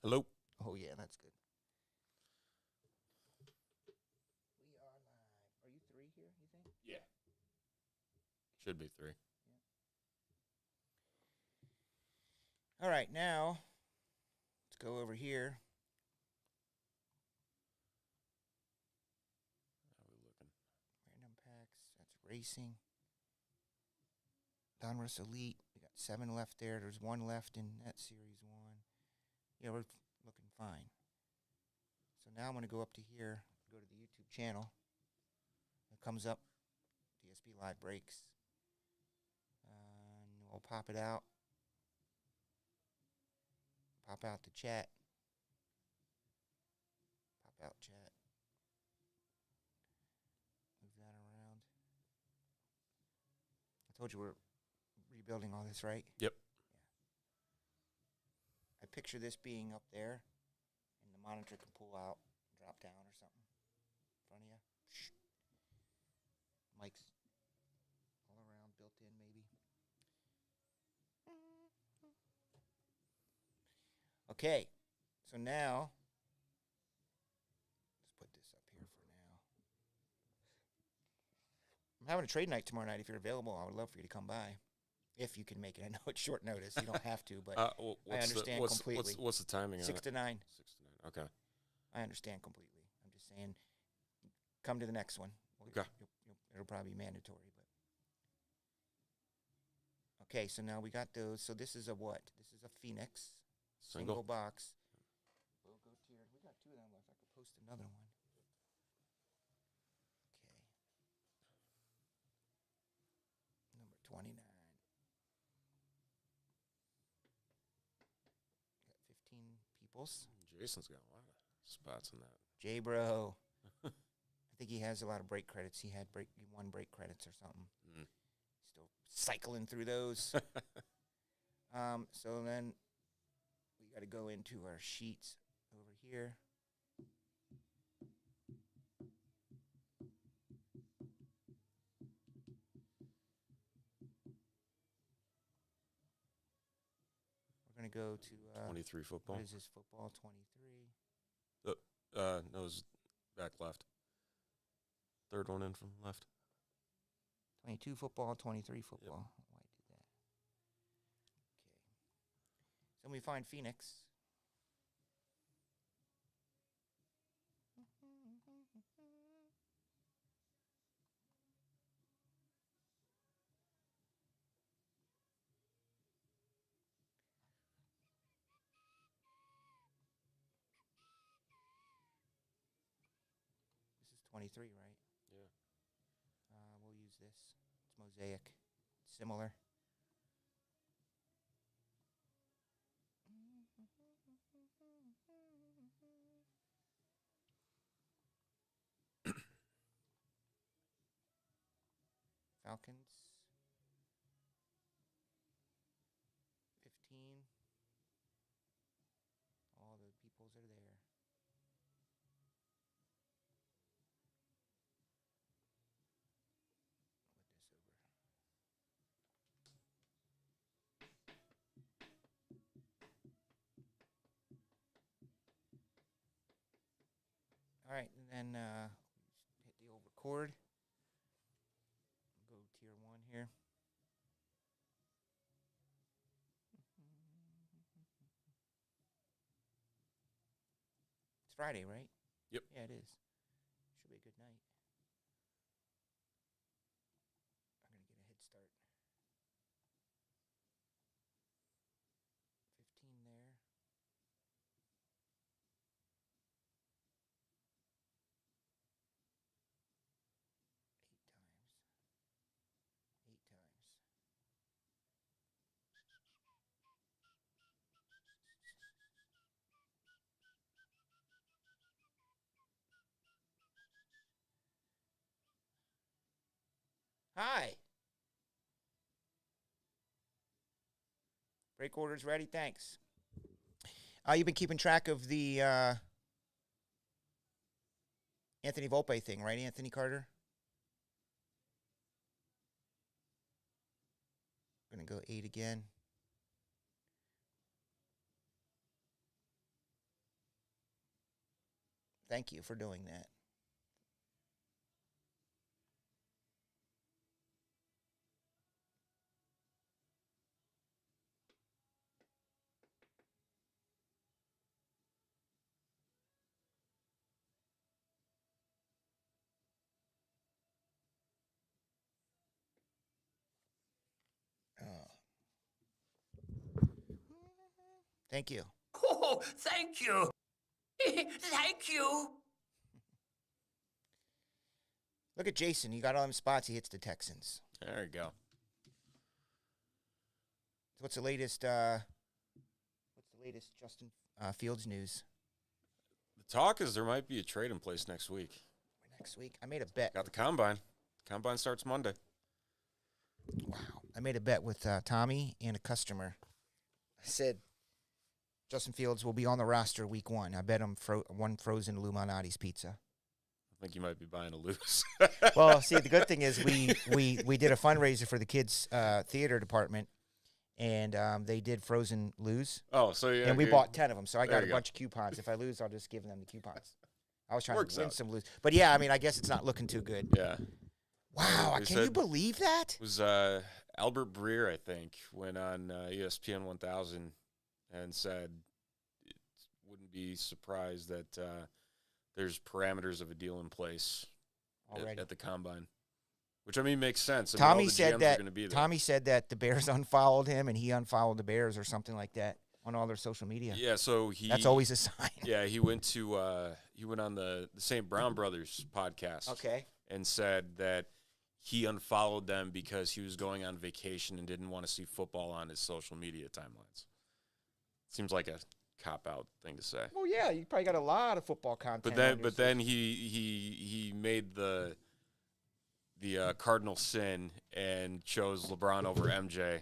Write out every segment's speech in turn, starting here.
Hello. Oh, yeah, that's good. We are live. Are you 3 here, you think? Yeah. Should be 3. All right, now let's go over here. How are we looking? Random packs. That's racing. Donruss Elite. We got 7 left there. There's 1 left in that series 1. Yeah, we're looking fine. So now I'm going to go up to here, go to the YouTube channel. It comes up, DSP Live Breaks. And we'll pop it out. Pop out the chat. Pop out chat. Move that around. I told you we're rebuilding all this, right? Yep. Yeah. I picture this being up there, and the monitor can pull out, drop down or something in front of you. Mics all around, built in maybe. Okay, so now, let's put this up here for now. I'm having a trade night tomorrow night. If you're available, I would love for you to come by. If you can make it. I know it's short notice. You don't have to, but I understand completely. What's the timing on 6 to 9. 6 to 9. Okay. I understand completely. I'm just saying, come to the next one. Okay. It'll probably be mandatory, but. Okay, so now we got those. So this is a what? This is a Phoenix. Single box. We'll go tiered. We got 2 of them left. I could post another one. Okay. Number 29. Got 15 peoples. Jason's got a lot of spots in that. J-Bro. I think he has a lot of break credits. He won break credits or something. Still cycling through those. So then we got to go into our sheets over here. We're going to go to 23 football. What is this football? 23. No, it's back left. Third one in from left. 22 football, 23 football. Yep. Why do that? Okay. So we find Phoenix. This is 23, right? Yeah. We'll use this. It's mosaic. Similar. Falcons. 15. All the peoples are there. Put this over. All right, and then hit the old record. Go tier 1 here. It's Friday, right? Yep. Yeah, it is. Should be a good night. I'm going to get a head start. 15 there. Eight times. Hi. Break orders ready. Thanks. You've been keeping track of the Anthony Volpe thing, right, Anthony Carter? We're going to go 8 again. thank you for doing that. Oh. Thank you. Oh, thank you. Thank you. Look at Jason. He got all them spots. He hits the Texans. There you go. So what's the latest? Justin Fields news? The talk is there might be a trade in place next week. Next week, I made a bet. Got the combine. Combine starts Monday. Wow. I made a bet with Tommy and a customer. I said Justin Fields will be on the roster week 1. I bet him one frozen Illuminati's pizza. I think you might be buying a lose. Well, see, the good thing is we did a fundraiser for the kids' theater department, and they did frozen Lou's. Oh, so yeah. And we bought 10 of them, so I got a you go. bunch of coupons. If I lose, I'll just give them the coupons. I was trying Works to win out. some Lou's. But, yeah, I mean, I guess it's not looking too good. Yeah. Wow, They can you said- believe that? It was Albert Breer, I think, went on ESPN 1000 and said it wouldn't be surprised that there's parameters of a deal in place Already. at the combine, which I mean makes sense. I mean, all Tommy the said GMs are that. gonna be there. Tommy said that the Bears unfollowed him, and he unfollowed the Bears or something like that on all their social media. Yeah, so he. That's always a sign. Yeah, he went on the St. Brown Brothers podcast. Okay. And said that he unfollowed them because he was going on vacation and didn't want to see football on his social media timelines. Seems like a cop-out thing to say. Well, yeah, you probably got a lot of football content. But then he made the cardinal sin and chose LeBron over MJ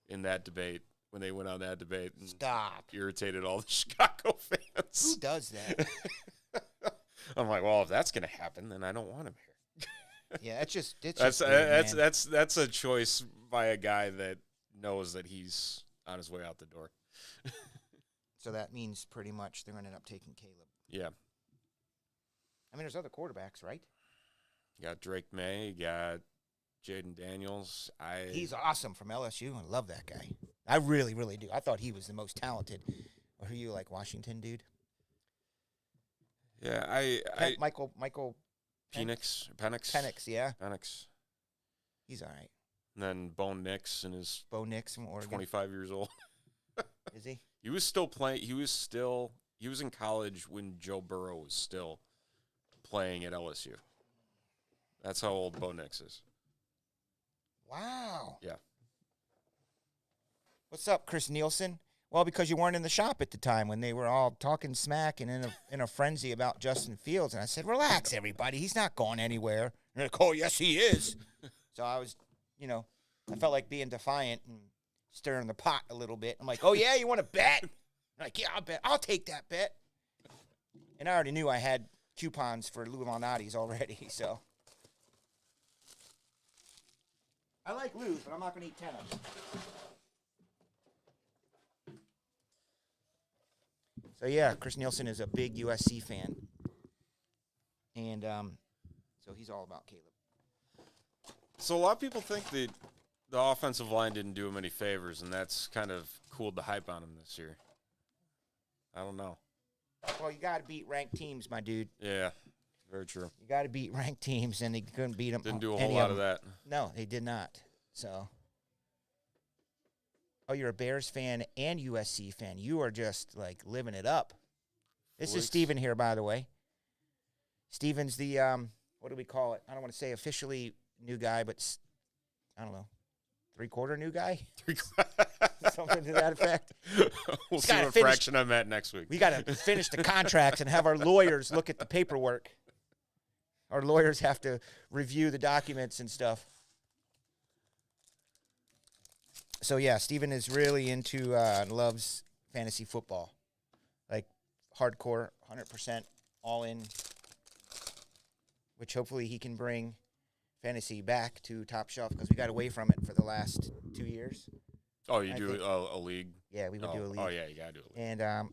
in that debate when they went on that debate. And Stop. irritated all the Chicago fans. Who does that? I'm like, well, if that's gonna happen, then I don't want him here. Yeah, it's just weird, man. That's a choice by a guy that knows that he's on his way out the door. So that means pretty much they're going to end up taking Caleb. Yeah. I mean, there's other quarterbacks, right? You got Drake May, you got Jaden Daniels. He's awesome from LSU. I love that guy. I really, really do. I thought he was the most talented. Or who you like, Washington dude? Yeah, Michael Penix. Penix, yeah. Penix. He's all right. And then Bo Nix and his Bo Nix from Oregon. 25 years old. Is he? He was still playing. He was in college when Joe Burrow was still playing at LSU. That's how old Bo Nix is. Wow. Yeah. What's up, Chris Nielsen? Well, because you weren't in the shop at the time when they were all talking smack and in a frenzy about Justin Fields. And I said, relax, everybody. He's not going anywhere. And they're like, oh, yes, he is. So I was, I felt like being defiant and stirring the pot a little bit. I'm like, oh, yeah, you want to bet? I'm like, yeah, I'll bet. I'll take that bet. And I already knew I had coupons for Illuminati's already, so. I like Lou's, but I'm not going to eat 10 of them. So, yeah, Chris Nielsen is a big USC fan. And so he's all about Caleb. So a lot of people think that the offensive line didn't do him any favors, and that's kind of cooled the hype on him this year. I don't know. Well, you got to beat ranked teams, my dude. Yeah, very true. You got to beat ranked teams, and they couldn't beat them. Didn't do a whole lot of that. No, they did not. So, oh, you're a Bears fan and USC fan. You are just, like, living it up. This is Steven here, by the way. Steven's the, what do we call it? I don't want to say officially new guy, but I don't know, three-quarter new guy? Something to that effect. We'll see what fraction I'm at next week. We got to finish the contracts and have our lawyers look at the paperwork. Our lawyers have to review the documents and stuff. So, yeah, Steven is really into, loves fantasy football. Like, hardcore, 100%, all in, which hopefully he can bring fantasy back to Top Shelf because we got away from it for the last 2 years. Oh, you do a league? Yeah, we would do a league. Oh, yeah, you got to do a league. And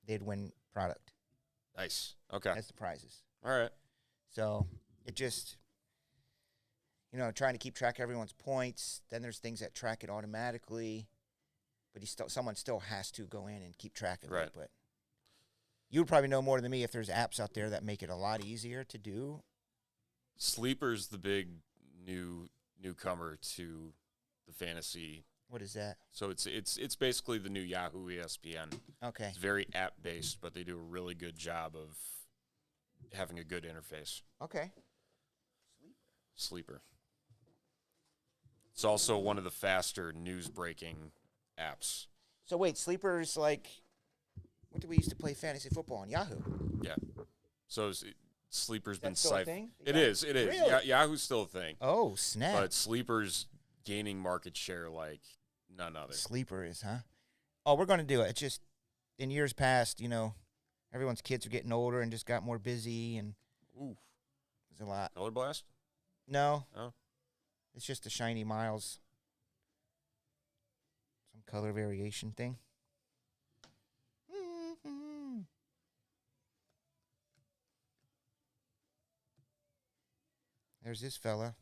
they'd win product. Nice. Okay. as the prizes. All right. So it just, trying to keep track of everyone's points. Then there's things that track it automatically, but someone still has to go in and keep track of Right. it. But you would probably know more than me if there's apps out there that make it a lot easier to do. Sleeper's the big newcomer to the fantasy. What is that? So it's basically the new Yahoo ESPN. Okay. It's very app based, but they do a really good job of having a good interface. Okay. Sleeper. It's also one of the faster news breaking apps. So wait, Sleeper's like, what did we used to play fantasy football on Yahoo? Yeah. So Sleeper's been That's still a siphoned. thing? It is. Really? Yahoo's still a thing. Oh, snap. But Sleeper's gaining market share like none other. Sleeper is, huh? Oh, we're going to do it. It's just, in years past, everyone's kids are getting older and just got more busy, and Ooh. there's a lot. Color Blast? No. Oh. It's just a shiny miles. Some color variation thing. There's this fella.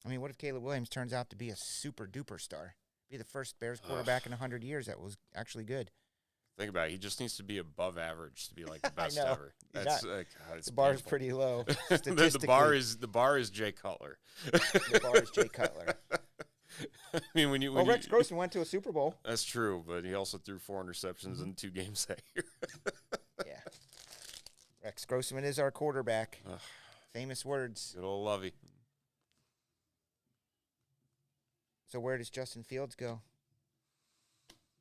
I mean, what if Caleb Williams turns out to be a super duper star? Be the first Bears quarterback in 100 years that was actually good. Think about it. He just needs to be above average to be like the best know. ever. He's That's not. God, it's The bar is painful. pretty low. the Statistically, bar is Jay Cutler. the bar is Jay Cutler. I mean, when Well, Rex Grossman went to a Super Bowl. That's true, but he also threw 4 interceptions in 2 games that year. Yeah. Rex Grossman is our quarterback. Ugh. Famous words. Good old Lovey. So where does Justin Fields go?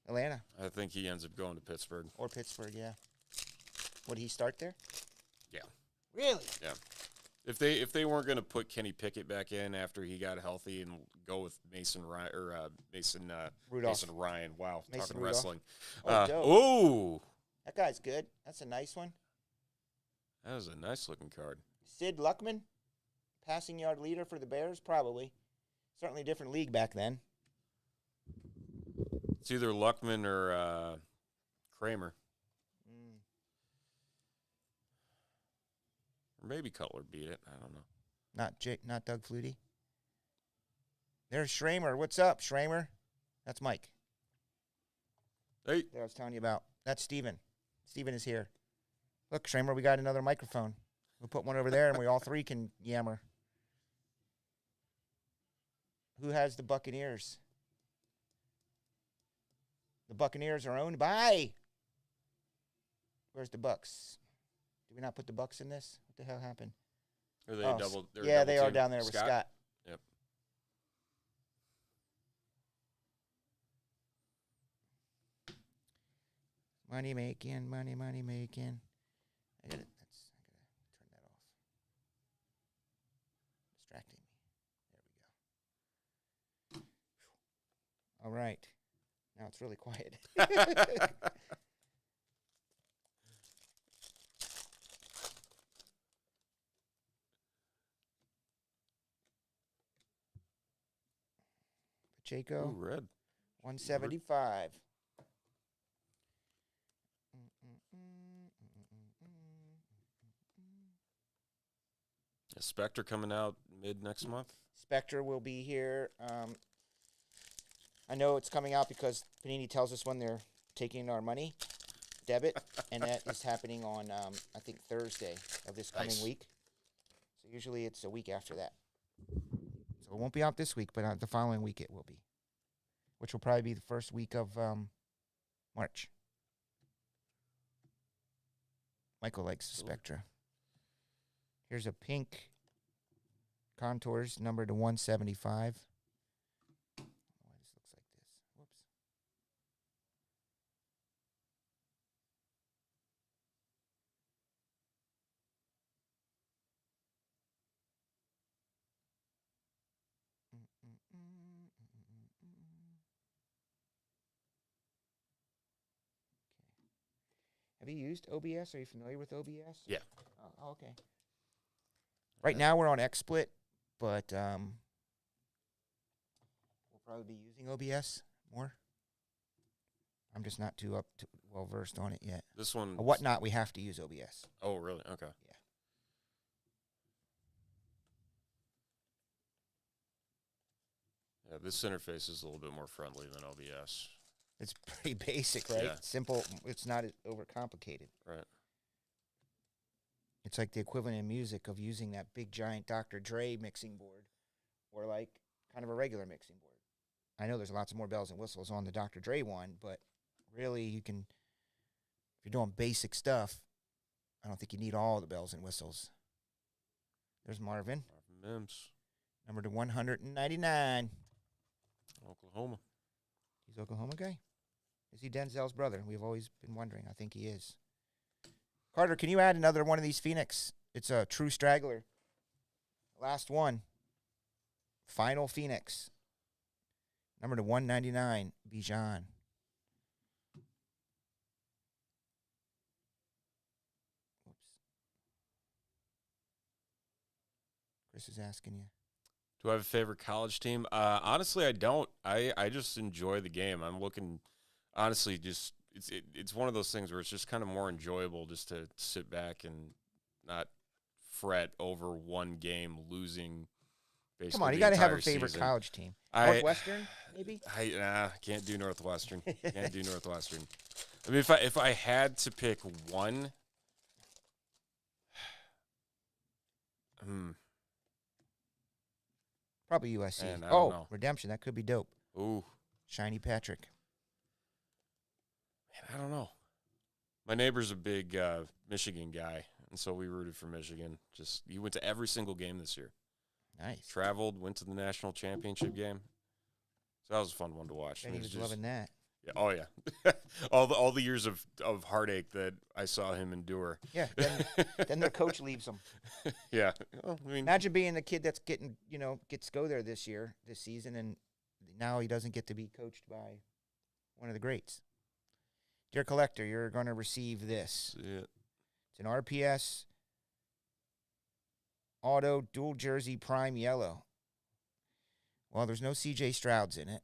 Atlanta I think he ends up going to Pittsburgh. or Pittsburgh, yeah. Would he start there? Yeah. Really? Yeah. If they weren't going to put Kenny Pickett back in after he got healthy and go with Mason Ryan or Mason Rudolph. Mason Ryan. Wow, Mason talking Rudolph. wrestling. Oh, dope. Oh, That guy's good. That's a nice one. that was a nice looking card. Sid Luckman, passing yard leader for the Bears, probably. Certainly a different league back then. It's either Luckman or Kramer, or maybe Cutler beat it. I don't know. Not Doug Flutie. There's Schramer. What's up, Schramer? That's Mike. Hey, That I was telling you about. That's Steven. Steven is here. Look, Schramer, we got another microphone. We'll put one over there, and we all three can yammer. Who has the Buccaneers? The Buccaneers are owned by. Where's the Bucks? Did we not put the Bucks in this? What the hell happened? are they Oh, double? They're a yeah, double they are team? down there with Scott. Yep. Money making, money making. I gotta turn that off. Distracting me. There we go. All right. Now it's really quiet. Pacheco, Ooh, red. 175. Is Spectre coming out mid next month? Spectre will be here. I know it's coming out because Panini tells us when they're taking our money, debit, and that is happening on, I think, Thursday of this coming Nice. week. So usually it's a week after that. So it won't be out this week, but the following week it will be, which will probably be the first week of March. Michael likes the Spectra. Here's a pink contours number to 175. Why this looks like this. Whoops. Have you used OBS? Are you familiar with OBS? Yeah. Oh, okay. Right now we're on XSplit, but we'll probably be using OBS more. I'm just not too well versed on it yet. This one. Whatnot, we have to use OBS. Oh, really? Okay. Yeah. Yeah, this interface is a little bit more friendly than OBS. It's pretty basic, right? Yeah. Simple. It's not overcomplicated. Right. It's like the equivalent in music of using that big giant Dr. Dre mixing board or like kind of a regular mixing board. I know there's lots of more bells and whistles on the Dr. Dre one, but really you can, if you're doing basic stuff, I don't think you need all the bells and whistles. There's Marvin. Marvin Mims. Number to 199. Oklahoma. He's Oklahoma guy? Is he Denzel's brother? We've always been wondering. I think he is. Carter, can you add another one of these Phoenix? It's a true straggler. Last one. Final Phoenix. Number to 199, Bijan. Whoops. Chris is asking you. Do I have a favorite college team? Honestly, I don't. I just enjoy the game. I'm looking, honestly, just it's one of those things where it's just kind of more enjoyable just to sit back and not fret over one game losing. Basically, come on, you got to have a favorite college team. Northwestern, maybe? I can't do Northwestern. Can't do Northwestern. I mean, if I had to pick one, probably USC. Man, I don't know. Redemption, that could be dope. Ooh, Shiny Patrick. man, I don't know. My neighbor's a big Michigan guy, and so we rooted for Michigan. He went to every single game this year. Nice. Traveled, went to the national championship game. So that was a fun one to watch. And he was loving that. Yeah, oh yeah, all the years of heartache that I saw him endure. Yeah. Then their coach leaves them. Yeah. Well, I mean, imagine being the kid that's gets to go there this season, and now he doesn't get to be coached by one of the greats. Dear collector, you're going to receive this. yeah. It's an RPS Auto Dual Jersey Prime Yellow. Well, there's no C.J. Strouds in it.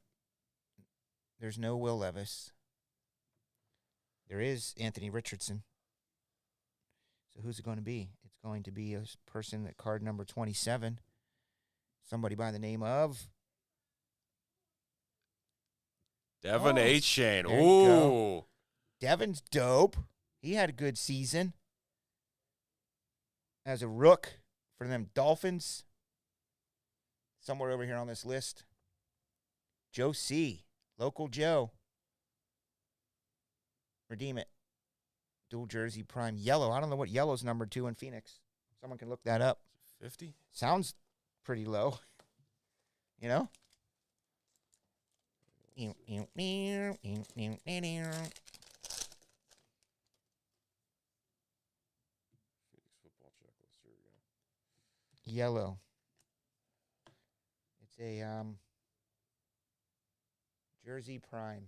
There's no Will Levis. There is Anthony Richardson. So who's it going to be? It's going to be a person at card number 27. Somebody by the name of Devin Achane. There you Ooh. go. Devin's dope. He had a good season as a rook for them Dolphins. Somewhere over here on this list. Joe C. Local Joe. Redeem it. Dual Jersey Prime Yellow. I don't know what yellow's number 2 in Phoenix. Someone can look that up. 50? Sounds pretty low. You know? Football checklist. Here we go. Yellow. It's a Jersey Prime.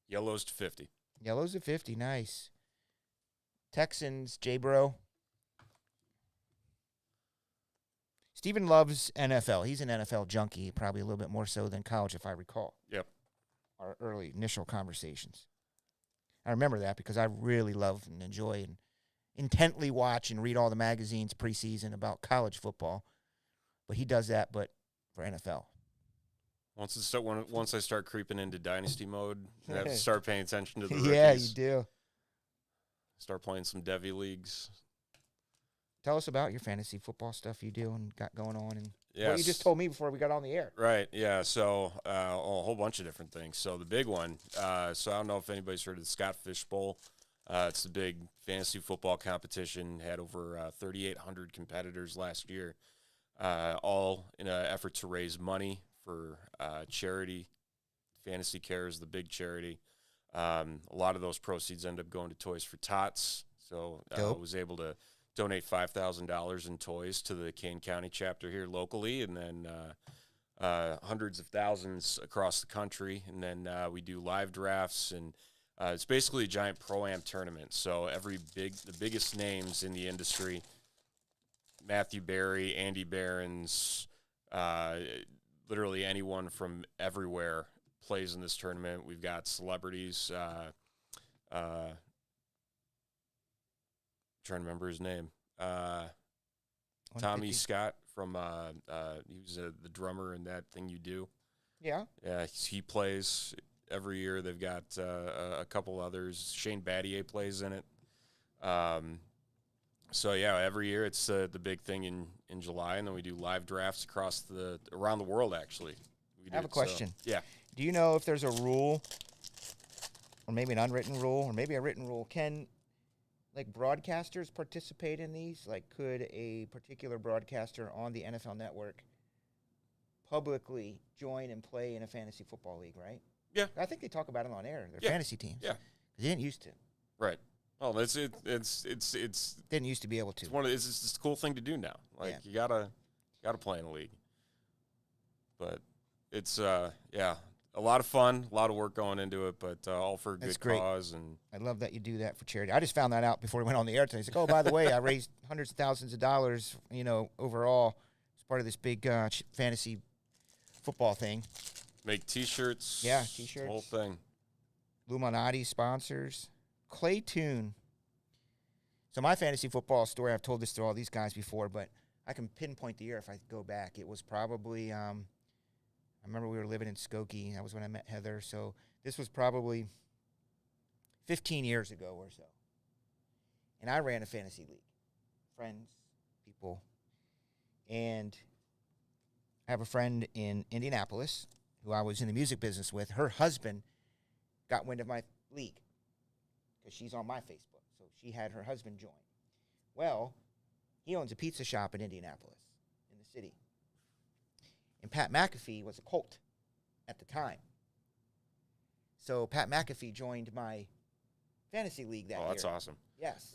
Yellow's to 50. Yellow's a 50. Nice. Texans, J-Bro. Steven loves NFL. He's an NFL junkie, probably a little bit more so than college, if I recall. Yep. Our early initial conversations. I remember that because I really love and enjoy and intently watch and read all the magazines preseason about college football. But he does that, but for NFL. Once I start creeping into dynasty mode, I have to start paying attention to the rookies. Yeah, you do. Start playing some Devy leagues. Tell us about your fantasy football stuff you do and got going on, and Yes. what you just told me before we got on the air. Right, yeah. So a whole bunch of different things. So the big one, so I don't know if anybody's heard of the Scott Fish Bowl. It's the big fantasy football competition. Had over 3,800 competitors last year, all in an effort to raise money for charity. Fantasy Care is the big charity. A lot of those proceeds end up going to Toys for Tots. So I was able to donate $5,000 in toys to the Kane County chapter here locally, and then hundreds of thousands across the country. And then we do live drafts, and it's basically a giant pro-am tournament. So the biggest names in the industry, Matthew Berry, Andy Behrens, literally anyone from everywhere plays in this tournament. We've got celebrities. Trying to remember his name. Tommy Scott from he was the drummer in That Thing You Do. Yeah. Yeah, he plays every year. They've got a couple others. Shane Battier plays in it. So yeah, every year it's the big thing in July, and then we do live drafts around the world. Actually, I have a question. Yeah. Do you know if there's a rule, or maybe an unwritten rule, or maybe a written rule? Can broadcasters participate in these? Like, could a particular broadcaster on the NFL Network publicly join and play in a fantasy football league? Right. Yeah. I think they talk about it on air. Their fantasy teams. Yeah. They didn't used to. Right. Well, it's didn't used to be able to. It's a cool thing to do now. Like you gotta play in a league. But it's a lot of fun, a lot of work going into it, but all for a good cause. And I love that you do that for charity. I just found that out before we went on the air today. He's like, oh, by the way, I raised hundreds of thousands of dollars, overall as part of this big fantasy football thing. Make T-shirts. Yeah, T-shirts. The whole thing. Illuminati sponsors. Clay Tune. So my fantasy football story, I've told this to all these guys before, but I can pinpoint the year if I go back. It was probably, I remember we were living in Skokie. That was when I met Heather. So this was probably 15 years ago or so. And I ran a fantasy league. Friends, people. And I have a friend in Indianapolis who I was in the music business with. Her husband got wind of my league because she's on my Facebook. So she had her husband join. Well, he owns a pizza shop in Indianapolis, in the city. And Pat McAfee was a Colt at the time. So Pat McAfee joined my fantasy league that year. Oh, that's awesome. Yes.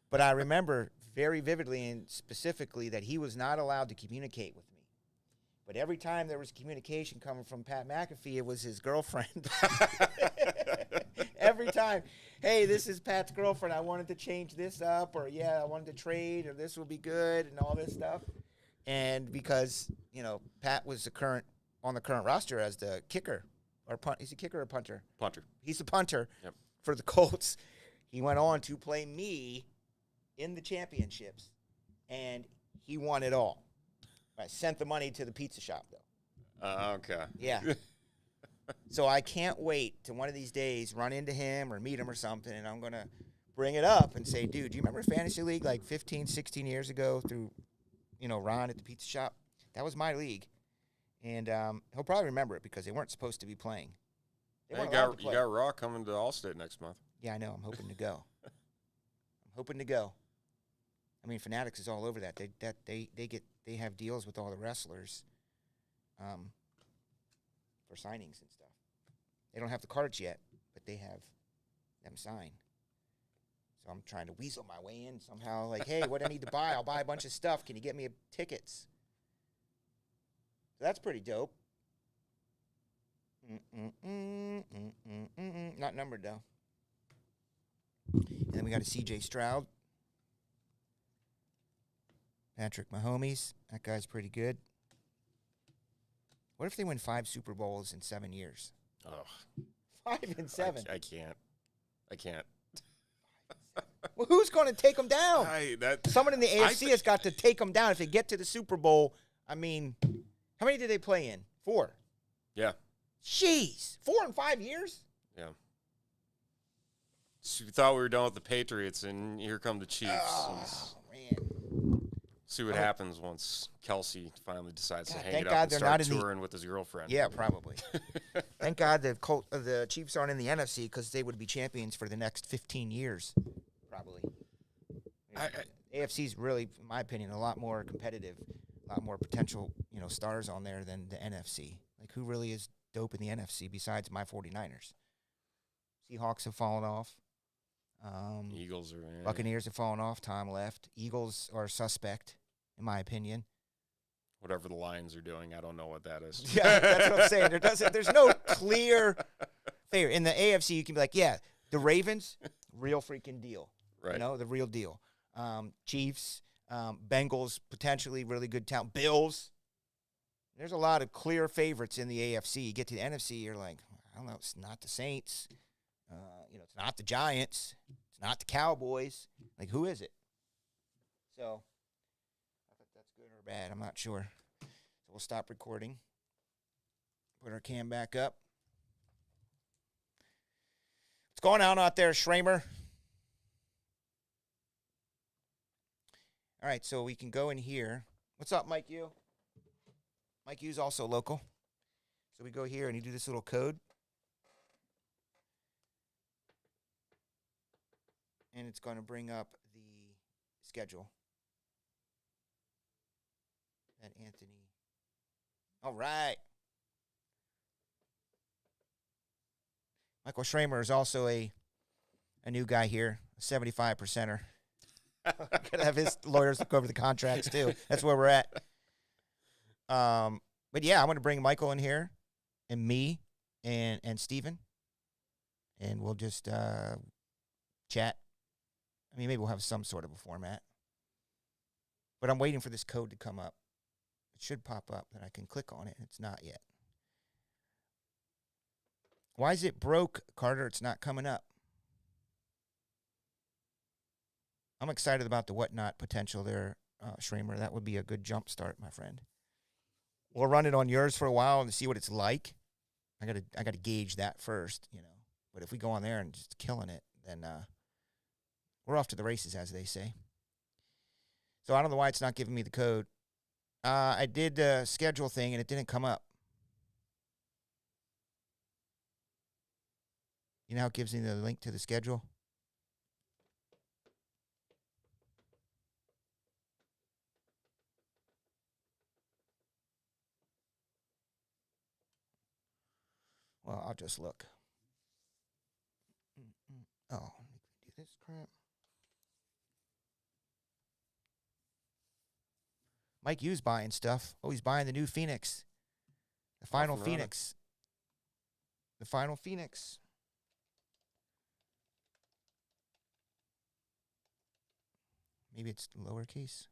But I remember very vividly and specifically that he was not allowed to communicate with me. But every time there was communication coming from Pat McAfee, it was his girlfriend. Every time. Hey, this is Pat's girlfriend. I wanted to change this up, or I wanted to trade, or this will be good, and all this stuff. And because, Pat was on the current roster as the kicker, or punt. Is he kicker or punter? Punter. He's the punter Yep. for the Colts. He went on to play me in the championships, and he won it all. I sent the money to the pizza shop, though. Okay. Yeah. So I can't wait to one of these days run into him or meet him or something, and I'm going to bring it up and say, dude, do you remember Fantasy League like 15, 16 years ago through, Ron at the pizza shop? That was my league. And he'll probably remember it because they weren't supposed to be playing. You got Raw coming to Allstate next month. Yeah, I know. I'm hoping to go. I mean, Fanatics is all over that. They have deals with all the wrestlers for signings and stuff. They don't have the cards yet, but they have them signed. So I'm trying to weasel my way in somehow. Like, hey, what do I need to buy? I'll buy a bunch of stuff. Can you get me tickets? So that's pretty dope. Not numbered, though. And then we got a C.J. Stroud. Patrick Mahomes. That guy's pretty good. What if they win 5 Super Bowls in 7 years? Oh, 5 and 7. I can't. Well, who's going to take them down? Someone in the AFC has got to take them down if they get to the Super Bowl. I mean, how many did they play in? 4. Yeah. Jeez. 4 and 5 years? Yeah. So we thought we were done with the Patriots, and here come the Chiefs. Oh, man. See what happens once Kelsey finally decides to hang thank it up God and they're start not in touring with his girlfriend. Yeah, probably. Thank God the Chiefs aren't in the NFC because they would be champions for the next 15 years, probably. AFC's really, in my opinion, a lot more competitive, a lot more potential, stars on there than the NFC. Like, who really is dope in the NFC besides my 49ers? Seahawks have fallen off. Eagles are in. Buccaneers have fallen off. Tom left. Eagles are suspect, in my opinion. Whatever the Lions are doing, I don't know what that is. Yeah, that's what I'm saying. There's no clear favorite. In the AFC, you can be like, yeah, the Ravens, real freaking deal. Right. The real deal. Chiefs, Bengals, potentially really good talent. Bills, There's a lot of clear favorites in the AFC. You get to the NFC, you're like, I don't know, it's not the Saints. It's not the Giants. It's not the Cowboys. Like, who is it? So, I think that's good or bad. I'm not sure. So we'll stop recording. Put our cam back up. What's going on out there, Schramer? All right, so we can go in here. What's up, Mike U? Mike U's also local. So we go here and you do this little code. And it's going to bring up the schedule. That Anthony. All right. Michael Schramer is also a new guy here, a 75%er. Could have his lawyers look over the contracts too. That's where we're at. But yeah, I'm going to bring Michael in here, and me, and Steven, and we'll just chat. I mean, maybe we'll have some sort of a format. But I'm waiting for this code to come up. It should pop up, and I can click on it. It's not yet. Why is it broke, Carter? It's not coming up. I'm excited about the whatnot potential there, Schramer. That would be a good jump start, my friend. We'll run it on yours for a while and see what it's like. I gotta gauge that first, But if we go on there and just killing it, then we're off to the races, as they say. So I don't know why it's not giving me the code. I did the schedule thing, and it didn't come up. You know how it gives me the link to the schedule? Well, I'll just look. Oh, do this crap. Mike U's buying stuff. Oh, he's buying the new Phoenix. The final Phoenix. The final Phoenix. Maybe it's lowercase.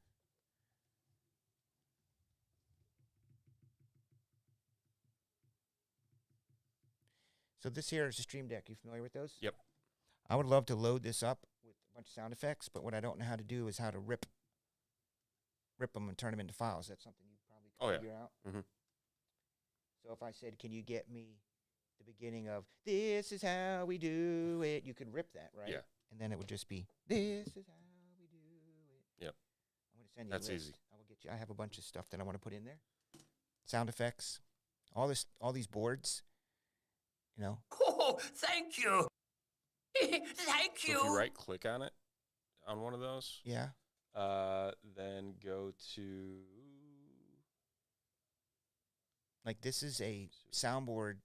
So this here is a Stream Deck. You familiar with those? Yep. I would love to load this up with a bunch of sound effects, but what I don't know how to do is how to rip them and turn them into files. That's something you probably figure out. Mm-hmm. So if I said, can you get me the beginning of "This is how we do it," you could rip that, right? Yeah. And then it would just be "This is how we do it." Yep. I'm going to send you That's a list. easy. I will get you. I have a bunch of stuff that I want to put in there. Sound effects, all these boards. Oh, thank you. Thank So you. if you right click on it, on one of those, Yeah. then go to Like this is a soundboard.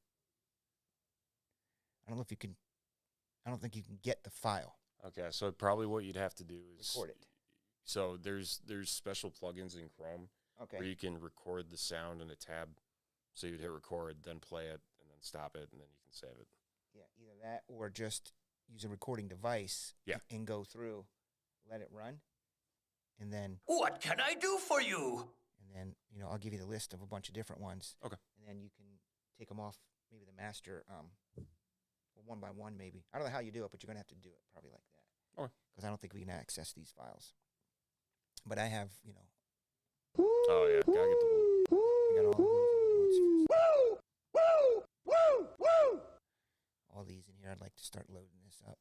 I don't think you can get the file. Okay, so probably what you'd have to do is Record it. So there's special plugins in Chrome Okay. where you can record the sound in a tab. So you'd hit record, then play it, and then stop it, and then you can save it. Yeah, either that or just use a recording device. Yeah. And go through, let it run, and then What can I do for you? I'll give you the list of a bunch of different ones. Okay. And then you can take them off maybe the master, one by one maybe. I don't know how you do it, but you're gonna have to do it probably like that. Okay. Because I don't think we can access these files. But I have, Oh yeah, gotta get the I got all these in here. I'd like to start loading this up.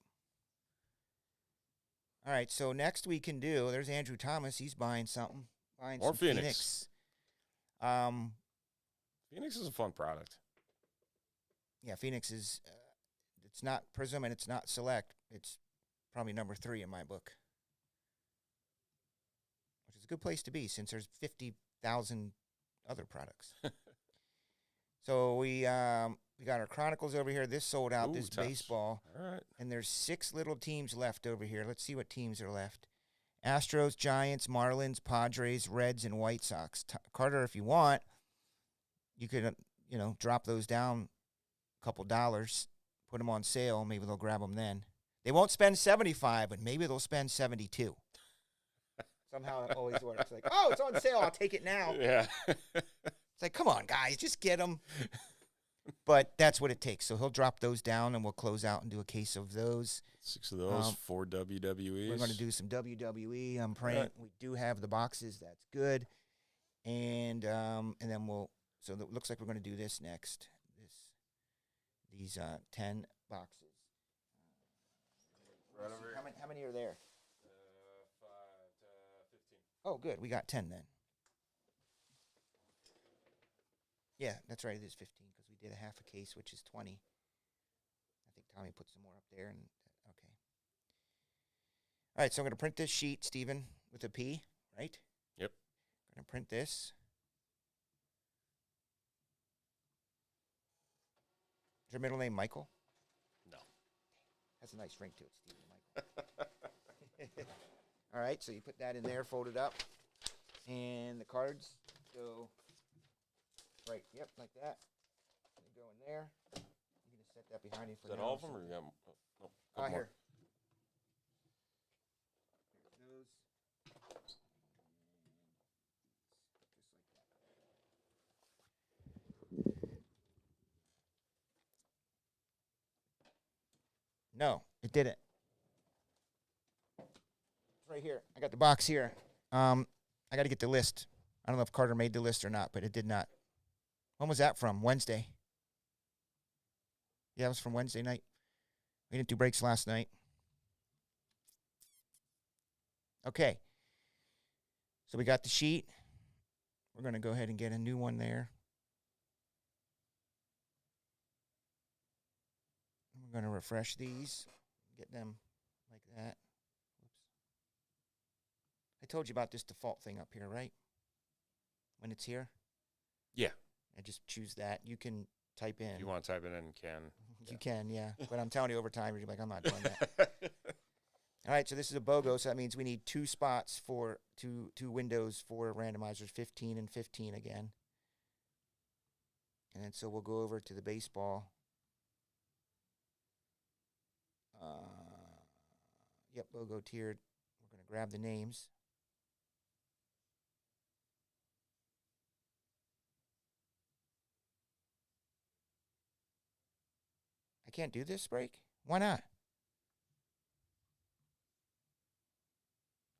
All right, so next we can do, there's Andrew Thomas. He's buying something. Buying Or some Phoenix. Phoenix. Phoenix is a fun product. Yeah, Phoenix is, it's not Prism and it's not Select. It's probably number 3 in my book. Which is a good place to be since there's 50,000 other products. So we got our Chronicles over here. This sold out, Ooh, this tops. baseball. All right. And there's 6 little teams left over here. Let's see what teams are left. Astros, Giants, Marlins, Padres, Reds, and White Sox. Carter, if you want, you could, drop those down a couple dollars, put them on sale. Maybe they'll grab them then. They won't spend $75, but maybe they'll spend $72. Somehow it always works. Like, oh, it's on sale. I'll take it now. Yeah. It's like, come on, guys, just get them. But that's what it takes. So he'll drop those down, and we'll close out and do a case of those. 6 of those, 4 WWEs. We're going to do some WWE. I'm praying we do have the boxes. That's good. And then we'll. So it looks like we're going to do this next. These 10 boxes. Right over here. How many are there? 5, 15. Oh, good. We got 10 then. Yeah, that's right. It is 15 because we did a half a case, which is 20. I think Tommy put some more up there. And okay. All right, so I'm going to print this sheet, Stephen, with a P, right? Yep. I'm going to print this. Is your middle name Michael? No. Has a nice ring to it, Stephen Michael. All right, so you put that in there, fold it up, and the cards go right, yep, like that. They go in there. You can just set that behind you for Is that now. all of them, or you got no, couple more? Here. Those. No, it didn't. It's right here. I got the box here. I got to get the list. I don't know if Carter made the list or not, but it did not. When was that from? Wednesday. Yeah, it was from Wednesday night. We didn't do breaks last night. Okay. So we got the sheet. We're going to go ahead and get a new one there. We're going to refresh these. Get them like that. Whoops. I told you about this default thing up here, right? When it's here? Yeah. I just choose that. You can type in. If you want to type it in, you can. You can, yeah. But I'm telling you over time, you're like, I'm not doing that. All right, so this is a BOGO, so that means we need 2 spots for two windows for randomizers, 15 and 15 again. And then so we'll go over to the baseball. Yep, BOGO tiered. We're going to grab the names. I can't do this break? Why not?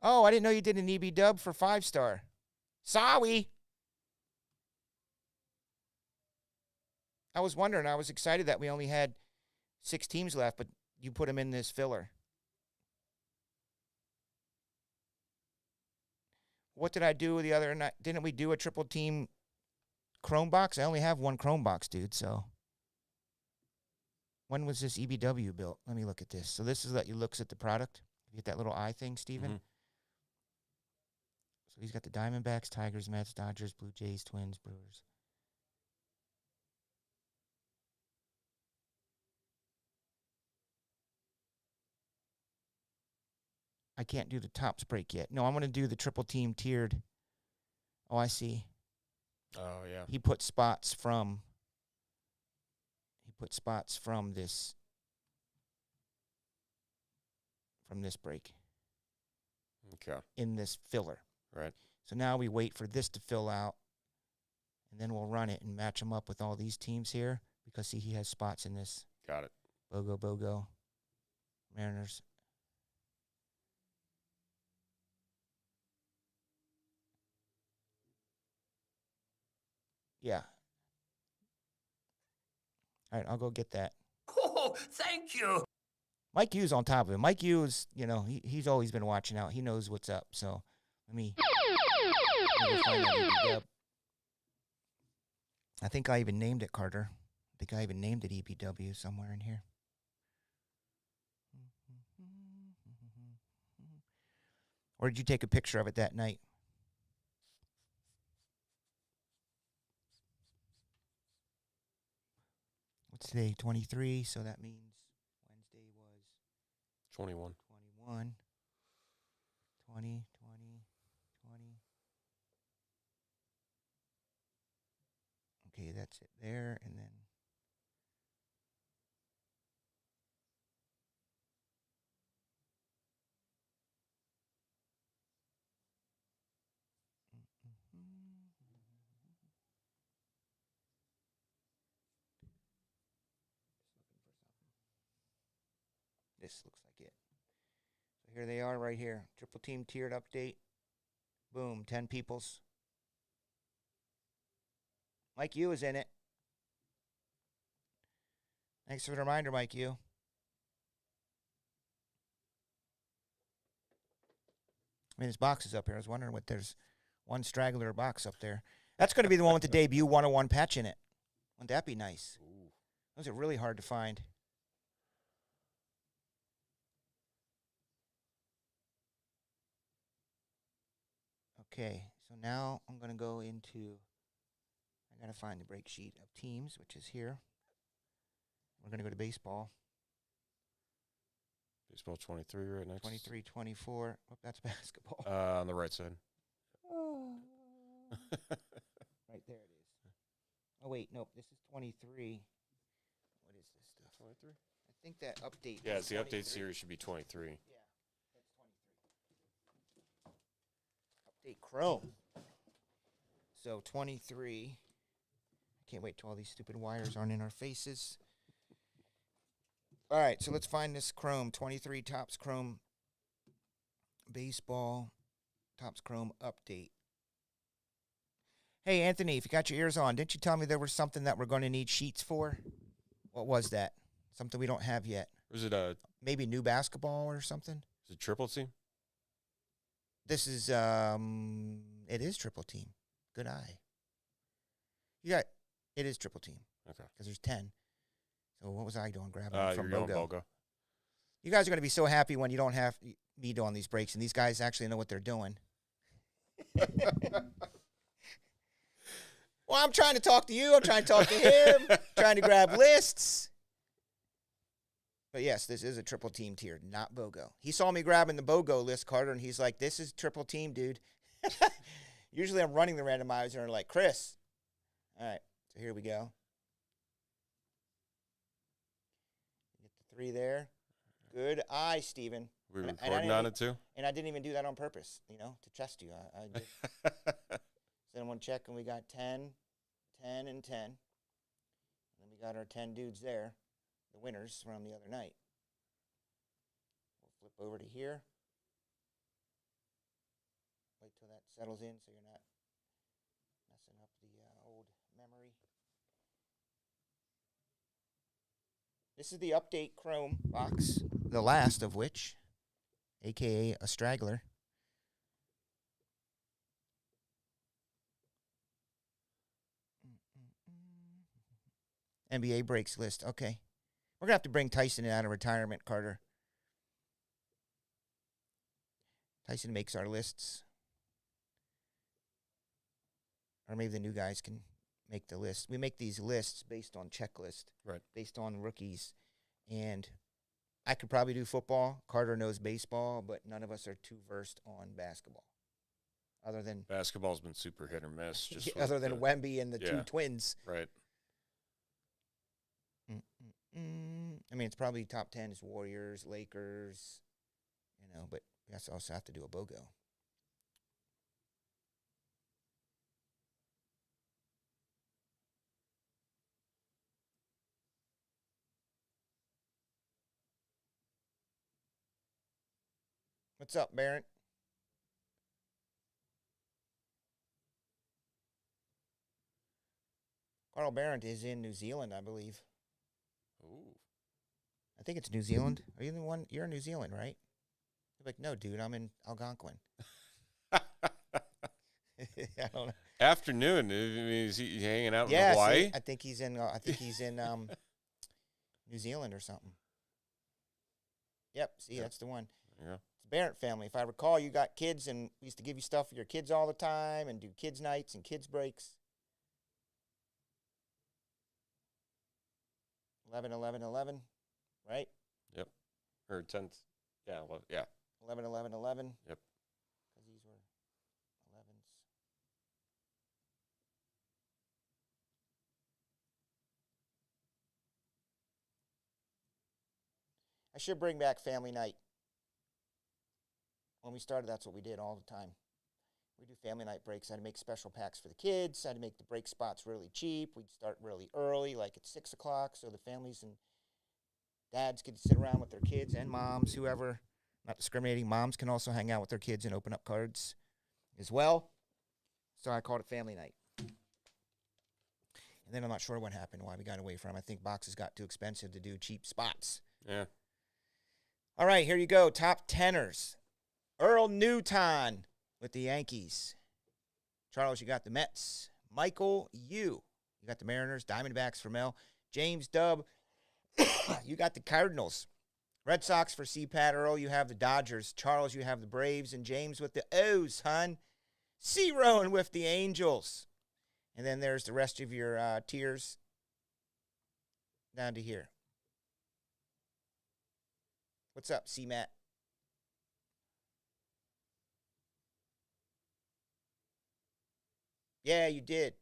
Oh, I didn't know you did an EB dub for 5-star. Sorry. I was wondering. I was excited that we only had 6 teams left, but you put them in this filler. What did I do the other night? Didn't we do a triple team Chrome box? I only have 1 Chrome box, dude, so. When was this EBW built? Let me look at this. So this is that you looks at the product. You get that little eye thing, Steven? Mm-hmm. So he's got the Diamondbacks, Tigers, Mets, Dodgers, Blue Jays, Twins, Brewers. I can't do the tops break yet. No, I'm going to do the triple team tiered. Oh, I see. Oh, yeah. He put spots from this break. Okay. In this filler. Right. So now we wait for this to fill out, and then we'll run it and match them up with all these teams here because, see, he has spots in this. Got it. BOGO, Mariners. Yeah. All right, I'll go get that. Oh, thank you. Mike Hughes on top of it. Mike Hughes, he's always been watching out. He knows what's up. So let me go find that EBW. I think I even named it, Carter. I think I even named it EBW somewhere in here. Or did you take a picture of it that night? What's today? 23. So that means Wednesday was 21. 21. 20. Okay, that's it there. And then This looks like it. So here they are right here. Triple team tiered update. Boom, 10 peoples. Mike Yu is in it. Thanks for the reminder, Mike Yu. I mean, his box is up here. I was wondering what there's one straggler box up there. That's going to be the one with the debut 101 patch in it. Wouldn't that be nice? Ooh. Those are really hard to find. Okay, so now I'm going to go into, I got to find the break sheet of teams, which is here. We're going to go to baseball. Baseball 23 right next. 23, 24. Oh, that's basketball. On the right side. Right there it is. Oh, wait, nope, this is 23. What is this stuff? 23? I think that update. Yeah, is it's the update 23. series should be 23. Yeah, that's 23. Update Chrome. So 23. I can't wait till all these stupid wires aren't in our faces. All right, so let's find this Chrome. 23 Topps Chrome Baseball Topps Chrome update. Hey, Anthony, if you got your ears on, didn't you tell me there was something that we're going to need sheets for? What was that? Something we don't have yet. Was it a Maybe new basketball or something? is it triple team? This is, it is triple team. Good eye. It is triple team. Okay. Because there's 10. So what was I doing? Grabbing You're from going BOGO. BOGO. You guys are going to be so happy when you don't have me doing these breaks, and these guys actually know what they're doing. Well, I'm trying to talk to you. I'm trying to talk to him. Trying to grab lists. But yes, this is a triple team tier, not BOGO. He saw me grabbing the BOGO list, Carter, and he's like, this is triple team, dude. Usually I'm running the randomizer and like, Chris. All right, so here we go. Get the 3 there. Good eye, Steven. We And recording on it too? And I didn't even do that on purpose, to test you. I just then one check, and we got 10, 10, and 10. And then we got our 10 dudes there, the winners from the other night. We'll flip over to here. Wait till that settles in so you're not messing up the old memory. This is the update Chrome box, the last of which, a.k.a. a straggler. NBA breaks list. Okay. We're going to have to bring Tyson out of retirement, Carter. Tyson makes our lists. Or maybe the new guys can make the list. We make these lists based on checklist. Right. Based on rookies. And I could probably do football. Carter knows baseball, but none of us are too versed on basketball. Other than Basketball's been super hit or miss. Just with other than Wemby and the two yeah. twins. Right. I mean, it's probably top 10 is Warriors, Lakers, but we also have to do a BOGO. What's up, Barrett? Carl Barrett is in New Zealand, I believe. Ooh. I think it's New Zealand. Are you the one? You're in New Zealand, right? You're like, no, dude, I'm in Algonquin. I don't know. Afternoon. I mean, is he hanging out in Yeah, Hawaii? see, I think he's in. New Zealand or something. Yep. See, Yep. that's the one. Yeah. It's the Barrett family. If I recall, you got kids, and we used to give you stuff for your kids all the time, and do kids nights and kids breaks. 11, 11, 11, right? Yep. Or 10th. Yeah. Well, yeah. 11, 11, 11. Yep. Because these were 11s. I should bring back family night. When we started, that's what we did all the time. We do family night breaks. I had to make special packs for the kids. I had to make the break spots really cheap. We'd start really early, like at 6 o'clock, so the families and Dads get to sit around with their kids and moms, whoever. Not discriminating. Moms can also hang out with their kids and open up cards as well. So I called it family night. And then I'm not sure what happened, why we got away from it. I think boxes got too expensive to do cheap spots. Yeah. All right, here you go. Top tenors. Earl Newton with the Yankees. Charles, you got the Mets. Michael, you got the Mariners. Diamondbacks for Mel. James Dubb, you got the Cardinals. Red Sox for C-Pat. Earl, you have the Dodgers. Charles, you have the Braves. And James with the O's, hun. C-Rowan with the Angels. And then there's the rest of your tiers down to here. What's up, C-Matt? Yeah, you did.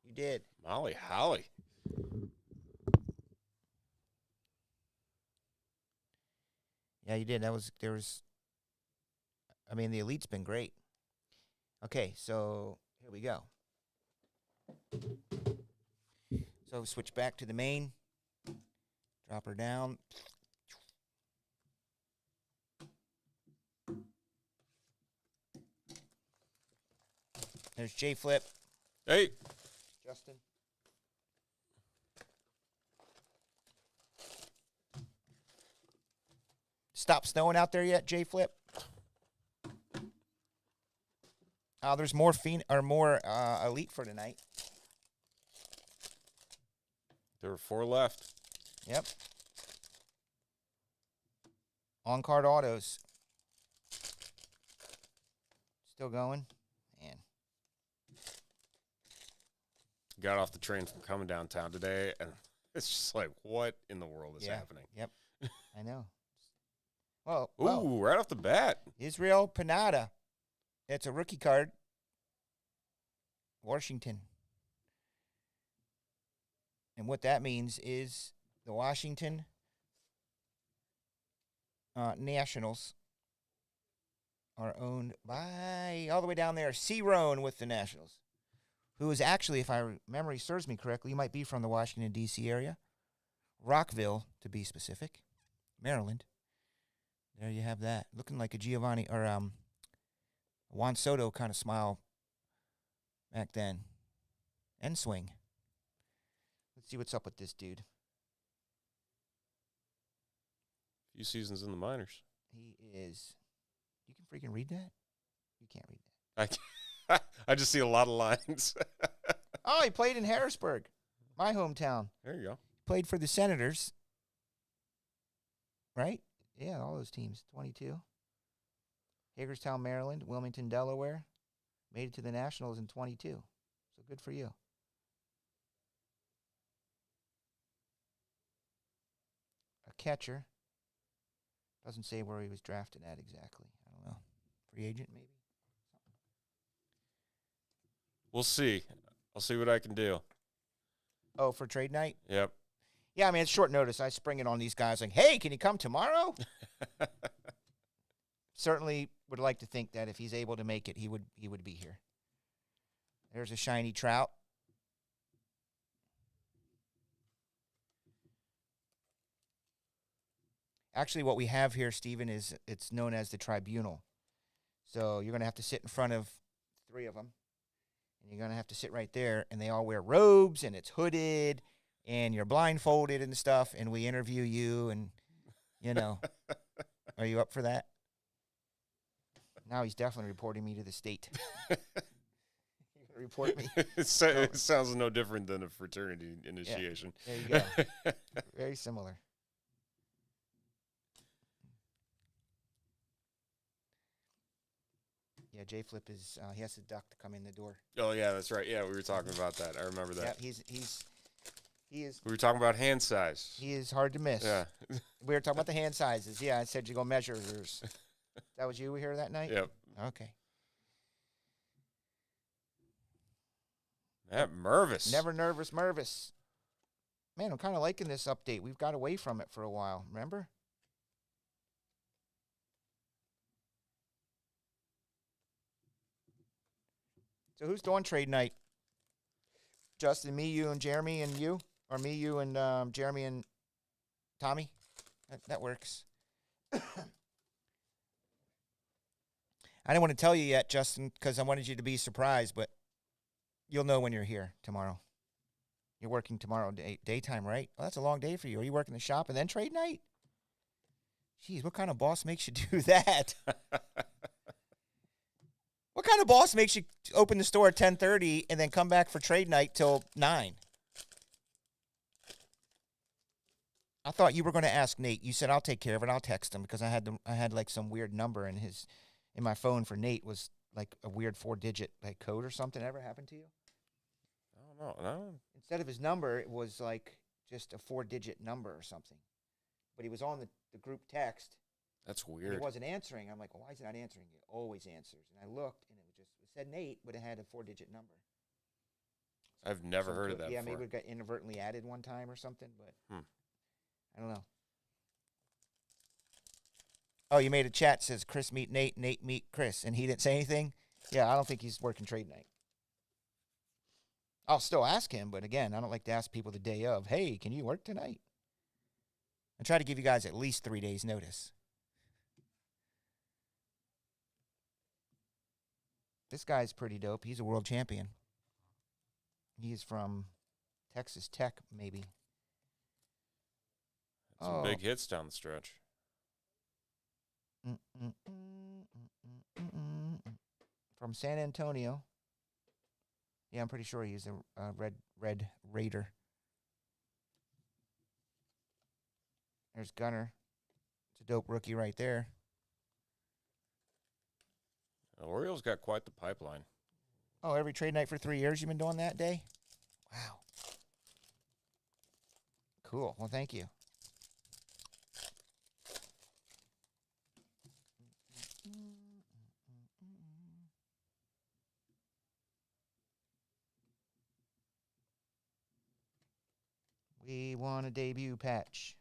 You did. Molly Holly. Yeah, you did. The Elite's been great. Okay, so here we go. So switch back to the main. Drop her down. There's J Flip. Hey. Justin. Stop snowing out there yet, J Flip? There's more Elite for tonight. There were 4 left. Yep. On-card autos. Still going. Man. Got off the train from coming downtown today, and it's just like, what in the world is happening? Yep. I know. Well, Ooh, right off the bat. Israel Panada. It's a rookie card. Washington. And what that means is the Washington Nationals are owned by, all the way down there, C-Rowan with the Nationals, who is actually, if memory serves me correctly, might be from the Washington, D.C. area. Rockville, to be specific. Maryland. There you have that. Looking like a Giovanni or Juan Soto kind of smile back then. And swing. Let's see what's up with this dude. Few seasons in the minors. He is. You can freaking read that? You can't read that. I just see a lot of lines. Oh, he played in Harrisburg, my hometown. There you go. Played for the Senators. Right? Yeah, all those teams. 22. Hagerstown, Maryland. Wilmington, Delaware. Made it to the Nationals in 22. So good for you. A catcher. Doesn't say where he was drafted at exactly. I don't know. Free agent, maybe? We'll see. I'll see what I can do. Oh, for trade night? Yep. Yeah, I mean, it's short notice. I spring it on these guys like, hey, can you come tomorrow? Certainly would like to think that if he's able to make it, he would be here. There's a shiny Trout. Actually, what we have here, Stephen, is it's known as the Tribunal. So you're going to have to sit in front of 3 of them. And you're going to have to sit right there, and they all wear robes, and it's hooded, and you're blindfolded and stuff, and we interview you, and, are you up for that? Now he's definitely reporting me to the state. Report me. It sounds no different than a fraternity initiation. Yeah, there you go. Very similar. Yeah, J Flip is he has to duck to come in the door. Oh yeah, that's right. Yeah, we were talking about that. I remember that. Yeah, he is. We were talking about hand size. He is hard to miss. Yeah. We were talking about the hand sizes. Yeah, I said you go measure yours. That was you here that night? Yep. Okay. That Mervis. Never nervous, Mervis. Man, I'm kind of liking this update. We've got away from it for a while. Remember? So who's doing trade night? Justin, me, you, and Jeremy, and you? Or me, you, and Jeremy, and Tommy? That works. I didn't want to tell you yet, Justin, because I wanted you to be surprised, but you'll know when you're here tomorrow. You're working tomorrow daytime, right? Oh, that's a long day for you. Are you working the shop and then trade night? Jeez, what kind of boss makes you do that? What kind of boss makes you open the store at 10:30 and then come back for trade night till 9? I thought you were going to ask Nate. You said I'll take care of it. I'll text him because I had like some weird number in my phone for Nate was like a weird 4-digit like code or something. Ever happened to you? I don't know. No. Instead of his number, it was like just a 4-digit number or something. But he was on the group text. That's And weird. he wasn't answering. I'm like, well, why is he not answering? It always answers. And I looked, and it said Nate, but it had a 4-digit number. I've never heard of that Yeah, before. maybe it got inadvertently added one time or something, but I don't know. Oh, you made a chat says Chris meet Nate, Nate meet Chris, and he didn't say anything? Yeah, I don't think he's working trade night. I'll still ask him, but again, I don't like to ask people the day of, hey, can you work tonight? I try to give you guys at least 3 days' notice. This guy's pretty dope. He's a world champion. He's from Texas Tech, maybe. Some big hits down the stretch. From San Antonio. Yeah, I'm pretty sure he's a Red Raider. There's Gunner. It's a dope rookie right there. The Orioles got quite the pipeline. Oh, every trade night for 3 years you've been doing that day? Wow. Cool. Well, thank you. We want a debut patch.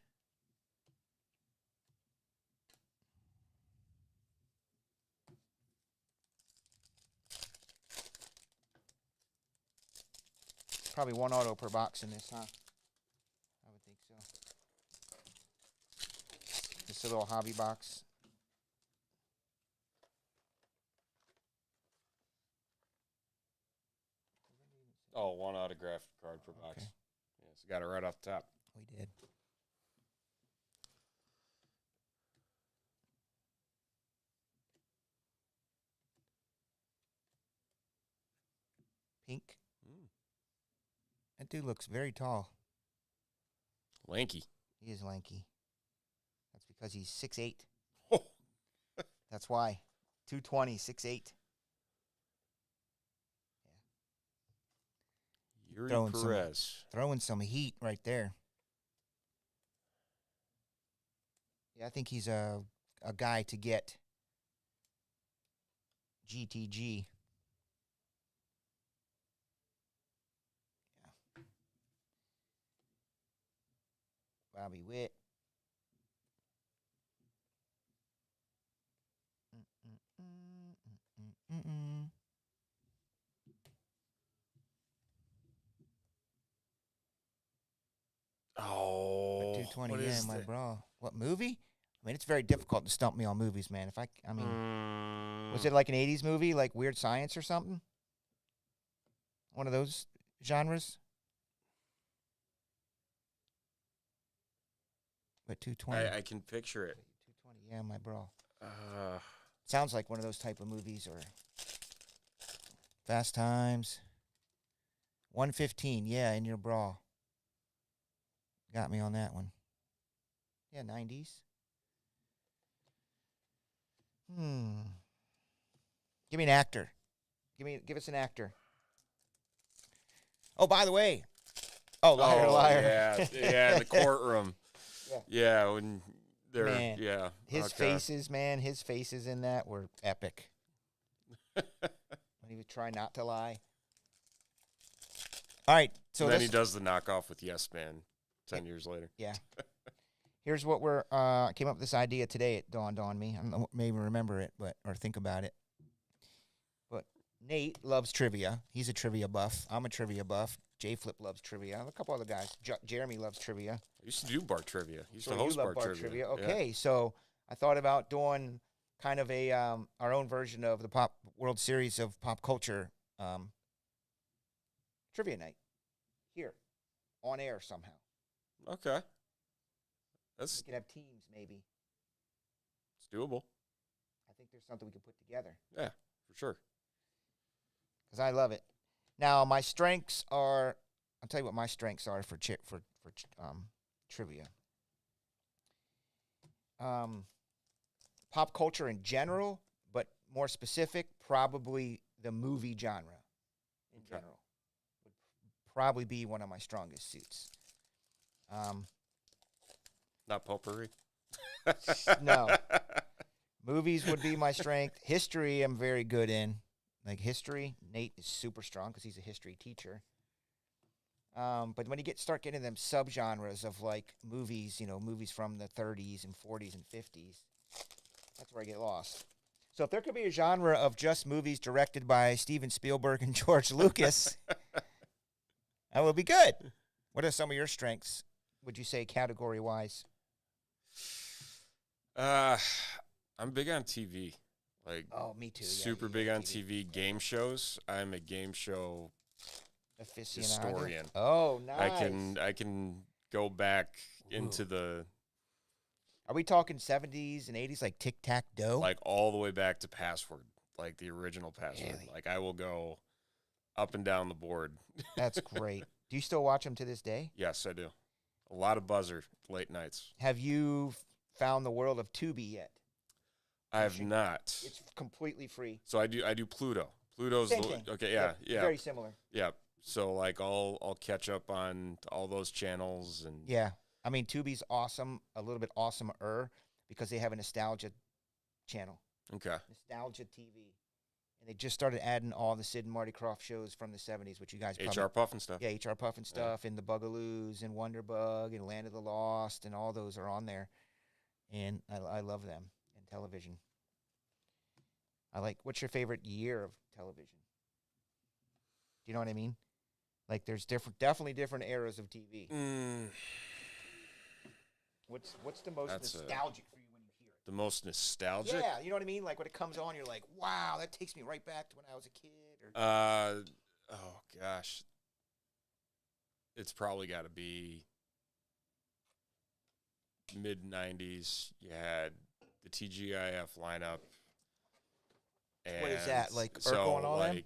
Probably one auto per box in this, huh? I would think so. Just a little hobby box. Oh, one autographed card per box. Okay. Yes, got it right off the top. We did. Pink. That dude looks very tall. Lanky. He is lanky. That's because he's 6'8". Oh. That's why. 220, 6'8". Yuri Throwing Perez. Throwing some heat right there. Yeah, I think he's a guy to get GTG. Yeah. Bobby Witt. Oh, 220, what yeah, is my that? bra. What movie? I mean, it's very difficult to stump me on movies, man. I mean, was Mm, it like an 80s movie, like Weird Science or something? One of those genres? But 220. I can picture it. 220, yeah, my bra. Uh, Sounds like one of those type of movies or Fast Times. 115, yeah, in your bra. Got me on that one. Yeah, 90s. Give me an actor. Give us an actor. Oh, by the way. Oh, liar, liar. Yeah, in the courtroom. Yeah, when they're Man, yeah. His faces in that were epic. When he would try not to lie. All right, so and then he does the knockoff with Yes Man 10 years later. Yeah. Here's what we're came up with this idea today. It dawned on me. I don't know, maybe remember it, or think about it. But Nate loves trivia. He's a trivia buff. I'm a trivia buff. J Flip loves trivia. A couple other guys. Jeremy loves trivia. I used to do bar trivia. I used So to you host love bar trivia. Yeah. Okay, so I thought about doing kind of a our own version of the Pop World Series of pop culture trivia night here on air somehow. Okay. We could have teams maybe. It's doable. I think there's something we could put together. Yeah, for sure. Because I love it. Now my strengths are. I'll tell you what my strengths are for trivia. Pop culture in general, but more specific, probably the movie genre in general would probably be one of my strongest suits. Not potpourri. No. Movies would be my strength. History, I'm very good in. Like history, Nate is super strong because he's a history teacher. But when you start getting them subgenres of like movies, movies from the 30s and 40s and 50s, that's where I get lost. So if there could be a genre of just movies directed by Steven Spielberg and George Lucas, that would be good. What are some of your strengths, would you say, category-wise? I'm big on TV. Like, oh, me too. Super big on TV. Game shows. I'm a game show historian. Oh, nice. I can go back into the. Are we talking 70s and 80s, like Tic-Tac-Doe? Like all the way back to Password, like the original Password. Really? Like I will go up and down the board. That's great. Do you still watch them to this day? Yes, I do. A lot of buzzer late nights. Have you found the world of Tubi yet? I have not. It's completely free. So I do Pluto. Pluto's Same thing. Okay, yeah. Very similar. Yeah. So like I'll catch up on all those channels and yeah. I mean, Tubi's awesome, a little bit awesomer because they have a nostalgia channel. Okay. Nostalgia TV. And they just started adding all the Sid and Marty Krofft shows from the 70s, which you guys probably... HR Puff and stuff. Yeah, HR Puff and stuff, and the Bugaloos, and Wonderbug, and Land of the Lost, and all those are on there. And I love them in television. What's your favorite year of television? Do you know what I mean? Like, there's definitely different eras of TV. What's the most nostalgic for you when you hear it? The most nostalgic? Yeah, you know what I mean? Like, when it comes on, you're like, wow, that takes me right back to when I was a kid. Oh, gosh. It's probably got to be mid-90s. You had the TGIF lineup. And what is that? Like Urkel and all that?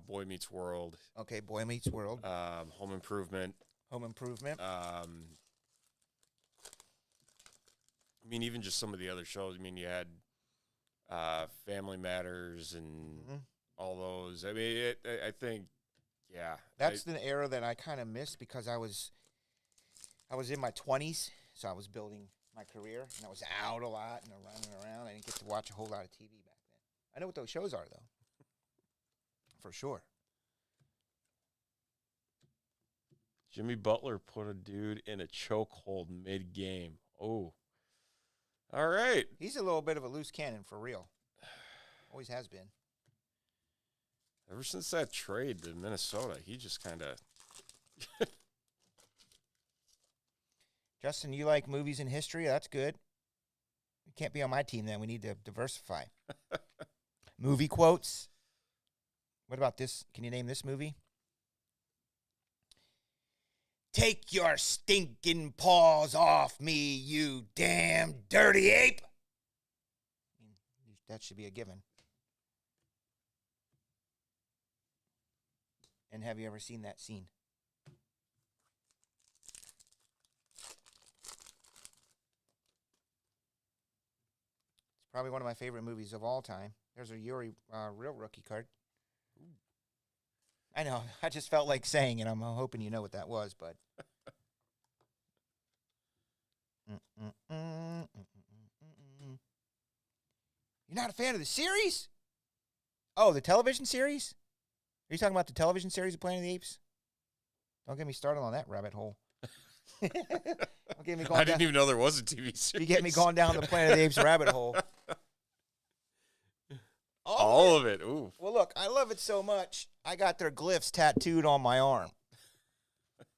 Boy Meets World. Okay, Boy Meets World. Home Improvement. I mean, even just some of the other shows. I mean, you had Family Matters and all those. I mean, I think, yeah. That's the era that I kind of missed because I was in my 20s, so I was building my career, and I was out a lot and running around. I didn't get to watch a whole lot of TV back then. I know what those shows are, though, for sure. Jimmy Butler put a dude in a chokehold mid-game. Oh. All right. He's a little bit of a loose cannon, for real. Always has been. Ever since that trade to Minnesota, he just kind of... Justin, you like movies and history? That's good. You can't be on my team then. We need to diversify. Movie quotes. What about this? Can you name this movie? Take your stinking paws off me, you damn dirty ape. That should be a given. And have you ever seen that scene? It's probably one of my favorite movies of all time. There's a Yuri real rookie card. Ooh. I know. I just felt like saying it. I'm hoping you know what that was, but. You're not a fan of the series? Oh, the television series? Are you talking about the television series of Planet of the Apes? Don't get me started on that rabbit hole. Don't get me going I didn't even know there was a TV series. You get me going down the Planet of the Apes rabbit hole. All of it. Ooh. Well, look, I love it so much. I got their glyphs tattooed on my arm.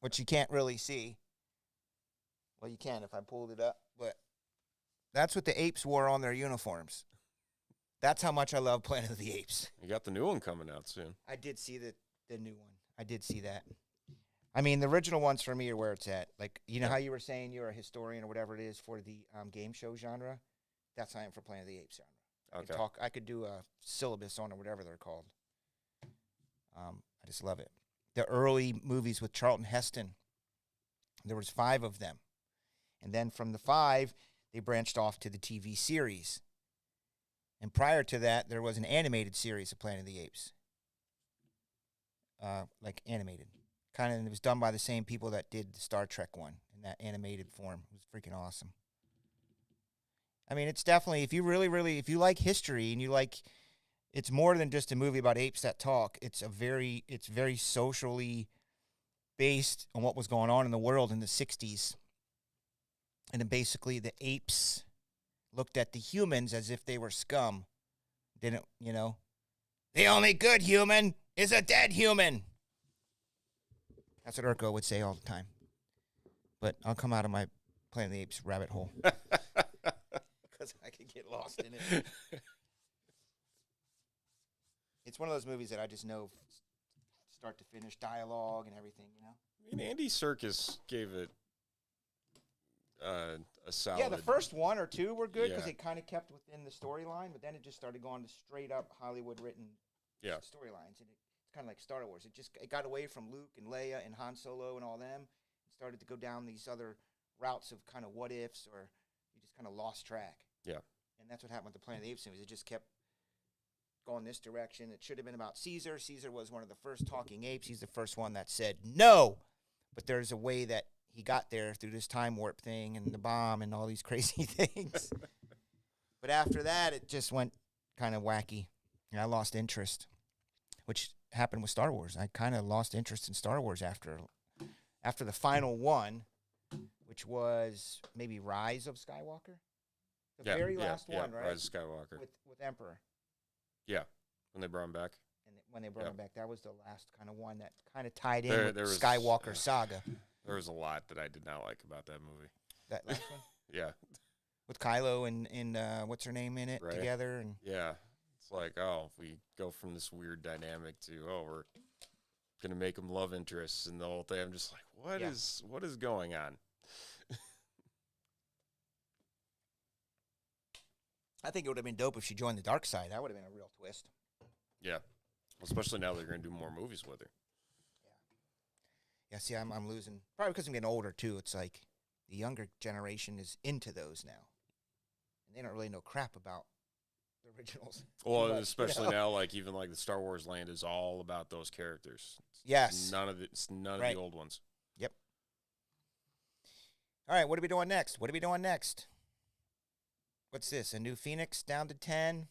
which you can't really see. Well, you can if I pulled it up, but that's what the apes wore on their uniforms. That's how much I love Planet of the Apes. You got the new one coming out soon. I did see the new one. I did see that. I mean, the original ones for me are where it's at. Like, you know how you were saying you're a historian or whatever it is for the game show genre? That's how I am for Planet of the Apes genre. Okay. I could do a syllabus on it, whatever they're called. I just love it. The early movies with Charlton Heston, there was 5 of them. And then from the 5, they branched off to the TV series. And prior to that, there was an animated series of Planet of the Apes. Like animated. It was done by the same people that did the Star Trek one in that animated form. It was freaking awesome. I mean, it's definitely, if you like history and you like, it's more than just a movie about apes that talk. It's very socially based on what was going on in the world in the 60s. And then basically the apes looked at the humans as if they were scum. The only good human is a dead human. That's what Urko would say all the time. But I'll come out of my Planet of the Apes rabbit hole. Because I could get lost in it. It's one of those movies that I just know start to finish, dialogue and everything, I mean, Andy Serkis gave it a solid. Yeah, the first 1 or 2 were good because Yeah. it kind of kept within the storyline, but then it just started going to straight up Hollywood written storylines, and it's kind of like Star Wars. It got away from Luke and Leia and Han Solo and all them, and started to go down these other routes of kind of what ifs, or you just kind of lost track. Yeah, and that's what happened with the Planet of the Apes movies. It just kept going this direction. It should have been about Caesar. Caesar was one of the first talking apes. He's the first one that said no, but there's a way that he got there through this time warp thing and the bomb and all these crazy things. But after that, it just went kind of wacky, and I lost interest, which happened with Star Wars. I kind of lost interest in Star Wars after the final one, which was maybe Rise of Skywalker. The very last one, right? Rise of Skywalker. With Emperor. Yeah, when they brought him back. And when they brought him back, that was the last kind of one that kind of tied in with the Skywalker saga. There was a lot that I did not like about that movie. That last one? Yeah. With Kylo and what's her name in it together. And yeah. It's like, we go from this weird dynamic to, we're going to make them love interests and the whole thing. I'm just like, what is going on? I think it would have been dope if she joined the dark side. That would have been a real twist. Yeah. Especially now they're going to do more movies with her. Yeah, see, I'm losing. Probably because I'm getting older, too. It's like the younger generation is into those now. And they don't really know crap about the originals. Well, especially now, like, even like the Star Wars land is all about those characters. Yes. None of the old ones. Yep. All right, what are we doing next? What's this? A new Phoenix down to 10. What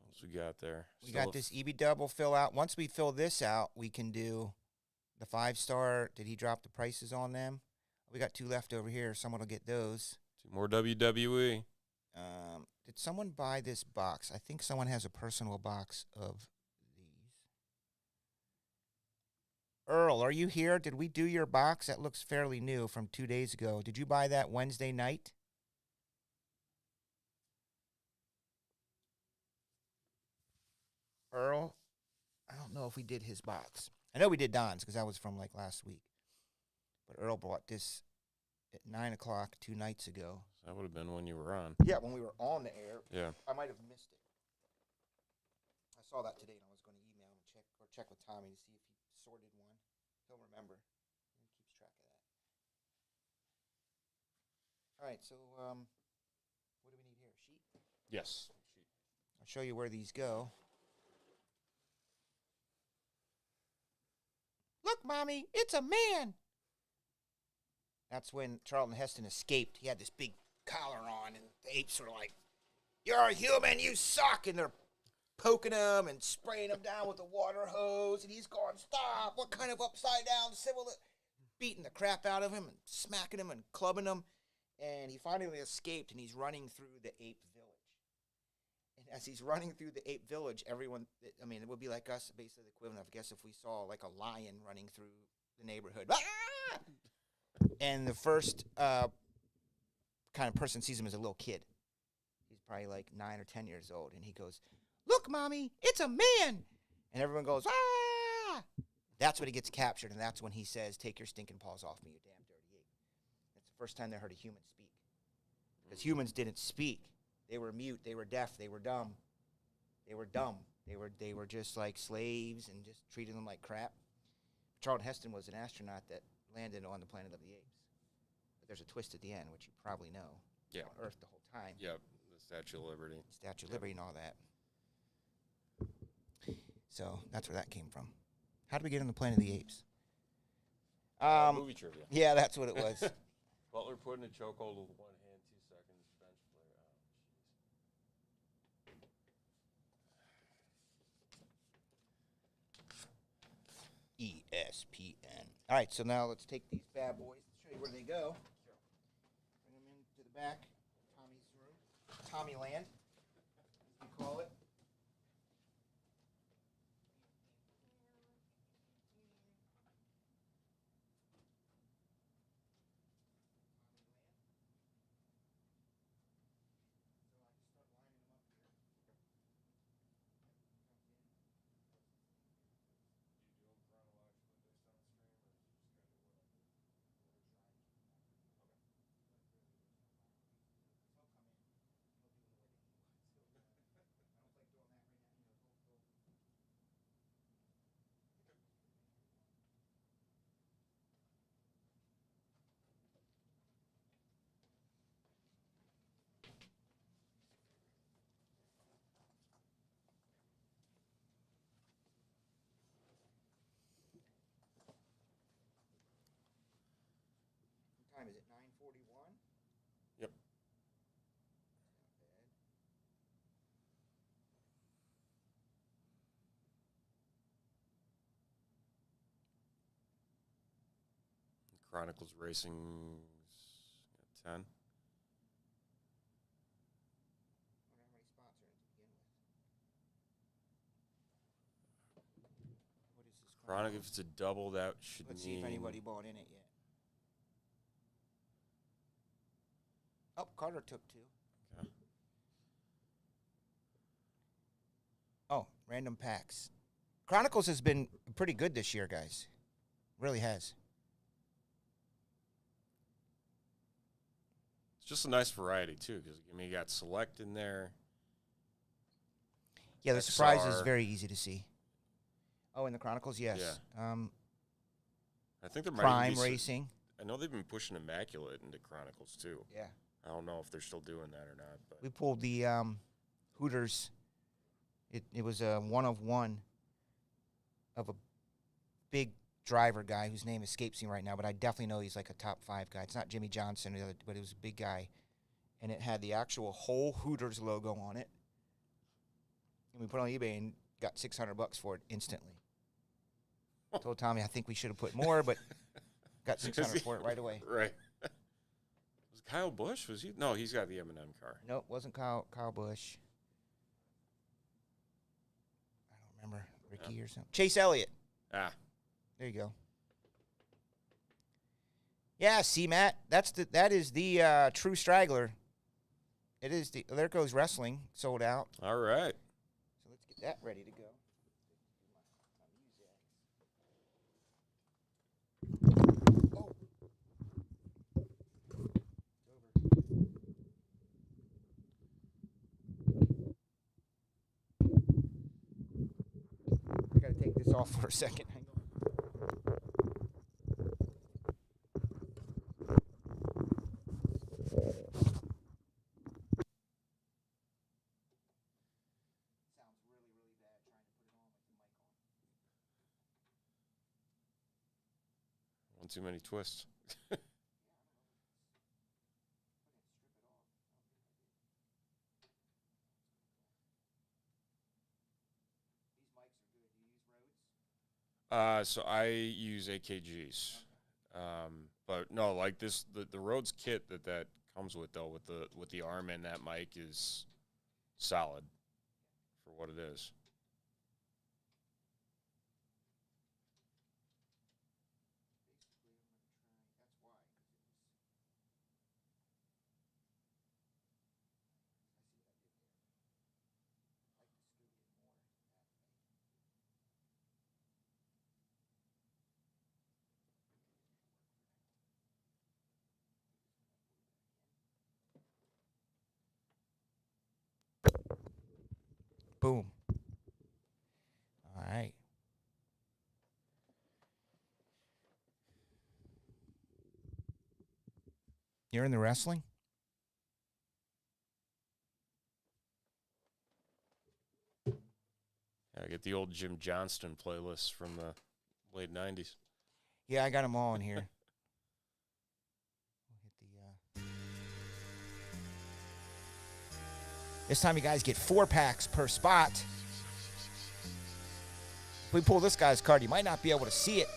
else we got there? We got this EB double fill out. Once we fill this out, we can do the 5-star. Did he drop the prices on them? We got 2 left over here. Someone will get those. 2 more WWE. Did someone buy this box? I think someone has a personal box of these. Earl, are you here? Did we do your box? That looks fairly new from 2 days ago. Did you buy that Wednesday night? Earl, I don't know if we did his box. I know we did Don's because that was from like last week. But Earl bought this at 9 o'clock 2 nights ago. That would have been when you were on. Yeah, when we were on the air. Yeah. I might have missed it. I saw that today, and I was going to email him and check with Tommy to see if he sorted one. He'll remember. He keeps track of that. All right, so what do we need here? A sheet? Yes. I'll show you where these go. Look, Mommy, it's a man. That's when Charlton Heston escaped. He had this big collar on, and the apes were like, "You're a human, you suck!" And they're poking him and spraying him down with a water hose, and he's going, "Stop! What kind of upside-down civil..." Beating the crap out of him and smacking him and clubbing him. And he finally escaped, and he's running through the ape village. And as he's running through the ape village, everyone, I mean, it would be like us, basically the equivalent of, I guess, if we saw like a lion running through the neighborhood. Ah! And the first kind of person sees him as a little kid. He's probably like 9 or 10 years old. And he goes, "Look, Mommy, it's a man." And everyone goes, "Ah!" That's when he gets captured. And that's when he says, "Take your stinking paws off me, you damn dirty ape." That's the first time they heard a human speak. Because humans didn't speak. They were mute. They were deaf. They were dumb. They were dumb. They were just like slaves and just treated them like crap. Charlton Heston was an astronaut that landed on the planet of the apes. But there's a twist at the end, which you probably know. Yeah. On Earth the whole time. Yep. The Statue of Liberty. Statue of Liberty and all that. So that's where that came from. How did we get on the planet of the apes? Movie trivia. Yeah, that's what it was. Butler put in a chokehold with one hand, 2 seconds. Bench player. Oh, jeez. ESPN. All right, so now let's take these bad boys and show you where they go. Bring them into the back. Tommy's room. Tommy Land, as we call it. What time is it? 9:41. Yep. Not bad. Chronicles Racing 10. Wonder how many spots are in to begin with. What is this? Chronic, if it's a double, that should Let's mean... see if anybody bought in it yet. Oh, Carter took 2. Okay. Oh, random packs. Chronicles has been pretty good this year, guys. Really has. It's just a nice variety, too, because I mean, you got Select in there. Yeah, the surprise is XR. very easy to see. Oh, in the Chronicles, yes. Yeah. I think there might Prime even be Racing. I know they've been pushing Immaculate into Chronicles, too. Yeah. I don't know if they're still doing that or not. But We pulled the Hooters. It was a 1-of-1 of a big driver guy whose name escapes me right now, but I definitely know he's like a top 5 guy. It's not Jimmy Johnson, or the other, but it was a big guy. And it had the actual whole Hooters logo on it. And we put it on eBay and got $600 for it instantly. Told Tommy I think we should have put more, but got $600 for it right away. Right. Was it Kyle Busch? Was he? No, he's got the M&M car. Nope, wasn't Kyle Busch. I don't remember. Ricky or something. Chase Elliott. Ah. There you go. Yeah, see, Matt, that is the true straggler. It is there goes wrestling sold out. All right. So let's get that ready to go. Oh. I gotta take this off for a second. Hang on. Sounds really, really bad trying to put it on with the mic on. One too many twists. These mics are good. Do you use Rhodes? So I use AKGs. But no, like this, the Rhodes kit that comes with, though, with the arm and that mic is solid. for what it is. Boom. All right. You're in the wrestling? Yeah, I get the old Jim Johnston playlist from the late 90s. Yeah, I got them all in here. This time you guys get 4 packs per spot. If we pull this guy's card, you might not be able to see it.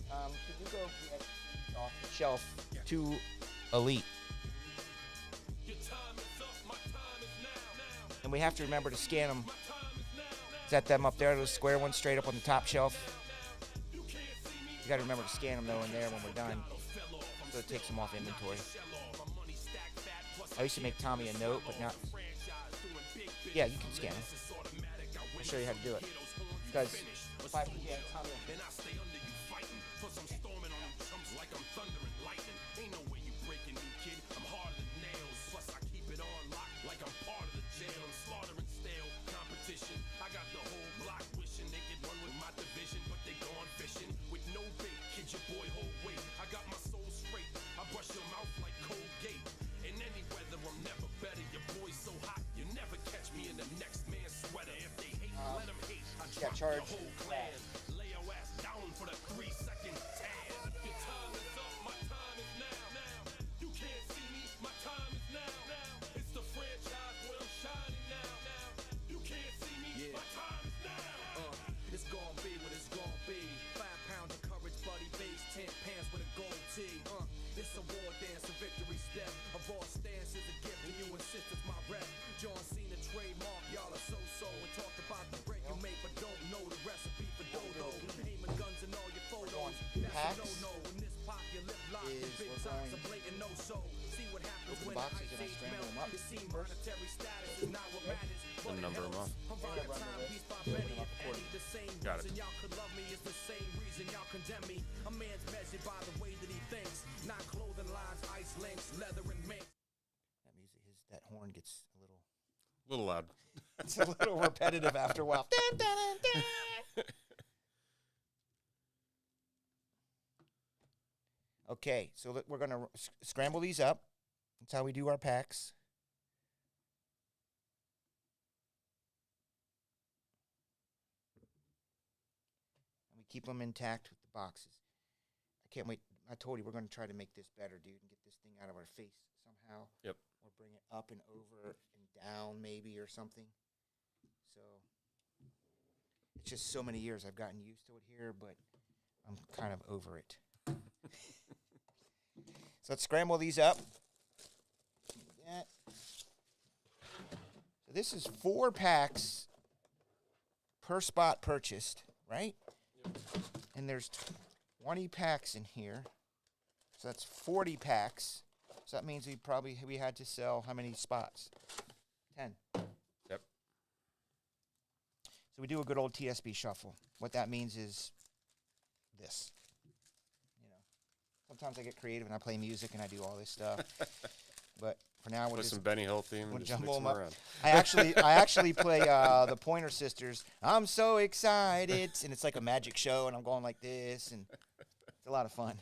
Could you go off the shelf to Elite? And we have to remember to scan them. Set them up there, those square ones straight up on the top shelf. You got to remember to scan them though in there when we're done, so it takes them off inventory. I used to make Tommy a note, but not. Yeah, you can scan them. I'll show you how to do it. Because if I forget, Tommy will. Got charged. It's gonna be what it's gonna be. 5 pounds of courage, bloody base, 10 pants with a gold tee. It's a war dance, a victory step. A raw stance is a gift, and you insist it's my rep. John Cena trademark, y'all are so-so. And talk about the bread you make, but don't know the recipe for dodo. Aiming guns in all your photos. That's a no-no. In this pop, your lip lock, the big times are blatant no-so. See what happens when I age melt. You see monetary status is not what matters. And number them up. Got it. Y'all could love me is the same reason y'all condemn me. A man's measured by the way that he thinks, not clothing lines, ice links, leather and mink. That music, that horn gets a little. A little loud. It's a little repetitive after a while. Dun, dun, dun, dun. Okay, so we're going to scramble these up. That's how we do our packs. And we keep them intact with the boxes. I can't wait. I told you we're going to try to make this better, dude, and get this thing out of our face somehow. Yep. Or bring it up and over and down maybe or something. So it's just so many years I've gotten used to it here, but I'm kind of over it. So let's scramble these up. So this is 4 packs per spot purchased, right? Yep. And there's 20 packs in here. So that's 40 packs. So that means we had to sell how many spots? 10. Yep. So we do a good old TSB shuffle. What that means is this. Sometimes I get creative and I play music and I do all this stuff. But for now, we'll with just some Benny Hill theme and just jumble mix them them up. around. I actually play the Pointer Sisters. I'm so excited, and it's like a magic show, and I'm going like this, and it's a lot of fun.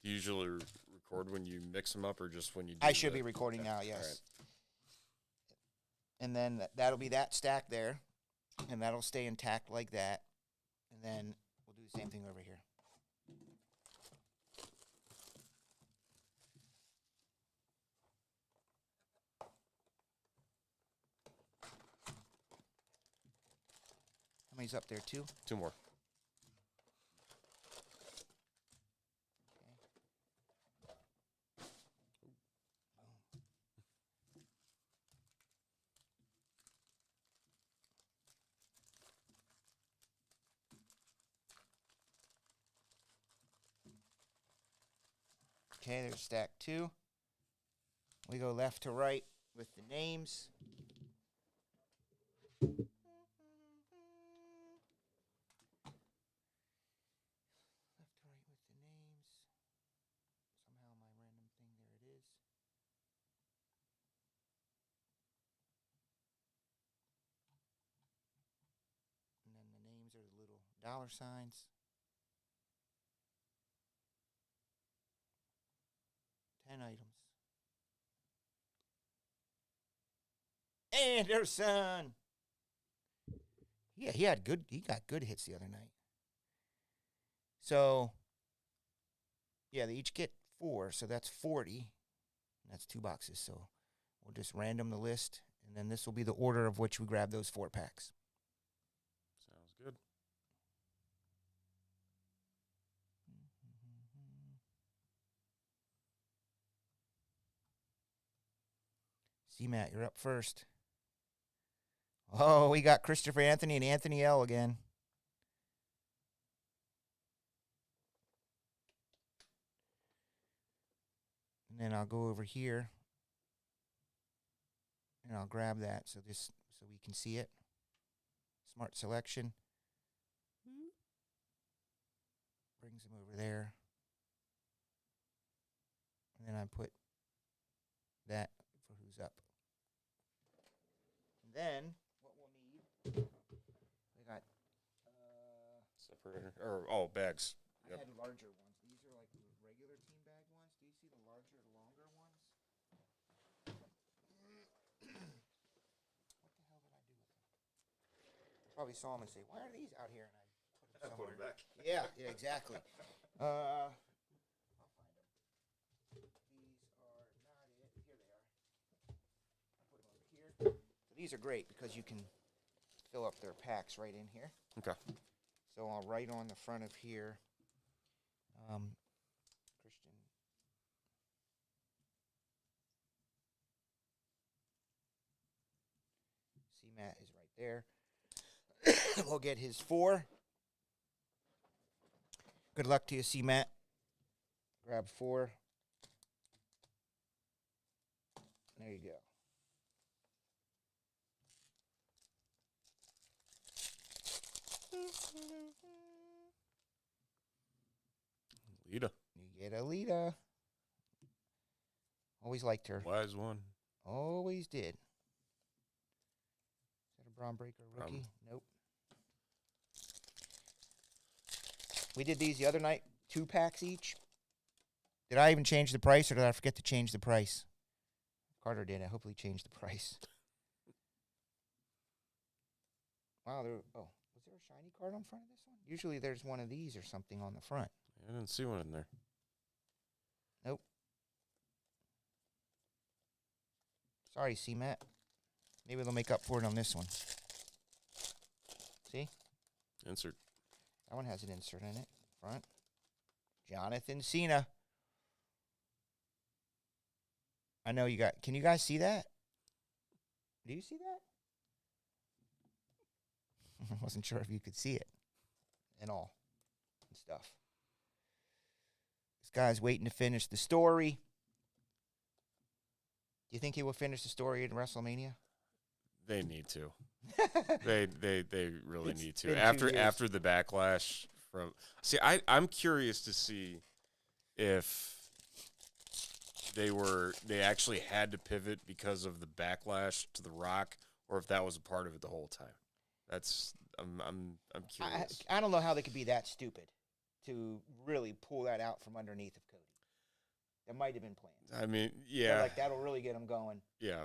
Do you usually record when you mix them up, or just when you? Do I should be recording now, yes. Right. And then that'll be that stack there, and that'll stay intact like that, and then we'll do the same thing over here. How many's up there? 2? 2 more. Okay, there's stack 2. We go left to right with the names. Left to right with the names. Somehow my random thing, there it is. And then the names are the little dollar signs. 10 items. Anderson. Yeah, he got good hits the other night. So, yeah, they each get 4, so that's 40. That's 2 boxes. So we'll just random the list, and then this will be the order of which we grab those 4 packs. Sounds good. See, Matt, you're up first. Oh, we got Christopher Anthony and Anthony L again. And then I'll go over here and I'll grab that so we can see it. Smart selection. Brings them over there. And then I put that for who's up. And then what we'll need, we got Separator bags. I Yep. had larger ones. These are like the regular team bag ones. Do you see the larger, longer ones? What the hell did I do with them? Probably saw them and say, "Why are these out here?" And I put them somewhere. Yeah, exactly. I'll find them. These are not it. Here they are. I put them over here. So these are great because you can fill up their packs right in here. Okay. So I'll write on the front of here, Christian. See, Matt is right there. We'll get his 4. Good luck to you, see, Matt. Grab 4. There you go. Lita. You get Alita. Always liked her. Wise one. Always did. Is that a Braun Breaker rookie? Nope. We did these the other night, 2 packs each. Did I even change the price, or did I forget to change the price? Carter did. I hopefully changed the price. Wow, was there a shiny card on front of this one? Usually there's one of these or something on the front. I didn't see one in there. Nope. Sorry, C-Matt. Maybe they'll make up for it on this one. See? Insert. That one has an insert in it. Front. Jonathan Cena. I know you got... Can you guys see that? Do you see that? I wasn't sure if you could see it. And all. And stuff. This guy's waiting to finish the story. Do you think he will finish the story in WrestleMania? They need to. they really It's need been to. 2 years. After the backlash from I'm curious to see if they actually had to pivot because of the backlash to The Rock, or if that was a part of it the whole time. I'm curious. I don't know how they could be that stupid to really pull that out from underneath of Cody. That might have been planned. I mean, They're yeah, like that'll really get them going. yeah.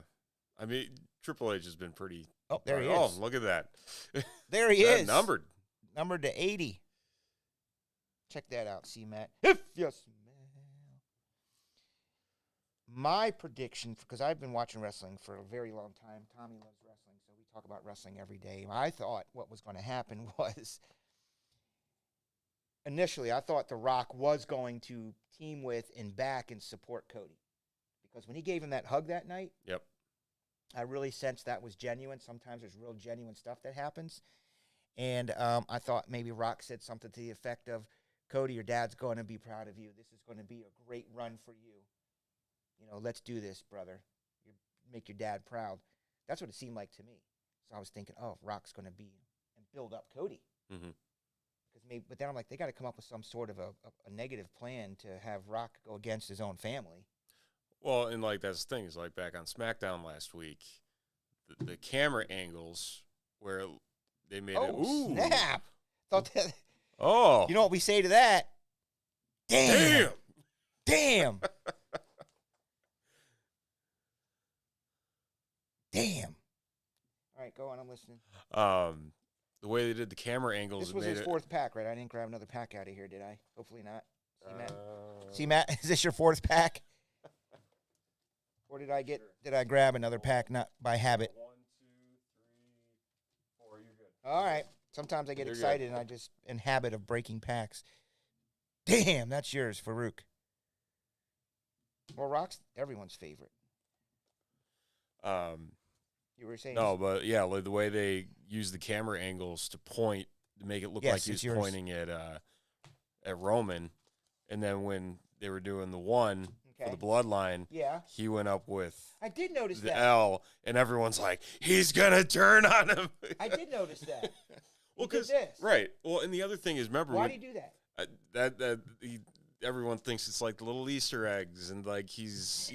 I mean, Triple H has been pretty. Oh, there he Oh, is. look at that. There he That is. numbered. Numbered to 80. Check that out, see, Matt. If you smell. My prediction, because I've been watching wrestling for a very long time. Tommy loves wrestling, so we talk about wrestling every day. I thought what was going to happen was, initially, I thought The Rock was going to team with and back and support Cody. Because when he gave him that hug that night, Yep. I really sensed that was genuine. Sometimes there's real genuine stuff that happens. And I thought maybe Rock said something to the effect of, Cody, your dad's going to be proud of you. This is going to be a great run for you. You know, let's do this, brother. Make your dad proud. That's what it seemed like to me. So I was thinking, oh, Rock's going to be and build up Cody. Mm-hmm. But then I'm like, they got to come up with some sort of a negative plan to have Rock go against his own family. Well, and like that's the thing is like back on SmackDown last week, the camera angles where they made it. Ooh, Snap! Thought that, oh, you know what we say to that? Damn! Damn! Damn! All right, go on. I'm listening. The way they did the camera angles. This was made his 4th pack, right? I didn't grab another pack out of here, did I? Hopefully not. it, See, Matt, is this your 4th pack? Or did I grab another pack not by habit? 1, 2, 3, 4. You're good. All right. Sometimes I get You're excited good. and I just in habit of breaking packs. Damn, that's yours, Farouk. Well, Rock's everyone's favorite. You were saying No, but yeah, like the way they use the camera angles to point to make it look Yes, like he it's was yours. pointing at Roman, and then when they were doing the one Okay. for the bloodline, Yeah, he went up with I did notice the that. L, and everyone's like, he's gonna turn on him. I did notice that. Well, did 'cause- this. right. Well, and the other thing is, remember Why when, do you do that? everyone thinks it's like the little Easter eggs, and like he's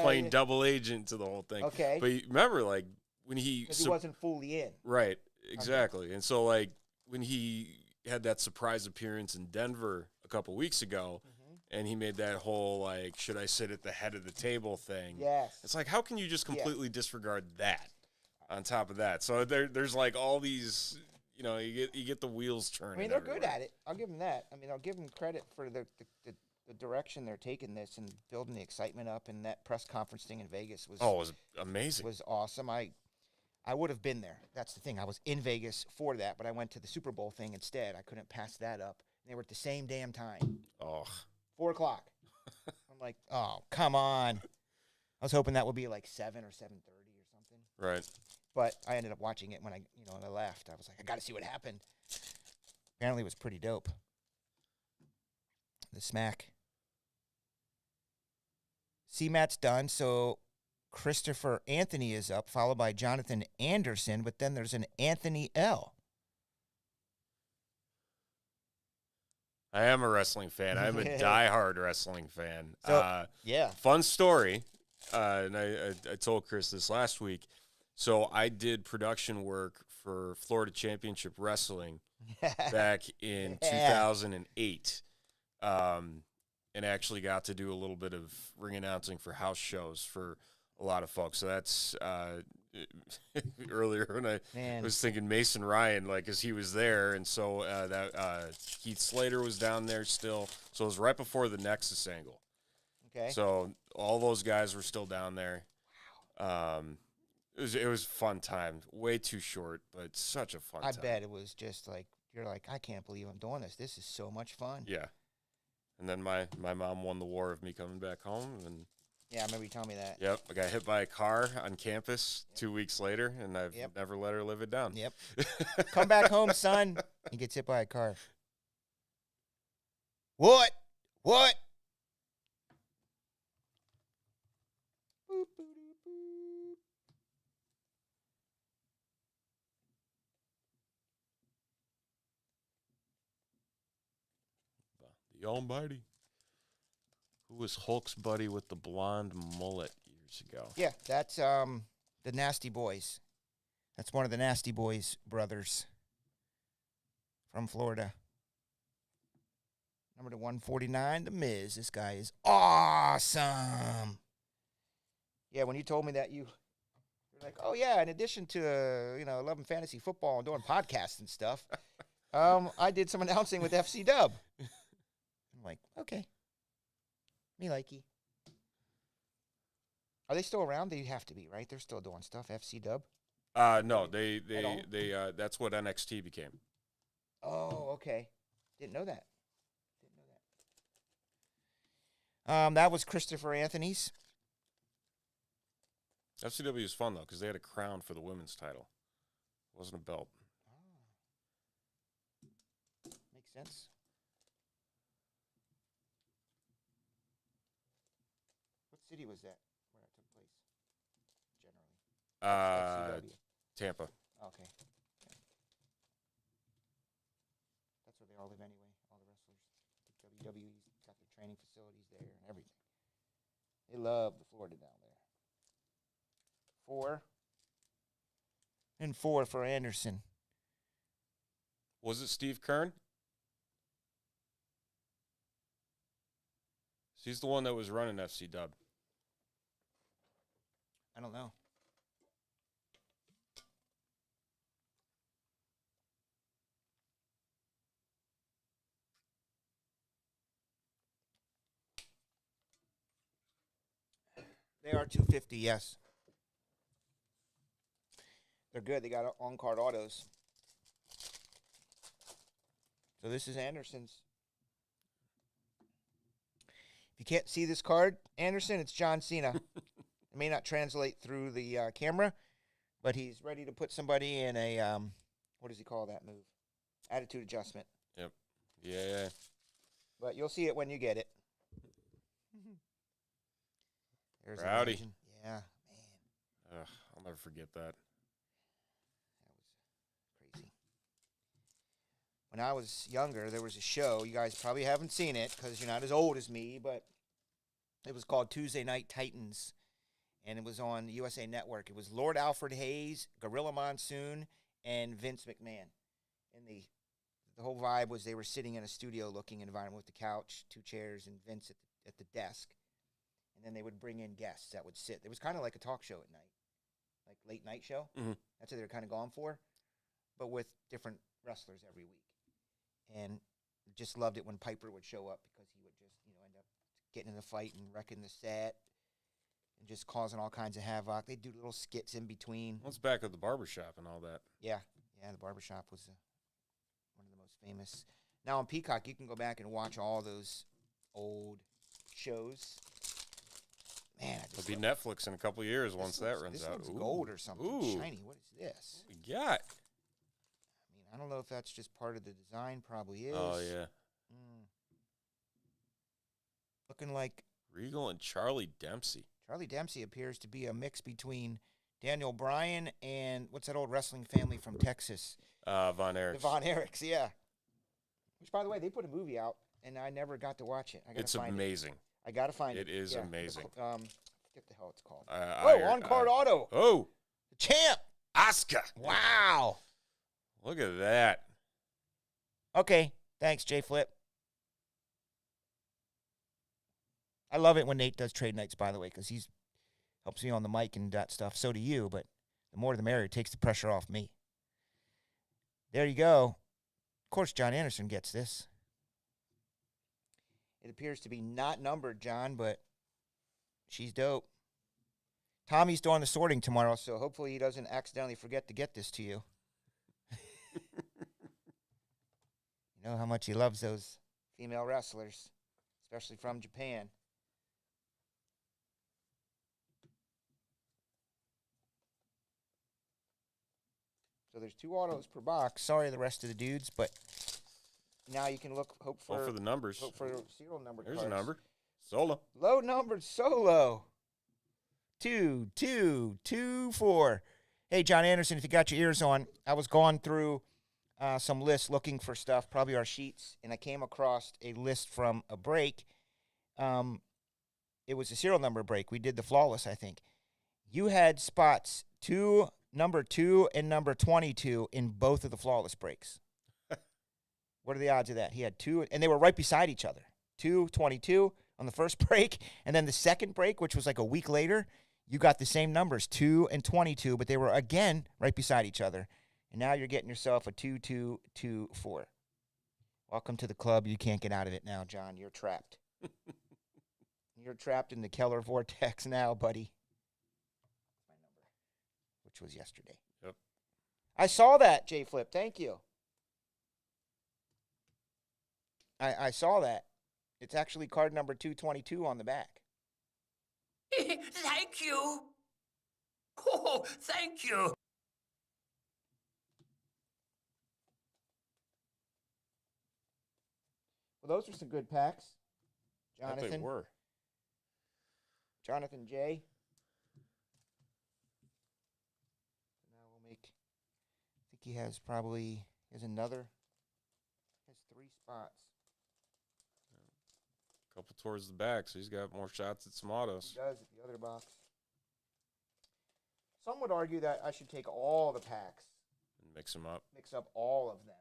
playing double agent to the whole thing. Okay. But remember, like when he Because he wasn't fully in. right, exactly, and so like when he had that surprise appearance in Denver a couple weeks ago, and he made that whole like, should I sit at the head of the table thing? Yes. It's like, how can you just completely disregard that? On top of that, so there's like all these, you know, you get the wheels turning. I mean, they're good everywhere. at it. I'll give them that. I mean, I'll give them credit for the direction they're taking this and building the excitement up. And that press conference thing in Vegas was Oh, it was amazing. was awesome. I would have been there. That's the thing. I was in Vegas for that, but I went to the Super Bowl thing instead. I couldn't pass that up. They were at the same damn time, Oh, 4 o'clock. I'm like, oh, come on. I was hoping that would be like 7 or 7:30 or something. right. But I ended up watching it when I left. I was like, I got to see what happened. Apparently, it was pretty dope. The smack. C-Mat's done, so Christopher Anthony is up, followed by Jonathan Anderson, but then there's an Anthony L. I am a wrestling fan. I'm a diehard wrestling fan. So, yeah. Fun story, and I told Chris this last week. So I did production work for Florida Championship Wrestling back in 2008, and actually got to do a little bit of ring announcing for house shows for a lot of folks. So that's earlier when I Man. was thinking Mason Ryan, like, because he was there, and so that Keith Slater was down there still. So it was right before the Nexus angle. Okay. So all those guys were still down there. It was a fun time. Way too short, but such a fun I time. bet it was just like, you're like, I can't believe I'm doing this. This is so much fun. Yeah. And then my mom won the war of me coming back home, and Yeah, I remember you telling me that. yep, I got hit by a car on campus 2 weeks later, and I've never let her live it down. Yep. Come back home, son. He gets hit by a car. What? What? Boop, boop, boop, boop. The Almighty. Who was Hulk's buddy with the blonde mullet years ago? Yeah, that's the Nasty Boys. That's one of the Nasty Boys brothers from Florida. Number to 149, The Miz. This guy is awesome. Yeah, when you told me that, you're like, oh yeah, in addition to loving fantasy football and doing podcasts and stuff, I did some announcing with FC Dub. I'm like, okay, me likey. Are they still around? They have to be, right? They're still doing stuff. FC Dub. No, they that's what NXT became. Oh, okay. Didn't know that. That was Christopher Anthony's. FCW is fun though because they had a crown for the women's title. It wasn't a belt. Makes sense. city was that where that took place? Generally, FCW. Tampa. Okay. Yeah. That's where they all live anyway. All the wrestlers. I think WWE's got their training facilities there and everything. They love the Florida down there. 4 and 4 for Anderson. Was it Steve Kern? He's the one that was running FC Dub. I don't know. They are 250, yes. They're good. They got on-card autos. So this is Anderson's. If you can't see this card, Anderson, it's John Cena. It may not translate through the camera, but he's ready to put somebody in a, what does he call that move? Attitude adjustment. Yep. Yeah. But you'll see it when you get it. There's Rowdy. Yeah, man. I'll never forget that. That was crazy. When I was younger, there was a show. You guys probably haven't seen it because you're not as old as me, but it was called Tuesday Night Titans, and it was on USA Network. It was Lord Alfred Hayes, Gorilla Monsoon, and Vince McMahon. And the whole vibe was they were sitting in a studio-looking environment with the couch, 2 chairs, and Vince at the desk. And then they would bring in guests that would sit. It was kind of like a talk show at night, like late night show. Mm-hmm. That's what they were kind of going for, but with different wrestlers every week. And just loved it when Piper would show up because he would just, end up getting in a fight and wrecking the set and just causing all kinds of havoc. They'd do little skits in between. Well, it's back at the barbershop and all that. Yeah, the barbershop was one of the most famous. Now on Peacock, you can go back and watch all those old shows. Man, It'll be Netflix in a couple of years once that runs out. This gold or something. Ooh. Shiny. What is this? What we got? I mean, I don't know if that's just part of the design. Probably is. Oh, yeah. Looking like Regal and Charlie Dempsey. Charlie Dempsey appears to be a mix between Daniel Bryan and what's that old wrestling family from Texas? Von Erichs. The Von Erichs, yeah. Which, by the way, they put a movie out, and I never got to watch it. It's amazing. I got to find it. It is amazing. I forget the hell it's called. On-card auto. Oh. The champ. Oscar. Wow. Look at that. Okay. Thanks, J Flip. I love it when Nate does trade nights, by the way, because he helps me on the mic and that stuff. So do you, but the more the merrier. It takes the pressure off me. There you go. Of course, John Anderson gets this. It appears to be not numbered, John, but she's dope. Tommy's doing the sorting tomorrow, so hopefully he doesn't accidentally forget to get this to you. You know how much he loves those female wrestlers, especially from Japan. So there's 2 autos per box. Sorry, the rest of the dudes, but now you can hope for the numbers. Hope for serial number. There's cards. a number. Solo. Low numbered solo. 2, 2, 2, 4. Hey, John Anderson, if you got your ears on, I was going through some lists looking for stuff, probably our sheets, and I came across a list from a break. It was a serial number break. We did the Flawless, I think. You had spots number 2 and number 22 in both of the Flawless breaks. What are the odds of that? He had 2, and they were right beside each other. 2, 22 on the first break, and then the second break, which was like a week later, you got the same numbers, 2 and 22, but they were, again, right beside each other. And now you're getting yourself a 2, 2, 2, 4. Welcome to the club. You can't get out of it now, John. You're trapped. You're trapped in the Keller vortex now, buddy. My number, which was yesterday. Yep. I saw that, J Flip. Thank you. I saw that. It's actually card number 222 on the back. Thank you. Oh, thank you. Well, those were some good packs, I bet Jonathan. they were. Jonathan J. Now we'll make. I think he has another. Has 3 spots. Couple towards the back, so he's got more shots at some autos. He does at the other box. Some would argue that I should take all the packs. And mix them up. Mix up all of them.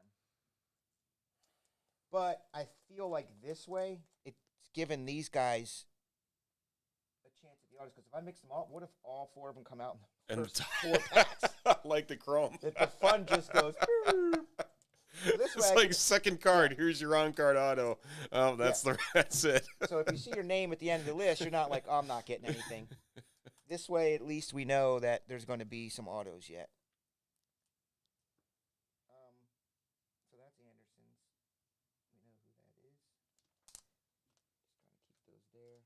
But I feel like this way, it's given these guys a chance at the autos. Because if I mix them all, what if all 4 of them come out in the first 4 packs? Like the chrome. The fun just goes. So this way It's like second card. Here's your on-card auto. Oh, that's it. So if you see your name at the end of the list, you're not like, oh, I'm not getting anything. This way, at least we know that there's going to be some autos yet. So that's Anderson's. We know who that is. Just trying to keep those there.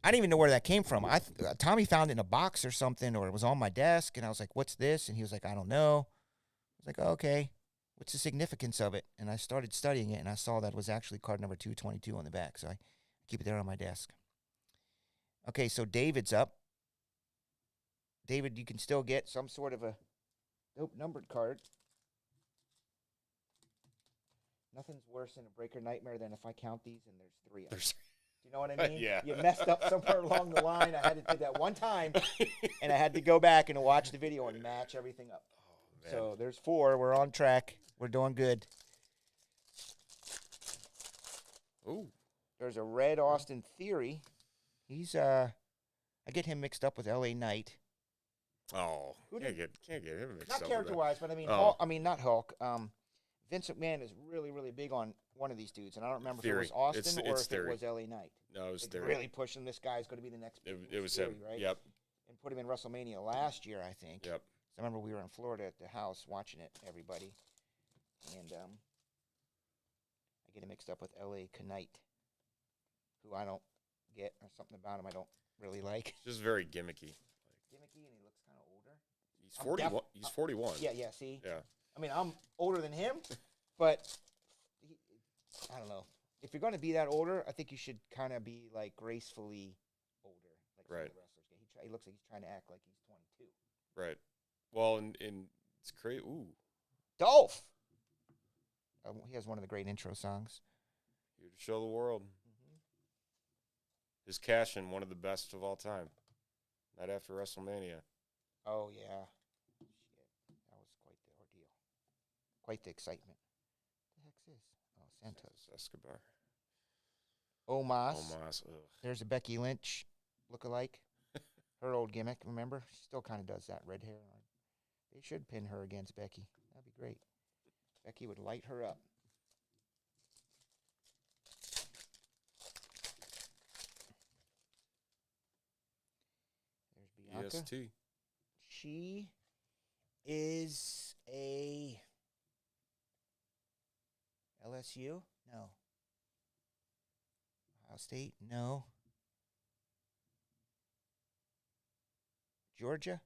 I didn't even know where that came from. Tommy found it in a box or something, or it was on my desk, and I was like, what's this? And he was like, I don't know. I was like, oh, okay. What's the significance of it? And I started studying it, and I saw that it was actually card number 222 on the back, so I keep it there on my desk. Okay, so David's up. David, you can still get some sort of a dope numbered card. Nothing's worse in a breaker nightmare than if I count these and there's 3 of them. You know what I mean? Yeah. You messed up somewhere along the line. I had to do that one time, and I had to go back and watch the video and match everything up. Oh, man. So there's 4. We're on track. We're doing good. Ooh. There's a red Austin Theory. He's I get him mixed up with L.A. Knight. Oh, can't get him mixed up. Not character-wise, but I mean, Oh. not Hulk. Vince McMahon is really, really big on one of these dudes, and I don't remember Theory. if it was Austin or It's if Theory. it was L.A. Knight. No, it was Like Theory. really pushing this guy's going to be the next. It was Theory, him. right? Yep. And put him in WrestleMania last year, I think. Yep. I remember we were in Florida at the house watching it, everybody, and I get him mixed up with L.A. Knight, who I don't get, or something about him I don't really like. Just very gimmicky. Gimmicky, and he looks kind of older. He's 41. He's 41. Yeah, see? Yeah. I mean, I'm older than him, but I don't know. If you're going to be that older, I think you should kind of be, like, gracefully older. Like some of Right. the wrestlers get. He looks like he's trying to act like he's 22. Right. Well, and it's crazy. Ooh. Dolph! He has one of the great intro songs. Here to show the world. Mm-hmm. His cash in, one of the best of all time. Night after WrestleMania. Oh, yeah. Shit. That was quite the ordeal. Quite the excitement. What the heck's this? Oh, Santos. Escobar. Omos. Omos. Ugh. There's a Becky Lynch lookalike. Her old gimmick, remember? She still kind of does that, red hair. They should pin her against Becky. That'd be great. Becky would light her up. There's Bianca. EST. She is a LSU? No. Ohio State? No. Georgia?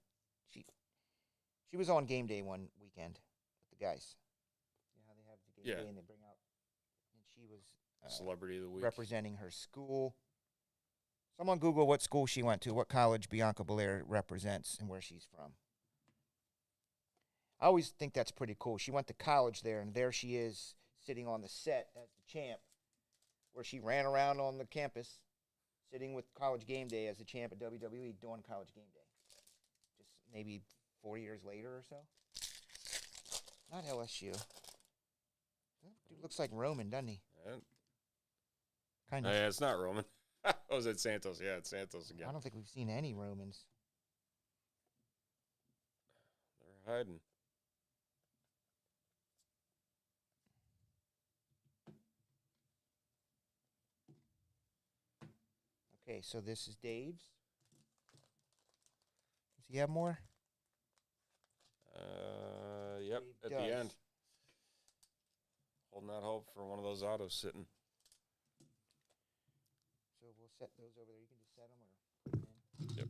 She was on game day one weekend with the guys. You know how they have the game Yeah. day and they bring out, and she was Celebrity of the week. representing her school. Someone Google what school she went to, what college Bianca Belair represents, and where she's from. I always think that's pretty cool. She went to college there, and there she is sitting on the set as the champ, where she ran around on the campus, sitting with College Game Day as the champ at WWE doing College Game Day. Just maybe 4 years later or so. Not LSU. Dude looks like Roman, doesn't he? Kind of. Yeah, it's not Roman. Oh, is it Santos? Yeah, it's Santos again. I don't think we've seen any Romans. They're hiding. Okay, so this is Dave's. Does he have more? Yep, Dave at does. the end. Holding out hope for one of those autos sitting. So we'll set those over there. You can just set them or put them in. Yep.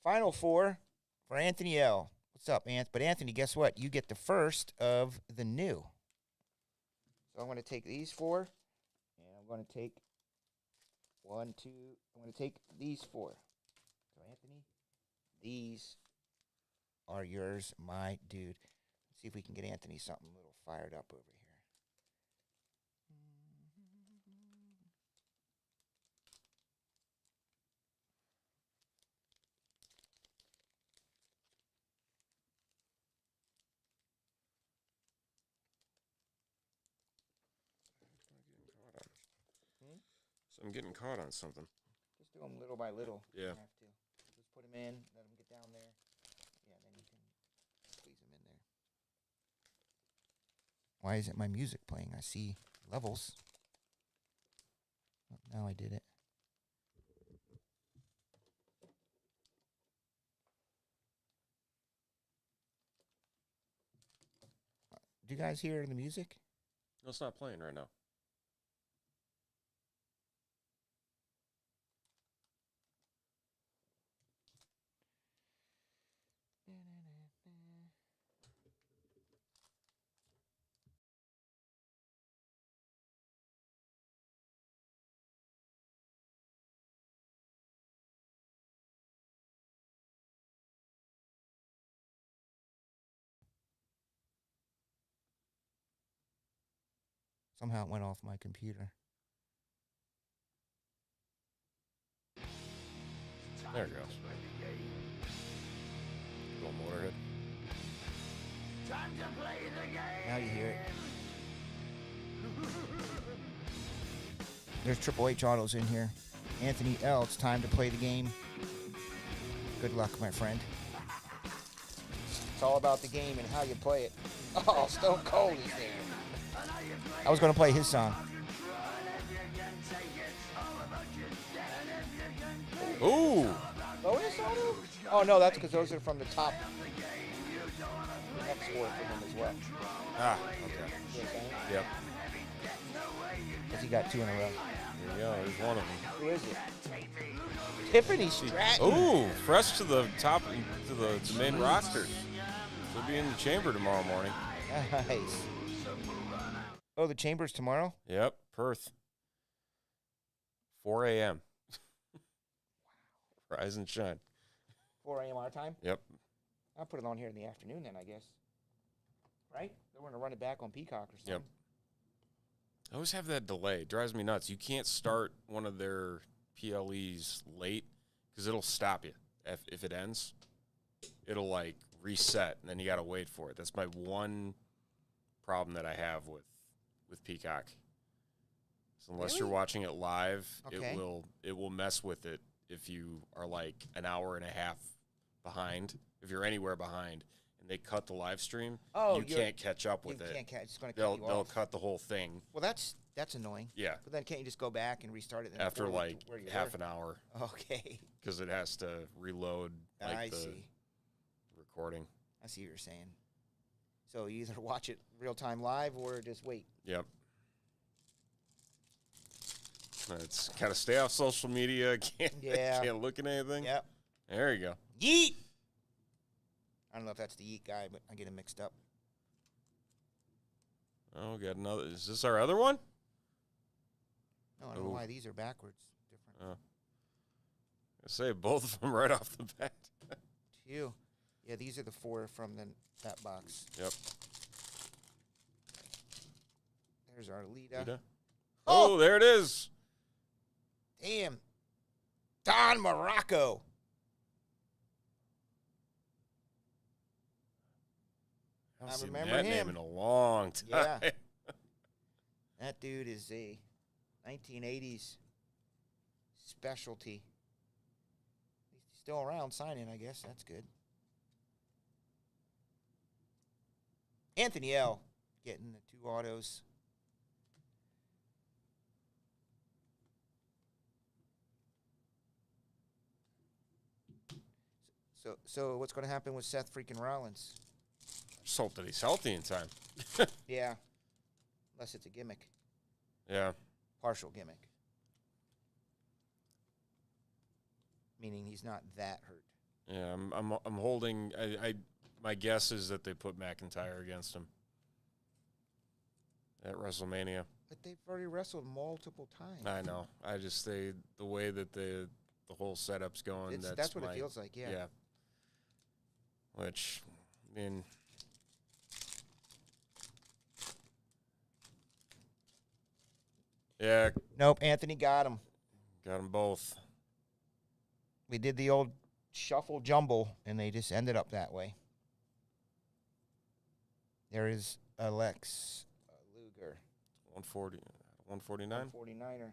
Final 4 for Anthony L. What's up, Anth? But Anthony, guess what? You get the first of the new. So I'm going to take these 4 going to take 1, 2. I'm going to take these 4. So, Anthony, these are yours, my dude. Let's see if we can get Anthony something a little fired up over here. So I'm getting caught on something. Just do them little by little. Yeah. You have to. Just put them in, let them get down there. Yeah, then you can squeeze them in there. Why isn't my music playing? I see levels. Oh, now I did it. Do you guys hear the music? No, it's not playing right now. Somehow it went off my computer. There it goes. Little Motorhead. Now you hear it. There's Triple H Autos in here. Anthony L., it's time to play the game. Good luck, my friend. It's all about the game and how you play it. Oh, Stone Cold is there. I was going to play his song. Ooh! Bonus auto? Oh, no, that's because those are from the top. The next 4 for him as well. Ah, okay. You know what I'm saying? Yep. Because he got 2 in a row. There you go. There's one of them. Who is it? Tiffany Stratton. Ooh, fresh to the top, to the main roster. She'll be in the chamber tomorrow morning. Nice. Oh, the Chamber's tomorrow? Yep, Perth. 4 a.m. Rise and shine. 4 a.m. our time? Yep. I'll put it on here in the afternoon then, I guess. Right? They're going to run it back on Peacock or something. Yep. I always have that delay. It drives me nuts. You can't start one of their PLEs late because it'll stop you. If it ends, it'll, like, reset, and then you got to wait for it. That's my one problem that I have with Peacock. So unless you're watching it live, Okay. it will mess with it if you are, like, an hour and a half behind. If you're anywhere behind and they cut the live stream, you can't catch up with it. It's going to cut you They'll off. cut the whole thing. Well, that's annoying. Yeah. But then can't you just go back and restart it? After like half an hour. Okay. Because it has to reload I the see. recording. I see what you're saying. So you either watch it real time live or just wait. Yep. It's got to stay off social media. Can't look at anything. Yep. There you go. Yeet! I don't know if that's the Yeet guy, but I get him mixed up. Oh, we got another. Is this our other one? No, I don't know why these are backwards. Different. I say both of them right off the bat. To you. Yeah, these are the 4 from that box. Yep. There's our Lita. Lita? Oh, there it is. Damn. Don Morocco. I haven't remember seen that him. name in a long time. Yeah. That dude is a 1980s specialty. He's still around signing, I guess. That's good. Anthony L. getting the 2 autos. So what's going to happen with Seth freaking Rollins? Just hope that he's healthy in time. Yeah. Unless it's a gimmick. Yeah. Partial gimmick. Meaning he's not that hurt. Yeah, I'm holding. My guess is that they put McIntyre against him at WrestleMania. But they've already wrestled multiple times. I know. I just the way that the whole setup's going. That's what it feels like. Yeah. Yeah. Which, I mean, yeah, Nope. Anthony got him. got them both. We did the old shuffle jumble, and they just ended up that way. There is Alex Luger. 140, 149. 49er.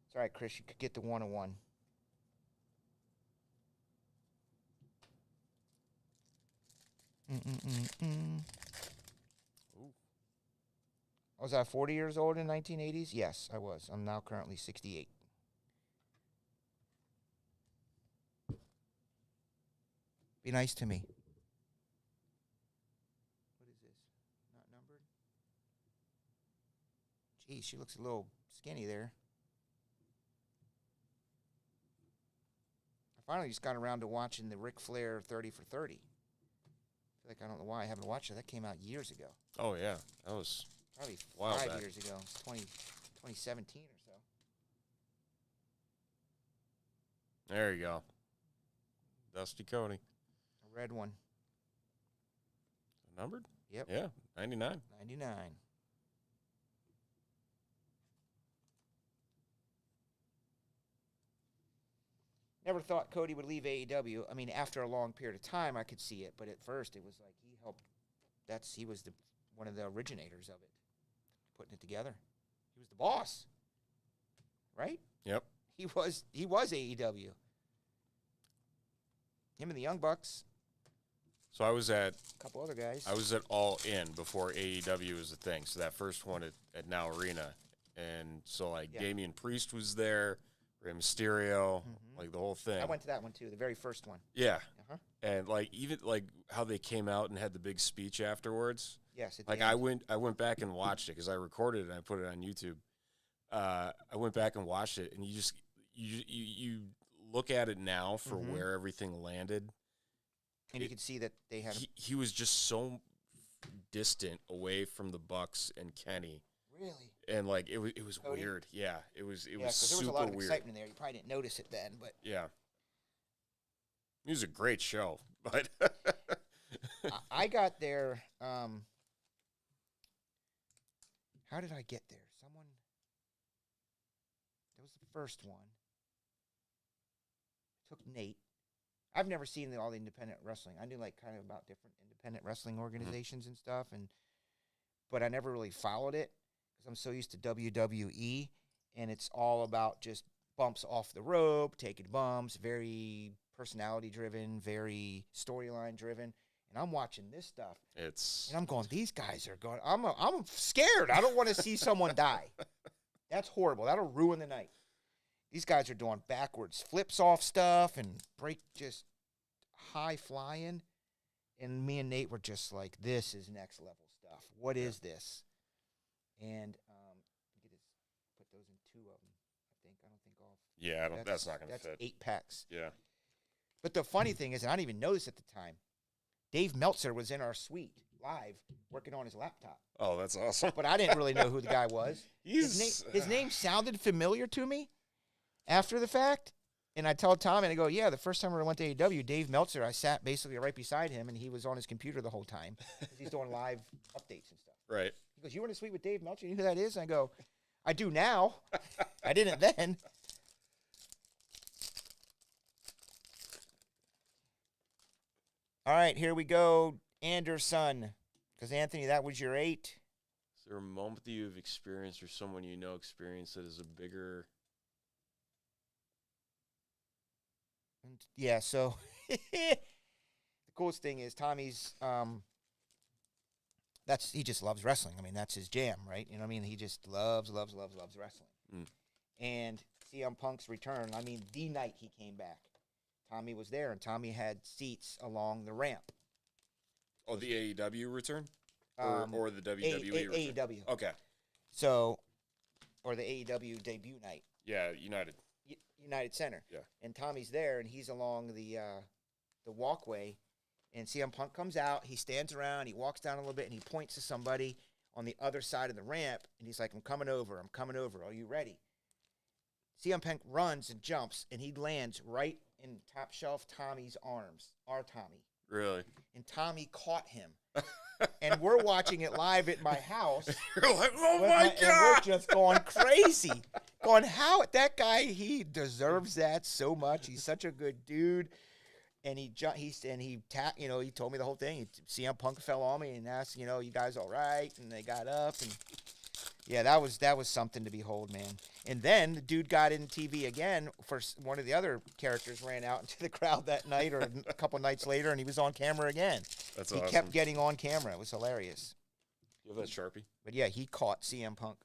It's all right, Chris. You could get the 101. Was I 40 years old in 1980s? Yes, I was. I'm now currently 68. Be nice to me. What is this? Not numbered? Geez, she looks a little skinny there. I finally just got around to watching the Ric Flair 30 for 30. I feel like I don't know why I haven't watched it. That came out years ago. Oh yeah, that was Probably While 5 back. years ago. It's 2017 or so. there. You go. Dusty Cody, A red one. numbered. Yep. Yeah, 99. 99. Never thought Cody would leave AEW. I mean, after a long period of time, I could see it, but at first, it was like he helped. He was one of the originators of it, putting it together. He was the boss, right? Yep. He was AEW. Him and the Young Bucks, So I was at a couple other guys. All In before AEW was a thing. So that first one at Now Arena, and so like Yeah. Damian Priest was there, Rey Mysterio, like the whole thing. I went to that one too, the very first one. Yeah. Uh-huh. And like even like how they came out and had the big speech afterwards. Yes, at the Like end. I went back and watched it because I recorded it and I put it on YouTube. I went back and watched it, and you look at it now for where everything landed. And you could see that they had He was just so distant away from the Bucks and Kenny, really. and like it was Cody? weird. Yeah, it was Yeah, was because there was super a lot of weird. excitement in there. You probably didn't notice it then, but Yeah, it was a great show, but I got there. How did I get there? That was the first one. Took Nate. I've never seen all the independent wrestling. I knew like kind of about different independent wrestling organizations and stuff, but I never really followed it because I'm so used to WWE, and it's all about just bumps off the rope, taking bumps, very personality driven, very storyline driven. And I'm watching this stuff, it's and I'm going, these guys are going. I'm scared. I don't want to see someone die. That's horrible. That'll ruin the night. These guys are doing backwards flips off stuff and just high flying. And me and Nate were just like, this is next level stuff. What is this? And put those in 2 of them, I think. I don't think all. yeah. That's not gonna That's fit. 8 packs. Yeah, But the funny thing is, and I didn't even know this at the time, Dave Meltzer was in our suite live working on his laptop. oh, that's awesome. But I didn't really know who the guy was. His name sounded familiar to me after the fact. And I tell Tom, and I go, yeah, the first time I went to AEW, Dave Meltzer, I sat basically right beside him, and he was on his computer the whole time because he's doing live updates and stuff. Right. He goes, you were in a suite with Dave Meltzer? You know who that is? And I go, I do now. I didn't then. All right, here we go. Anderson. Because, Anthony, that was your 8. Is there a moment that you've experienced or someone you know experienced that is a bigger? Yeah, so the coolest thing is Tommy's he just loves wrestling. I mean, that's his jam, right? You know what I mean? He just loves wrestling. Mm. And CM Punk's return, I mean, the night he came back, Tommy was there, and Tommy had seats along the ramp. Oh, the AEW return? Or the WWE return? AEW. Okay. So, or the AEW debut night. Yeah, United. United Center. Yeah. And Tommy's there, and he's along the walkway, And CM Punk comes out. He stands around. He walks down a little bit, and he points to somebody on the other side of the ramp. And he's like, I'm coming over. I'm coming over. Are you ready? CM Punk runs and jumps, and he lands right in Top Shelf Tommy's arms, our Tommy. Really? And Tommy caught him. And we're watching it live at my house. You're like, oh my And we're God. just going crazy. Going, how? That guy, he deserves that so much. He's such a good dude. And he told me the whole thing. CM Punk fell on me and asked, you guys all right? And they got up. And yeah, that was something to behold, man. And then the dude got in TV again for one of the other characters ran out into the crowd that night or a couple nights later, and he was on camera again. That's he awesome. kept getting on camera. It was hilarious. You have that Sharpie? But yeah, he caught CM Punk.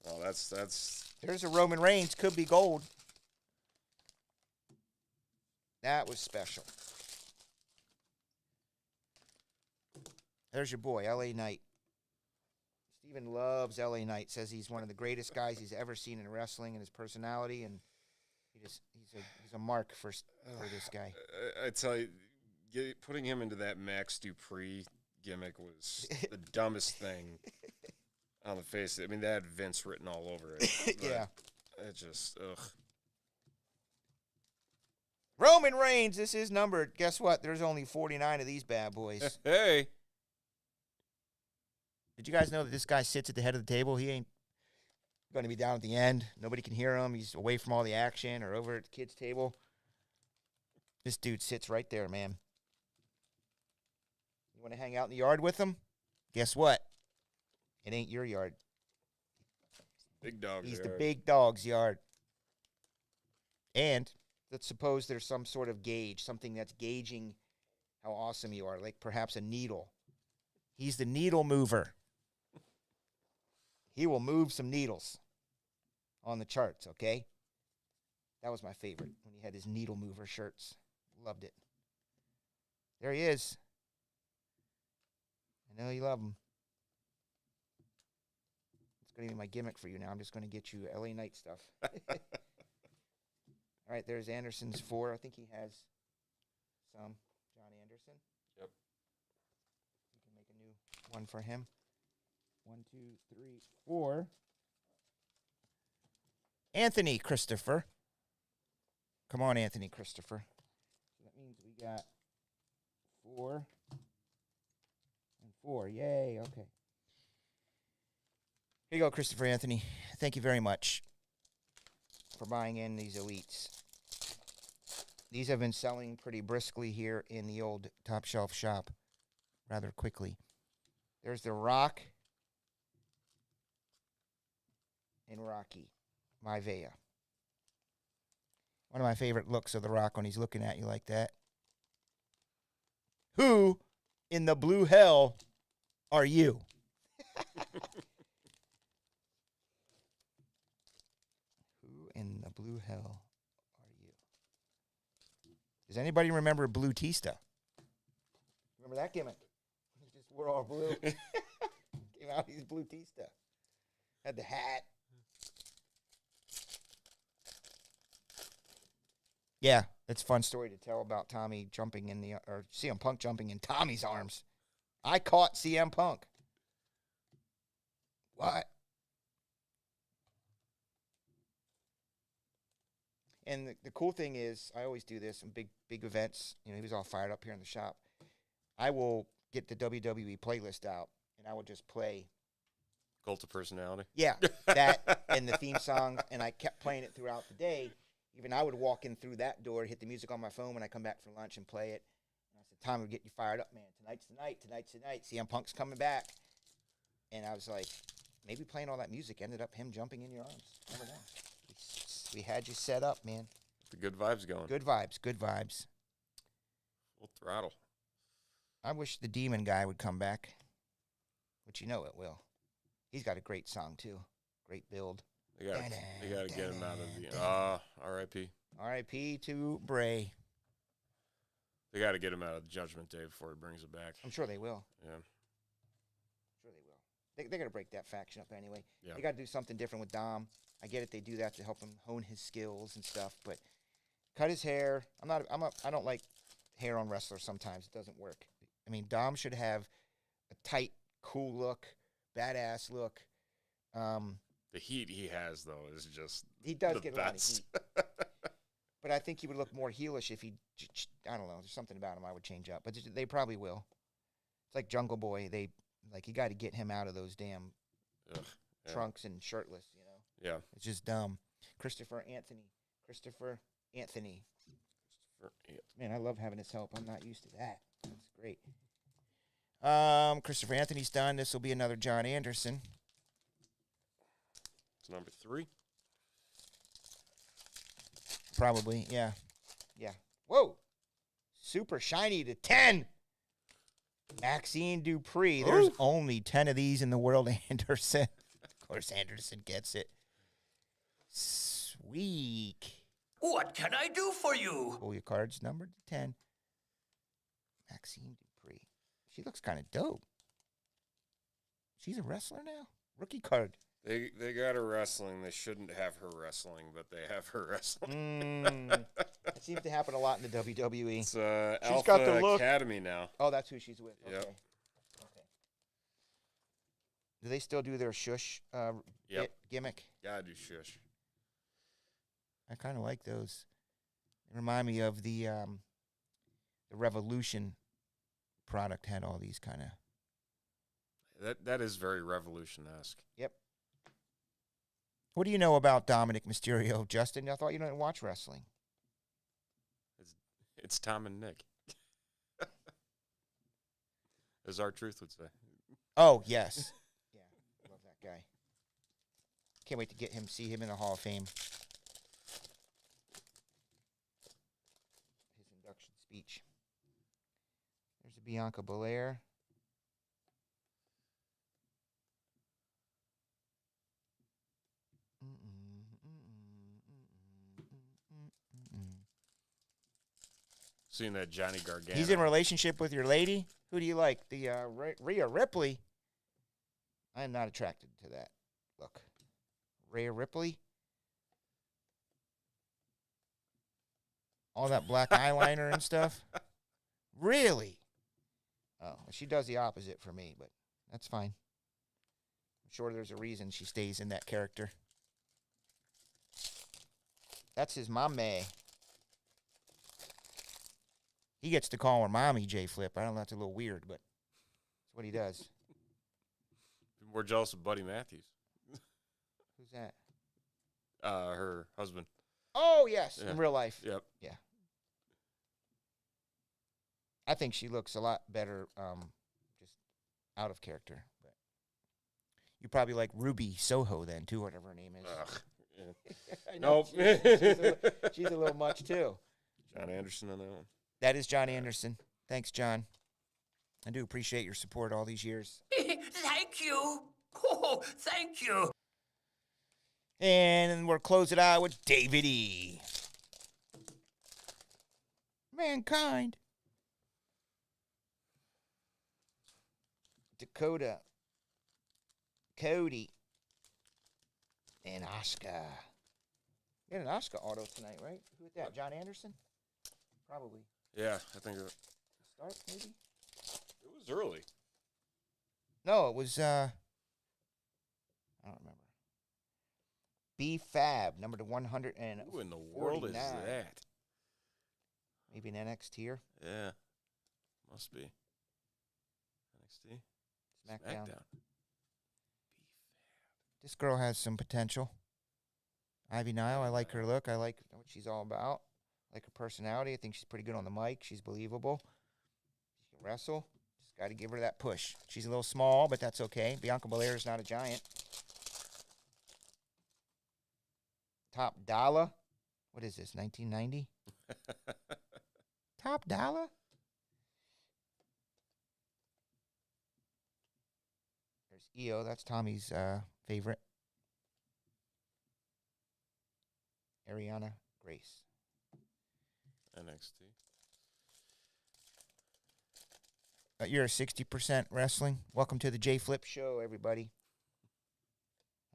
Oh, that's. There's a Roman Reigns, could be gold. That was special. There's your boy, L.A. Knight. Steven loves L.A. Knight. Says he's one of the greatest guys he's ever seen in wrestling and his personality, and he's a mark for this guy. I tell you, putting him into that Max Dupree gimmick was the dumbest thing on the face. I mean, that had Vince written all over it. Yeah. It just, ugh. Roman Reigns, this is numbered. Guess what? There's only 49 of these bad boys. Hey. Did you guys know that this guy sits at the head of the table? He ain't going to be down at the end. Nobody can hear him. He's away from all the action or over at the kids' table. This dude sits right there, man. You want to hang out in the yard with him? Guess what? It ain't your yard. Big dog. He's the big dog's yard. And let's suppose there's some sort of gauge, something that's gauging how awesome you are, like perhaps a needle. He's the needle mover. He will move some needles on the charts, okay? That was my favorite when he had his needle mover shirts. Loved it. There he is. I know you love him. It's going to be my gimmick for you now. I'm just going to get you LA Knight stuff. All right, there's Anderson's 4. I think he has some. John Anderson. Yep. You can make a new one for him. 1, 2, 3, 4. Anthony Christopher. Come on, Anthony Christopher. So that means we got 4 and 4. Yay, okay. Here you go, Christopher Anthony. Thank you very much for buying in these elites. These have been selling pretty briskly here in the old Top Shelf shop rather quickly. There's The Rock and Rocky Maivia. One of my favorite looks of The Rock when he's looking at you like that. Who in the blue hell are you? Who in the blue hell are you? Does anybody remember Blue Tista? Remember that gimmick? He just wore all blue. Came out, he's Blue Tista. Had the hat. Yeah, it's a fun story to tell about Tommy jumping in or CM Punk jumping in Tommy's arms. I caught CM Punk. What? And the cool thing is, I always do this in big events. You know, he was all fired up here in the shop. I will get the WWE playlist out, and I will just play. Cult of Personality. Yeah, that and the theme song, and I kept playing it throughout the day. Even I would walk in through that door, hit the music on my phone when I come back for lunch and play it. And I said, Tom, would get you fired up, man. Tonight's the night. Tonight's the night. CM Punk's coming back. And I was like, maybe playing all that music ended up him jumping in your arms. Never know. We had you set up, man. The good vibes going. Good vibes. Good vibes. Full throttle. I wish the Demon guy would come back, which you know it will. He's got a great song, too. Great build. They got to get him out of the R.I.P. R.I.P. to Bray. They got to get him out of the Judgment Day before he brings it back. I'm sure they will. Yeah. I'm sure they will. They're going to break that faction up anyway. Yeah. They got to do something different with Dom. I get it. They do that to help him hone his skills and stuff, but Cut his hair. I don't like hair on wrestlers sometimes. It doesn't work. I mean, Dom should have a tight, cool look, badass look. The heat he has, though, is just He does the get a lot of best. heat. But I think he would look more heelish if he, I don't know, there's something about him I would change up. But they probably will. It's like Jungle Boy. You got to get him out of those damn Ugh, yeah. trunks and shirtless, you know. Yeah. It's just dumb. Christopher Anthony. Man, I love having his help. I'm not used to that. That's great. Christopher Anthony's done. This will be another John Anderson. It's number 3. Probably, yeah. Yeah. Whoa. Super shiny to 10. Maxine Dupree. There's Ooh. only 10 of these in the world, Anderson. Of course, Anderson gets it. Sweet. What can I do for you? Pull your cards numbered to 10. Maxine Dupree. She looks kind of dope. She's a wrestler now? Rookie card. They got her wrestling. They shouldn't have her wrestling, but they have her wrestling. That seems to happen a lot in the WWE. It's She's Alpha got the look. Academy now. Oh, that's who she's with. Okay. Yep. Okay. Do they still do their shush Yep. gimmick? Gotta do shush. I kind of like those. They remind me of the Revolution product had all these kind of. That is very Revolution-esque. Yep. What do you know about Dominic Mysterio, Justin? I thought you didn't watch wrestling. It's Tom and Nick. As our truth would say. Oh, yes. Yeah, love that guy. Can't wait to see him in the Hall of Fame. His induction speech. There's a Bianca Belair. Seeing that Johnny Gargano. He's in a relationship with your lady? Who do you like? The Rhea Ripley? I am not attracted to that look. Rhea Ripley? All that black eyeliner and stuff? Really? Oh, she does the opposite for me, but that's fine. I'm sure there's a reason she stays in that character. That's his mommy. He gets to call her mommy, J Flip. I don't know, that's a little weird, but that's what he does. We're jealous of Buddy Matthews. Who's that? Her husband. Oh, yes, Yeah. in real life. Yep. Yeah. I think she looks a lot better just out of character. But you probably like Ruby Soho then, too, whatever her name is. Ugh. Yeah. I know, Nope. she's a little much, too. John Anderson on that one. That is John Anderson. Thanks, John. I do appreciate your support all these years. Thank you. Oh, thank you. And we'll close it out with David E. Mankind. Dakota. Cody. And Oscar. We had an Oscar auto tonight, right? Who was that? John Anderson? Probably. Yeah, I think it Start, maybe? was early. No, it was, I don't remember. B Fab, number to 149. Who in the world is that? Maybe an NXT here. Yeah, must be. NXT? SmackDown. This girl has some potential. Ivy Nile, I like her look. I like what she's all about. I like her personality. I think she's pretty good on the mic. She's believable. She can wrestle. Just got to give her that push. She's a little small, but that's okay. Bianca Belair is not a giant. Top Dollar. What is this, 1990? Top Dollar? There's EO. That's Tommy's favorite. Ariana Grace. NXT. You're a 60% wrestling. Welcome to the J Flip Show, everybody.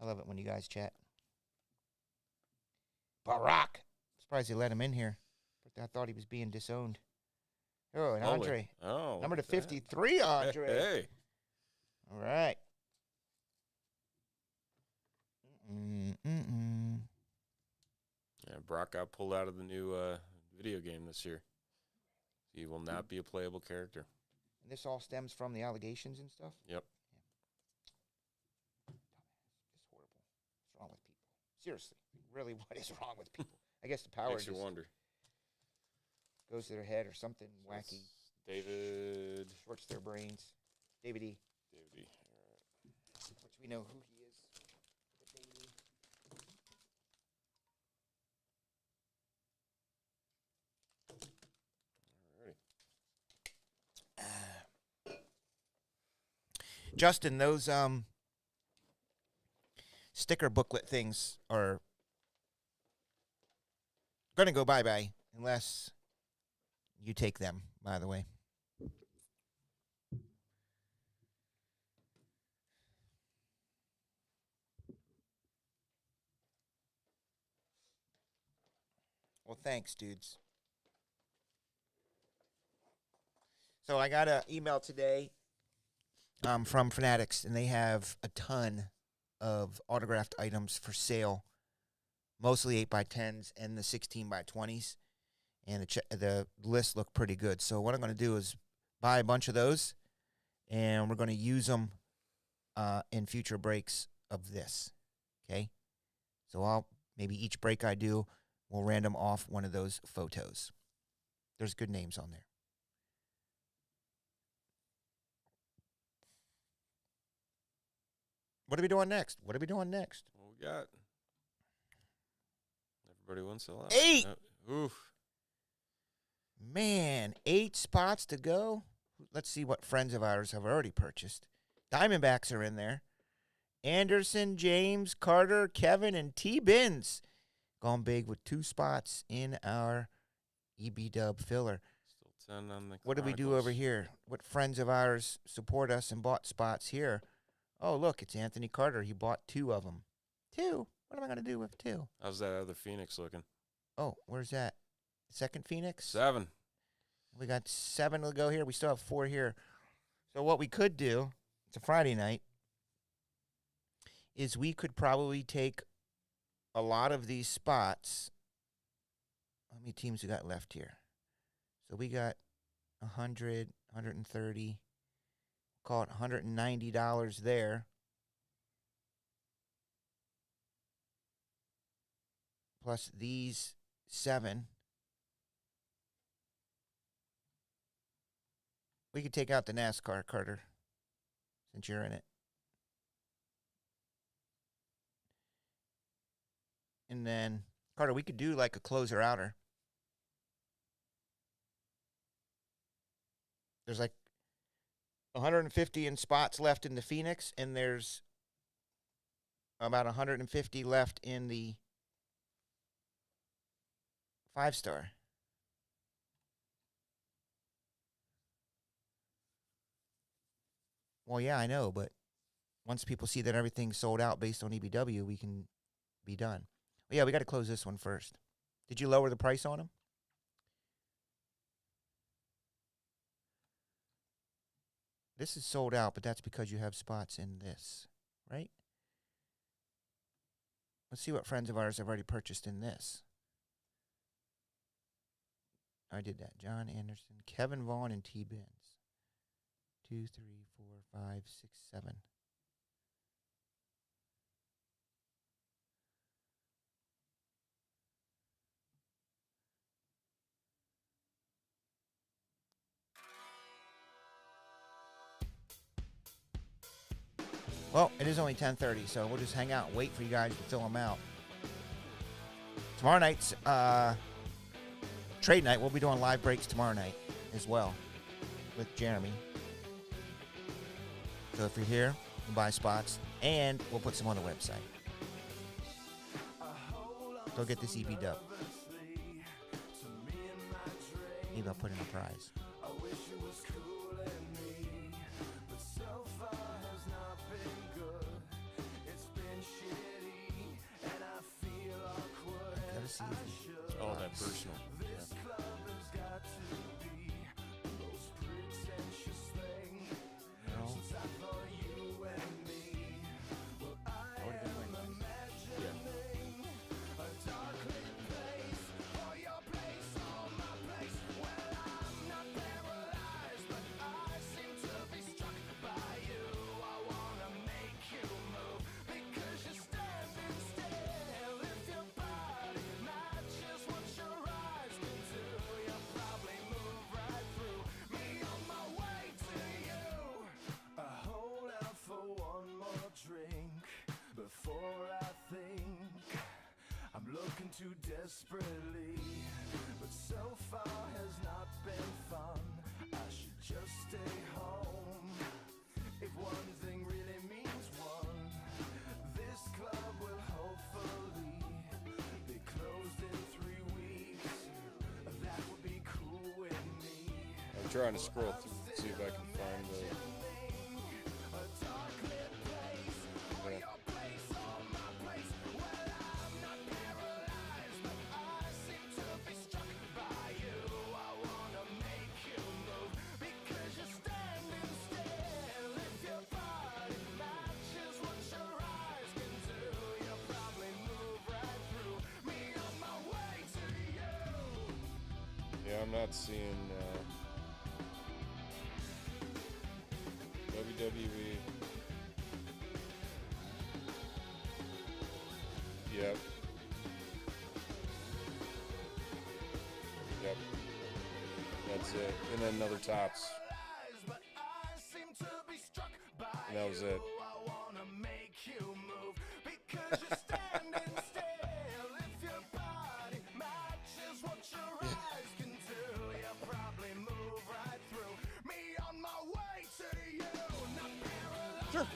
I love it when you guys chat. Barack. Surprised they let him in here. I thought he was being disowned. Oh, and Holy. Andre. Oh. Number to look at that. 53, Andre. Hey. All right. Mm-mm-mm. Yeah, Brock got pulled out of the new video game this year. He will not be a playable character. And this all stems from the allegations and stuff? Yep. It's horrible. What's wrong with people? Seriously. Really, what is wrong with people? I guess the power Makes you just wonder. goes to their head or something wacky. David. Shorts their brains. David E. David E. All right. Which we know who he is. The David E. Alrighty. Justin, those sticker booklet things are going to go bye-bye unless you take them, by the way. Well, thanks, dudes. So I got an email today from Fanatics, and they have a ton of autographed items for sale, mostly 8x10s and the 16x20s, and the list looked pretty good. So what I'm going to do is buy a bunch of those, and we're going to use them in future breaks of this, okay? So maybe each break I do, we'll random off one of those photos. There's good names on there. What are we doing next? What we got? Everybody wants a lot. 8! Oof. Man, 8 spots to go. Let's see what friends of ours have already purchased. Diamondbacks are in there. Anderson, James, Carter, Kevin, and T-Bins. Gone big with 2 spots in our EB-Dub filler. Still 10 on the What did we do over here? What friends of ours support us and bought spots here? Oh, look, it's Anthony Carter. He bought 2 of them. 2? What am I going to do with 2? How's that other Phoenix looking? Oh, where's that? Second Phoenix? 7. We got 7 to go here. We still have 4 here. So what we could do, it's a Friday night, is we could probably take a lot of these spots. How many teams we got left here? So we got 100, 130, call it $190 there. Plus these 7. We could take out the NASCAR, Carter, since you're in it. And then, Carter, we could do like a closer outer. There's like 150 in spots left in the Phoenix, and there's about 150 left in the 5-star. Well, yeah, I know, but once people see that everything's sold out based on EBW, we can be done. Well, yeah, we got to close this one first. Did you lower the price on them? This is sold out, but that's because you have spots in this, right? Let's see what friends of ours have already purchased in this. I did that. John Anderson, Kevin Vaughn, and T-Bins. 2, 3, 4, 5, 6, 7. Well, it is only 10:30, so we'll just hang out and wait for you guys to fill them out. Tomorrow night's trade night. We'll be doing live breaks tomorrow night as well with Jeremy. So if you're here, you buy spots, and we'll put some on the website. Go get this EB-Dub. Maybe I'll put in a prize. Oh, that personal. Yeah. trying too desperately, but so far has not been fun. I should just stay home. If one thing really means one, this club will hopefully be closed in 3 weeks. That would be cool with me. I'm trying to scroll through, see if I can find the. Yeah, I'm not seeing WWE. Yep. Yep. That's it. And then another tops. And that was it. Sure.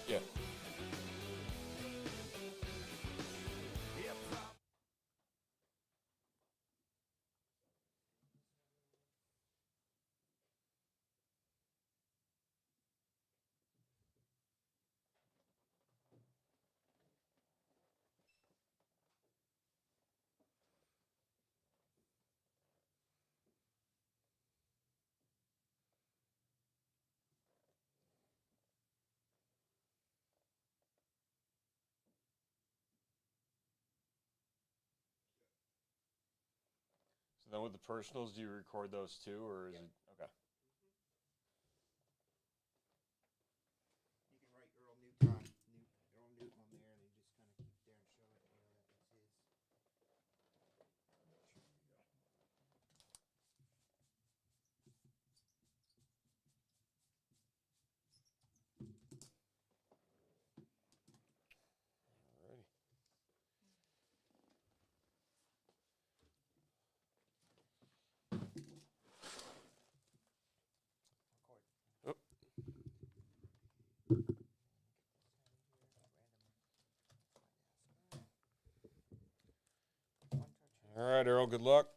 Yeah. So then with the personals, do you record those too, or is it okay? You can write Earl Newton on there, and you just kind of keep there and show it. That's his. Alrighty. Record. Oh. All right, Earl. Good luck.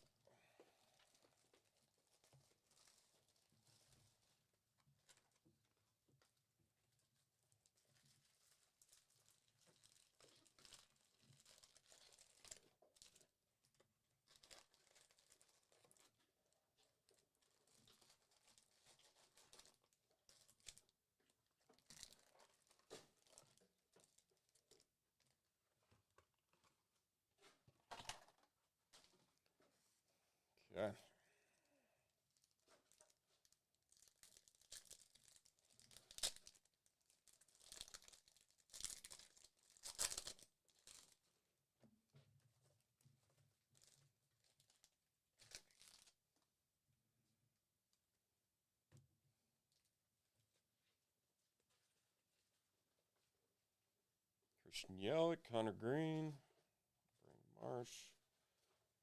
Okay. Christian Yelich, Connor Green, Brandon Marsh,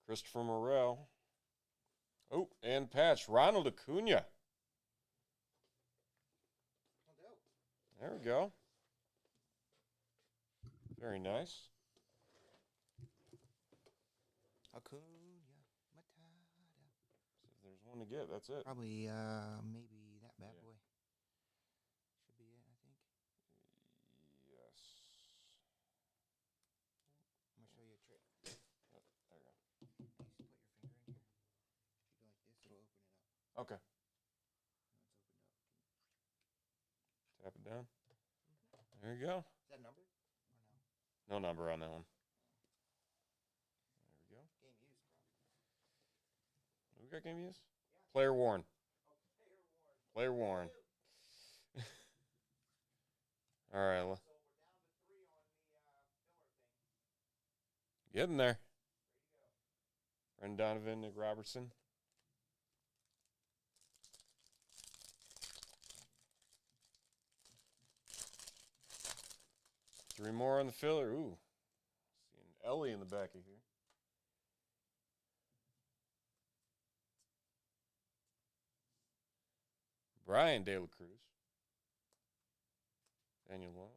Christopher Morel. Oh, and patch, Ronald Acuna. There we go. Very nice. Acuna Matata. So if there's one to get, that's it. Probably, maybe that bad boy. Should be it, I think. Yes. I'm gonna show you a trick. There you go. You just put your finger in here. If you go like this, it'll open it up. Okay. Now it's opened up. Tap it down. There you go. Is that a number or no? No number on that one. There we go. Game used, probably. We got game use? Yeah. Player worn. Player worn. All right. Getting there. Brendan Donovan, Nick Robertson. Three more on the filler. Ooh. Seeing Ellie in the back of here. Brian De La Cruz. Daniel Lowe.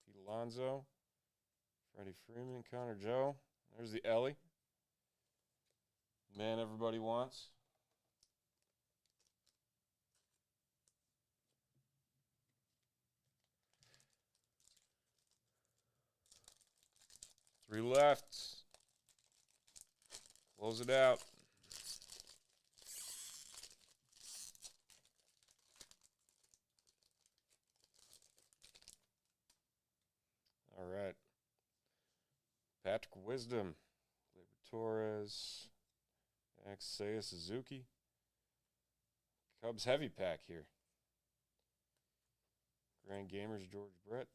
Pete Alonso. Freddie Freeman. Connor Joe. There's the Ellie. Man everybody wants. Three left. Close it out. All right. Patrick Wisdom. Labor Torres. Seiya Suzuki. Cubs heavy pack here. Grand Gamers George Brett.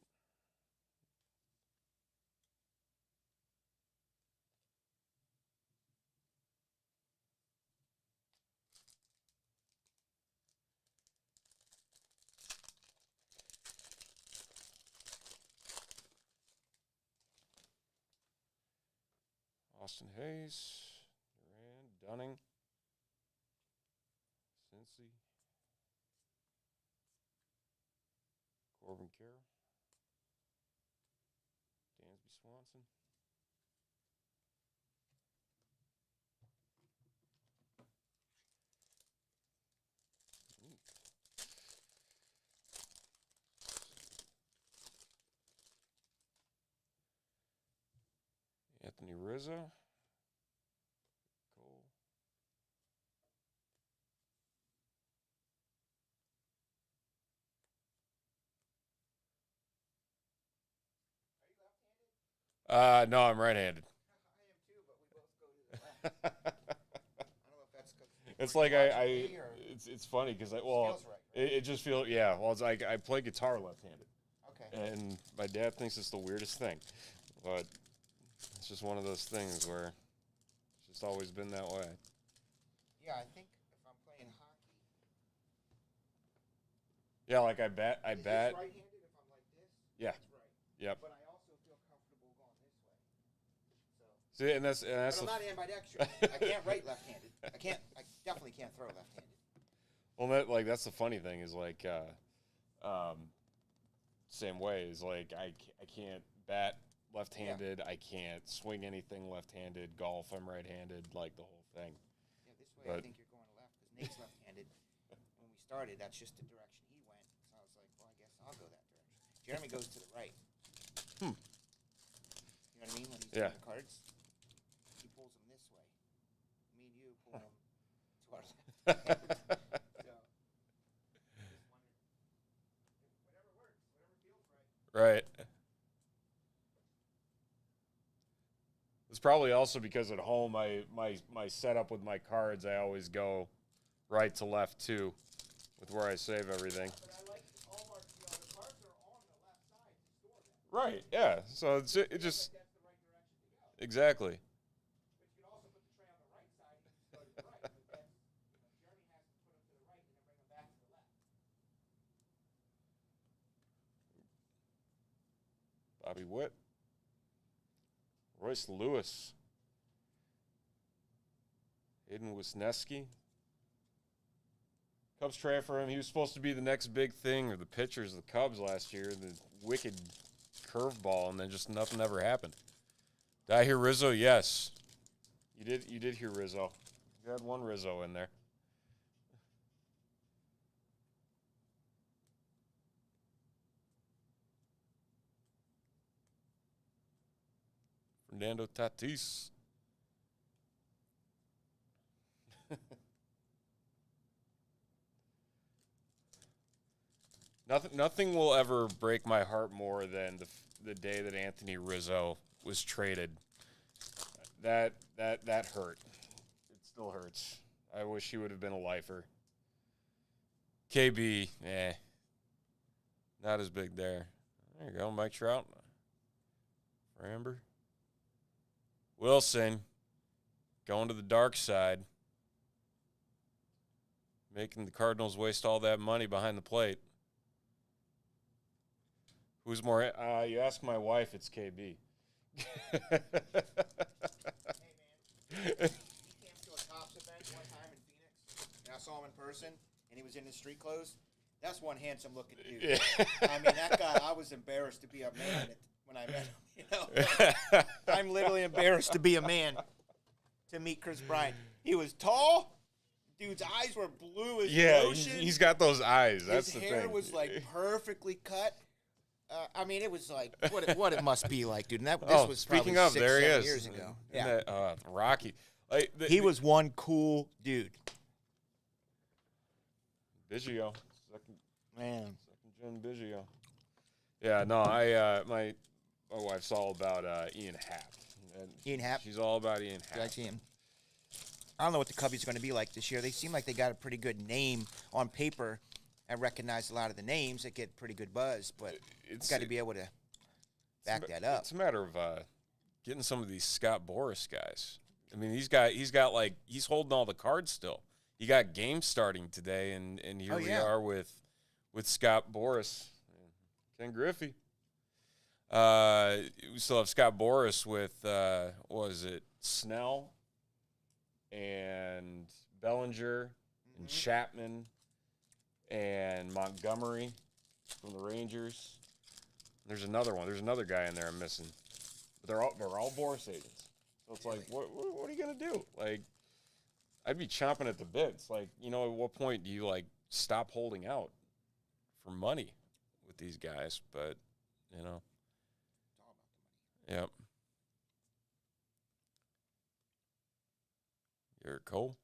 Austin Hayes, Duran, Dunning, Cincy, Corbin Carroll, Dansby Swanson. Anthony Rizzo. Cole. No, I'm right-handed. I am too, but we both go to the left. I don't know if that's because It's like it's funny because feels right, right? it just feels, yeah. Well, it's like I play guitar left-handed, Okay. and my dad thinks it's the weirdest thing, but it's just one of those things where it's just always been that way. Yeah, I think if I'm playing hockey, Yeah, like I bet. is this right-handed if I'm like this? Yeah. That's right. Yep. But I also feel comfortable going this way. So. See, and that's But I'm not ambidextrous. I can't write left-handed. I definitely can't throw left-handed. Well, that's the funny thing is like, same way is like I can't bat left-handed. I can't swing anything left-handed. Golf, I'm right-handed. Like the whole thing. Yeah, this way I think you're going left because Nate's left-handed. When we started, that's just the direction he went. So I was like, well, I guess I'll go that direction. Jeremy goes to the right. You know what I mean? When he's doing the cards, he pulls them this way. Me and you pull them to our left. So, just wondering. Whatever works, whatever feels right. Right. It's probably also because at home my setup with my cards, I always go right to left too, with where I save everything. But I like all our, the cards are on the left side to store them. Right. Yeah. So it just That's the right direction to go. exactly. But you can also put the tray on the right side and just go to the right. But that's, Jeremy has to put them to the right and then bring them back to the left. Bobby Witt. Royce Lewis. Hayden Wisniewski. Cubs trade for him. He was supposed to be the next big thing, or the pitchers of the Cubs last year. The wicked curveball, and then just nothing ever happened. Did I hear Rizzo? Yes. You did hear Rizzo. You had one Rizzo in there. Fernando Tatis. Nothing will ever break my heart more than the day that Anthony Rizzo was traded. That hurt. It still hurts. I wish he would have been a lifer. KB, not as big there. There you go, Mike Trout. Framber. Wilson, going to the dark side. Making the Cardinals waste all that money behind the plate. Who's more? You ask my wife, it's KB. Hey, man. He came to a Tops event one time in Phoenix, and I saw him in person, and he was in his street clothes. That's one handsome-looking dude. Yeah. I mean, that guy, I was embarrassed to be a man when I met him. You know? I'm literally embarrassed to be a man to meet Chris Bryant. He was tall. Dude's eyes were blue as the ocean. He's got those eyes. That's His the hair thing. was, like, perfectly cut. I mean, it was like what it must be like, dude. And this was speaking probably of, 6, there he 7 is. years ago. Isn't Yeah, that, Rocky. Like, he was one cool dude. Biggio. Man, Second gen Biggio. Yeah, no, my wife's all about Ian Happ. And Ian Happ? She's all about Ian did I Happ. see him? I don't know what the Cubbies are going to be like this year. They seem like they got a pretty good name on paper. I recognize a lot of the names that get pretty good buzz, but it's got to be able to back that up. It's a matter of getting some of these Scott Boras guys. I mean, he's holding all the cards still. He got games starting today, and here we are with Scott Boras, Ken Griffey. We still have Scott Boras with what was it, Snell and Bellinger and Chapman and Montgomery from the Rangers. There's another one. There's another guy in there I'm missing. But they're all Boras agents. So it's like, what are you gonna do? Like, I'd be chomping at the bits. Like, you know, at what point do you like stop holding out for money with these guys? But you know, yep. Garrett Cole.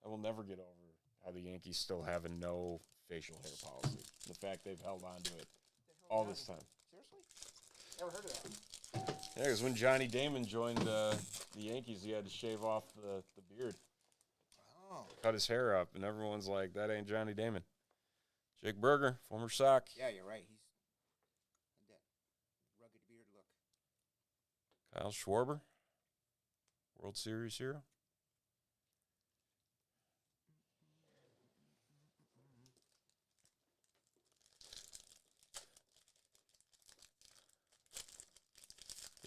I will never get over how the Yankees still have a no facial hair policy. The fact they've held on to it all this time. Seriously? Never heard of that. Yeah, because when Johnny Damon joined the Yankees, he had to shave off the beard. Oh. Cut his hair up, and everyone's like, that ain't Johnny Damon. Jake Berger, former Sox. Yeah, you're right. He's had that rugged beard look. Kyle Schwarber, World Series hero.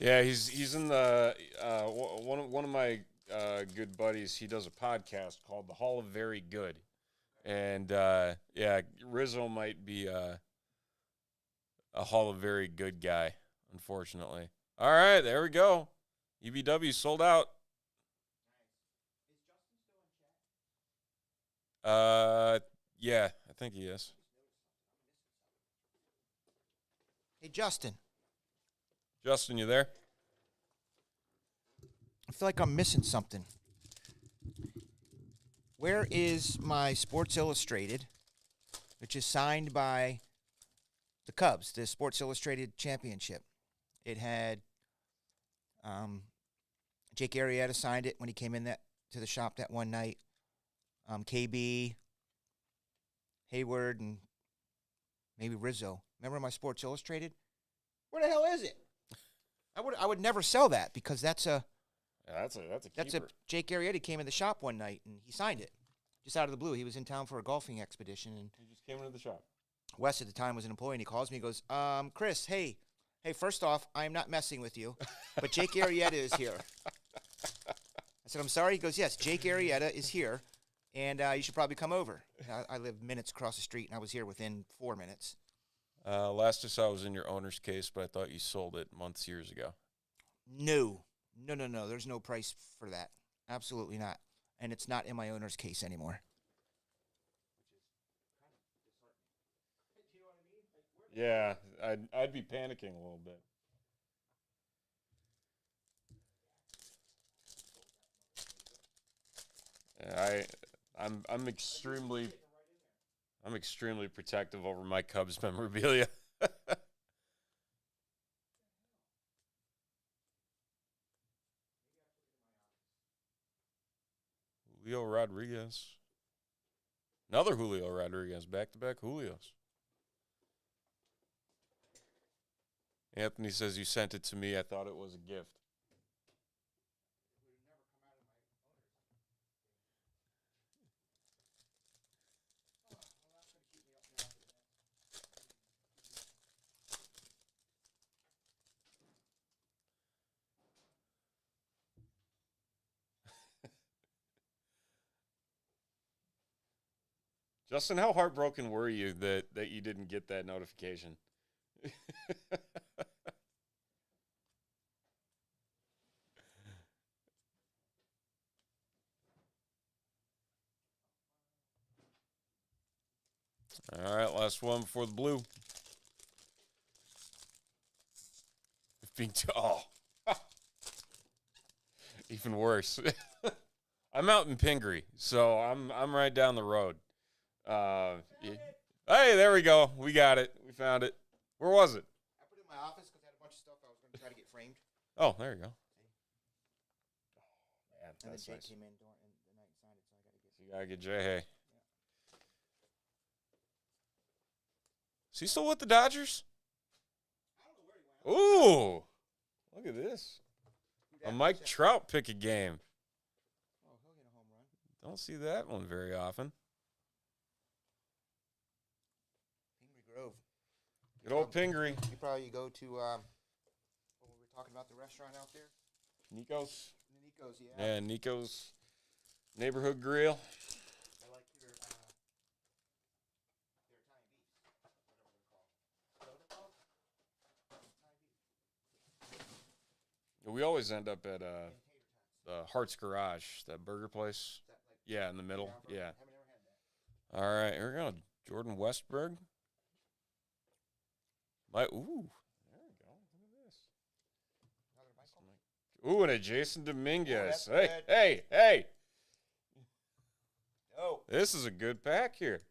Yeah, he's in the one of my good buddies. He does a podcast called The Hall of Very Good, and yeah, Rizzo might be a Hall of Very Good guy, unfortunately. All right, there we go. UBW sold out. Yeah, I think he is. Hey, Justin. Justin, you there? I feel like I'm missing something. Where is my Sports Illustrated, which is signed by the Cubs, the Sports Illustrated Championship? It had Jake Arrieta signed it when he came in to the shop that one night. KB, Hayward, and maybe Rizzo. Remember my Sports Illustrated? Where the hell is it? I would never sell that because that's a keeper. Jake Arrieta came in the shop one night and he signed it just out of the blue. He was in town for a golfing expedition and He just came into the shop. Wes at the time was an employee and he calls me and goes, Chris, hey, first off, I am not messing with you, but Jake Arrieta is here. I said, I'm sorry. He goes, yes, Jake Arrieta is here and you should probably come over. I live minutes across the street and I was here within 4 minutes. Last I saw was in your owner's case, but I thought you sold it years ago. No. There's no price for that. Absolutely not. And it's not in my owner's case anymore. Yeah, I'd be panicking a little bit. Yeah, I'm extremely protective over my Cubs memorabilia. Julio Rodriguez. Another Julio Rodriguez. Back-to-back Julios. Anthony says you sent it to me. I thought it was a gift. Justin, how heartbroken were you that you didn't get that notification? All right, last one before the blue. Oh, even worse. I'm out in Pingree, so I'm right down the road. Yeah. Hey, there we go. We got it. We found it. Where was it? I put it in my office because I had a bunch of stuff I was going to try to get framed. Oh, there you go. Oh, man, And then that's Jay nice. came in during the night and signed it, so I got to get. You gotta get Jay Hay. Is he still with the Dodgers? I don't know where he went. Ooh, look at this. Who A dat? Mike Trout pick a game. Oh, he'll get a home run. Don't see that one very often. Pingree Grove. Good old Pingree. You probably go to what were we talking about, the restaurant out there? Nico's. Nico's, yeah. Yeah, Nico's Neighborhood Grill. I like their Italian beefs, whatever they're called. Is that what they're called? Italian beef. We always end up at And tater tots. the Hart's Garage, that burger place. Is that like Yeah, in the middle. Yeah. I haven't ever had that. All right, here we go. Jordan Westberg. Ooh, there we go. Look at this. Another Michael? Ooh, and a Jason Dominguez. that's Hey, good. hey. Oh. This is a good pack here.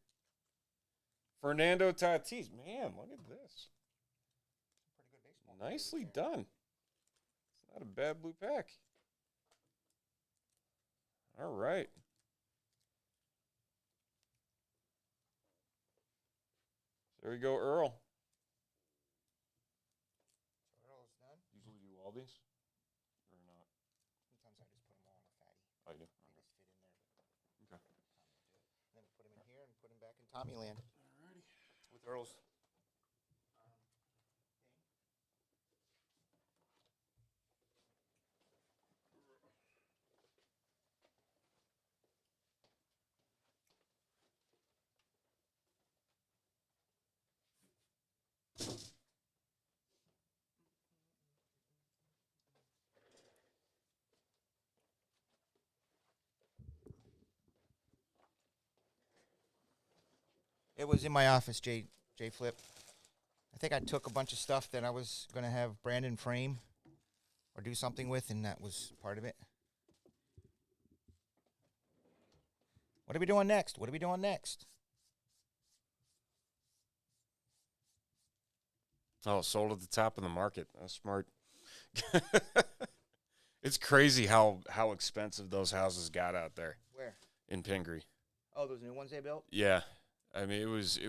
Fernando Tatis. Man, look at this. Pretty good baseball players Nicely there. done. It's not a bad blue pack. All right. There we go, Earl. Earl's done. Usually do all these? Or not? Sometimes I just put them all in a fatty. I do. They just fit in there. Okay. And then put them in here and put them back in Tommyland. Alrighty. With Earl's. It was in my office, J Flip. I think I took a bunch of stuff that I was going to have Brandon frame or do something with, and that was part of it. What are we doing next? What are we doing next? Oh, sold at the top of the market. That's smart. It's crazy how expensive those houses got out there Where? in Pingree. Oh, those new ones they built? Yeah. I mean, it was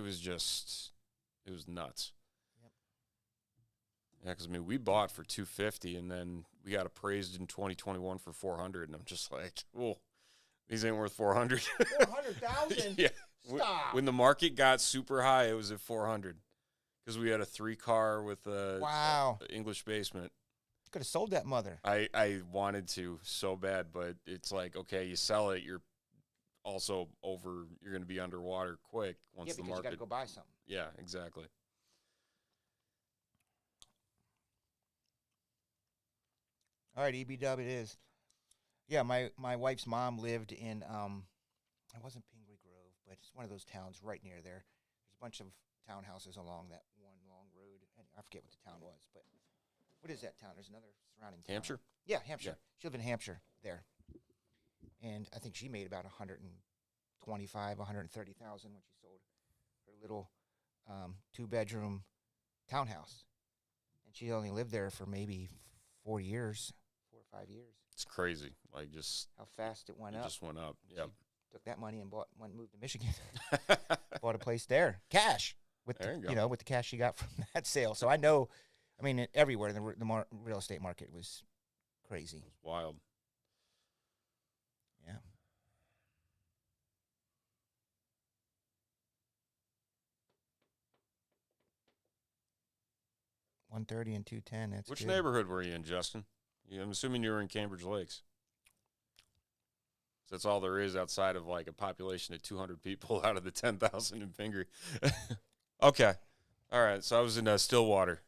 nuts. Yep. Yeah, because, I mean, we bought for $250, and then we got appraised in 2021 for $400, and I'm just like, oh, these ain't worth $400. 400,000? Yeah. Stop. When the market got super high, it was at $400 because we had a 3-car with a Wow. English basement. Could have sold that mother. I wanted to so bad, but it's like, okay, you sell it, you're also you're going to be underwater quick once Yeah, the because you got market. to go buy something. Yeah, exactly. All right, EB-Dub it is. Yeah, my wife's mom lived in, it wasn't Pingree Grove, but it's one of those towns right near there. There's a bunch of townhouses along that one long road. And I forget what the town was, but what is that town? There's another surrounding town. Hampshire? Yeah, Hampshire. Yeah. She lived in Hampshire there. And I think she made about 125, 130,000 when she sold her little 2-bedroom townhouse. And she only lived there for maybe 4 years, 4 or 5 years. It's crazy. Like just How fast it went it up. just went up. Yep. Took that money and moved to Michigan. Bought a place there, cash with There you the, go. with the cash she got from that sale. So I know, I mean, everywhere the real estate market was crazy. It's wild. Yeah. $130 and $210. That's Which good. neighborhood were you in, Justin? I'm assuming you were in Cambridge Lakes. So that's all there is outside of like a population of 200 people out of the 10,000 in Pingree. Okay. All right. So I was in Stillwater,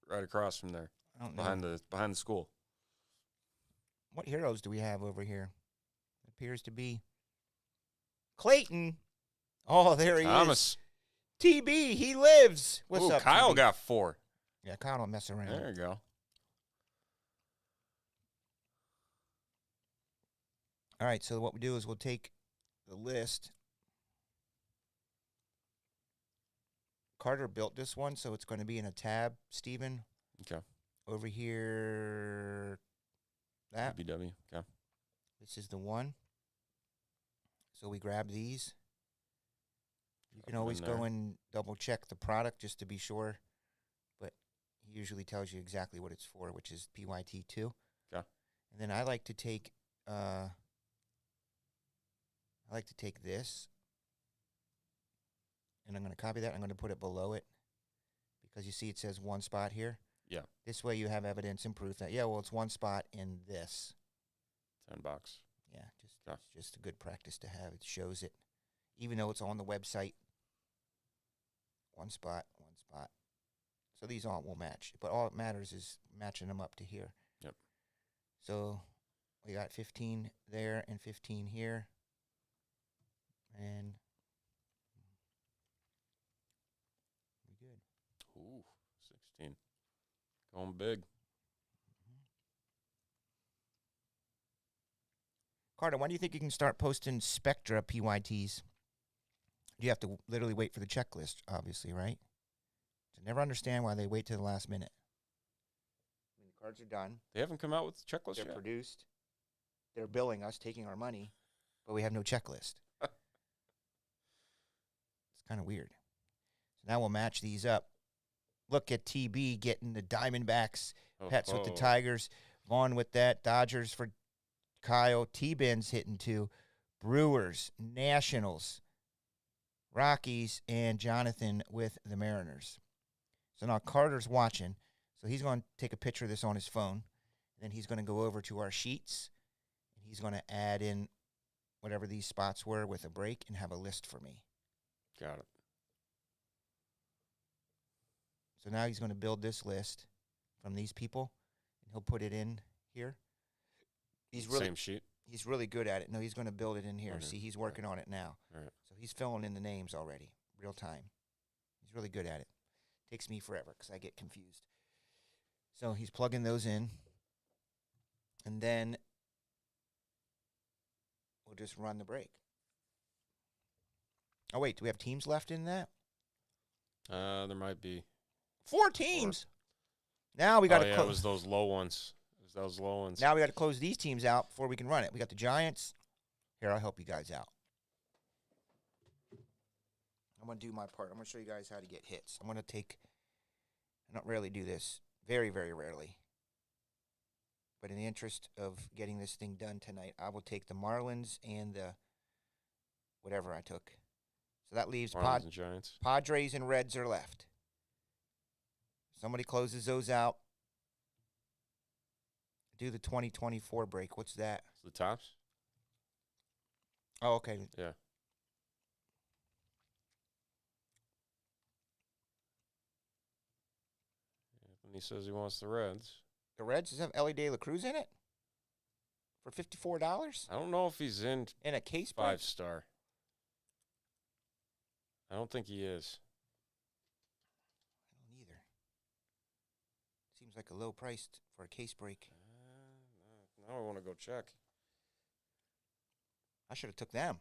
right across from there, I don't know. behind the school. What heroes do we have over here? It appears to be Clayton. Oh, there he is. Thomas. TB, he lives. What's Ooh, up, Kyle TB? got 4. Yeah, Kyle don't mess around. There you go. All right, so what we do is we'll take the list. Carter built this one, so it's going to be in a tab, Stephen. Okay. Over here, that. BW. Okay. This is the one. So we grab these. You can Drop 'em always in go there. and double check the product just to be sure. But he usually tells you exactly what it's for, which is PYT2. Okay. And then I like to take this. And I'm going to copy that. I'm going to put it below it. Because you see it says one spot here. Yeah. This way you have evidence and proof that, yeah, well, it's one spot in this. $10. Yeah, Okay. it's just a good practice to have. It shows it. Even though it's on the website. One spot. So these all will match. But all it matters is matching them up to here. Yep. So we got 15 there and 15 here. And we good. Ooh, 16. Going big. Carter, when do you think you can start posting Spectra PYTs? You have to literally wait for the checklist, obviously, right? I never understand why they wait to the last minute. I mean, the cards are done. They haven't come out with the checklist They're yet? produced. They're billing us, taking our money, but we have no checklist. It's kind of weird. So now we'll match these up. Look at TB getting the Diamondbacks, Pets with the Tigers, Vaughn with that, Dodgers for Kyle, T-Ben's hitting 2, Brewers, Nationals, Rockies, and Jonathan with the Mariners. So now Carter's watching. So he's going to take a picture of this on his phone. Then he's going to go over to our sheets. And he's going to add in whatever these spots were with a break and have a list for me. Got it. So now he's going to build this list from these people. And he'll put it in here. He's really Same sheet. He's really good at it. No, he's going to build it in here. Okay. See, he's working on it now. All right. So he's filling in the names already, real time. He's really good at it. Takes me forever because I get confused. So he's plugging those in. And then we'll just run the break. Oh, wait. Do we have teams left in that? There might be. 4 teams. Now we got to it close. was those low ones. It was those low ones. Now we got to close these teams out before we can run it. We got the Giants. Here, I'll help you guys out. I'm going to do my part. I'm going to show you guys how to get hits. I don't rarely do this. Very, very rarely. But in the interest of getting this thing done tonight, I will take the Marlins and the whatever I took. So that leaves Marlins and Giants. Padres and Reds are left. Somebody closes those out. Do the 2024 break. What's that? The tops? Oh, okay. Yeah. And he says he wants the Reds. The Reds, does it have Ellie De La Cruz in it? For $54? I don't know if he's in In a case break? 5-star. I don't think he is. I don't either. Seems like a low price for a case break. Now I want to go check. I should have took them.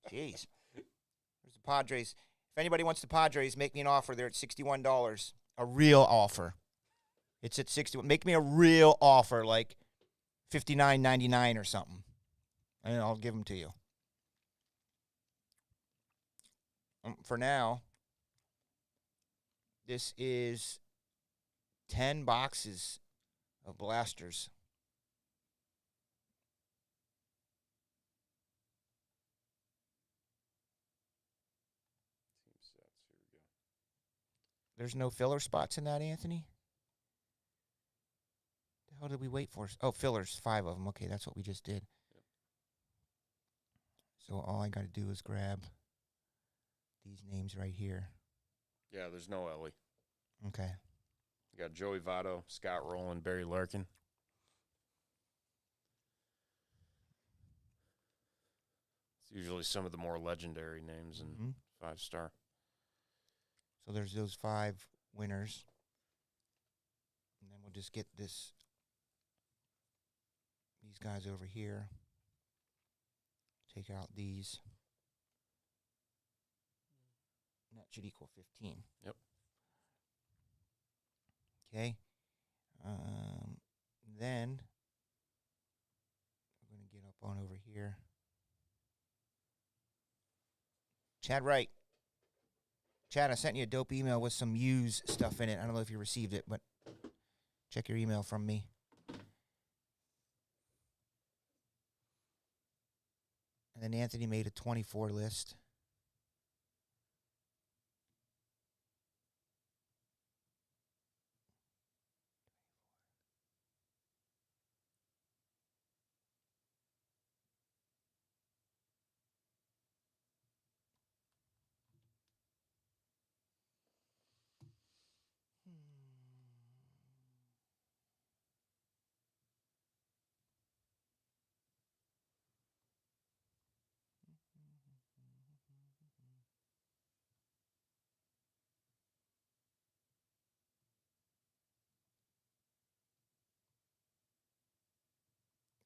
Jeez. There's the Padres. If anybody wants the Padres, make me an offer. They're at $61. A real offer. It's at 61. Make me a real offer, like $59.99 or something, and I'll give them to you. For now, this is 10 boxes of blasters. Team sets. Here we go. There's no filler spots in that, Anthony? The hell did we wait for? Oh, fillers, 5 of them. Okay, that's what we just did. Yep. So all I got to do is grab these names right here. Yeah, there's no Ellie. Okay. You got Joey Votto, Scott Rowland, Barry Larkin. It's usually some of the more legendary names in Mhm. 5-star. So there's those 5 winners. And then we'll just get these guys over here. Take out these. And that should equal 15. Yep. Okay. Then we're going to get up on over here. Chad Wright. Chad, I sent you a dope email with some used stuff in it. I don't know if you received it, but check your email from me. And then Anthony made a 24 list.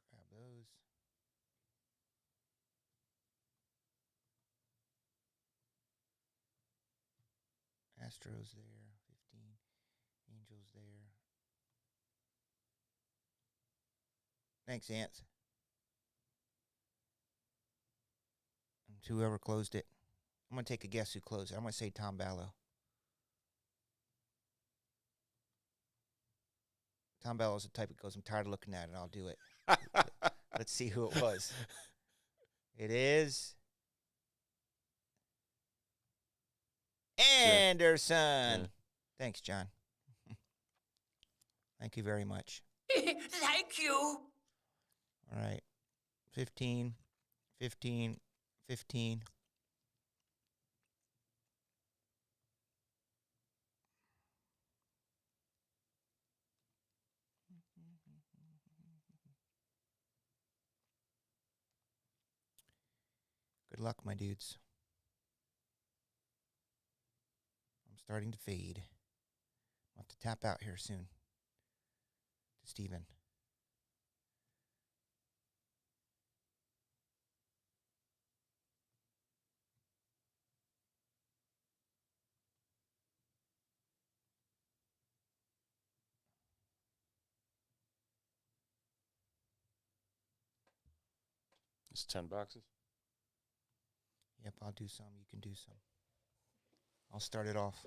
Grab those. Astros there, 15. Angels there. Thanks, Ant. And whoever closed it. I'm going to take a guess who closed it. I'm going to say Tom Ballo. Tom Ballo's the type that goes, I'm tired of looking at it. I'll do it. Let's see who it was. It is Anderson. Yeah. Thanks, John. Thank you very much. Thank you. All right. 15, 15, 15. Good luck, my dudes. I'm starting to fade. I'll have to tap out here soon. To Steven. It's 10 boxes. Yep, I'll do some. You can do some. I'll start it off.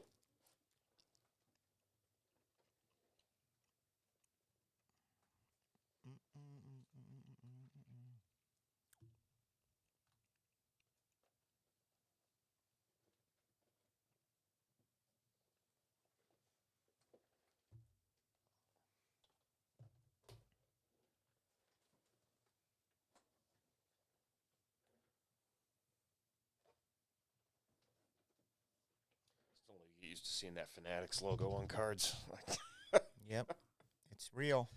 Still get used to seeing that Fanatics logo on cards. Yep, it's real.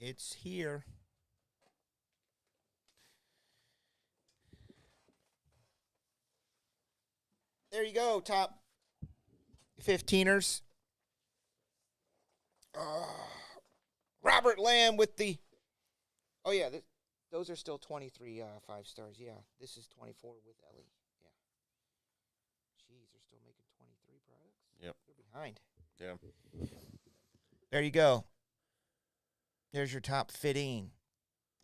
It's here. There you go, top 15ers. Robert Lamb with the. Oh, yeah, those are still 23 5 stars. Yeah, this is 24 with Ellie. Yeah. Jeez, they're still making 23 product. behind. Yeah. There you go. There's your top 15.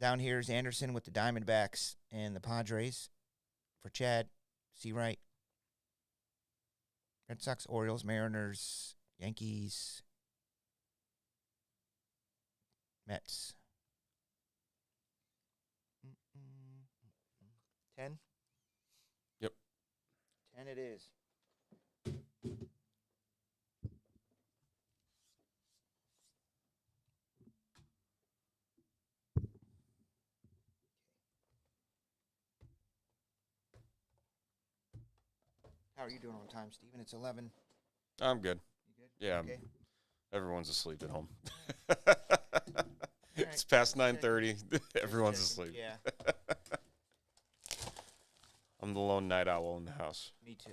Down here is Anderson with the Diamondbacks and the Padres. For Chad, see right. Red Sox, Orioles, Mariners, Yankees, Mets. 10? Yep. 10 it is. How are you doing on time, Steven? It's 11. I'm good. You good? Yeah. Okay. Everyone's asleep at home. Right. It's past 9:30. Everyone's asleep. Yeah, I'm the lone night owl in the house. me too.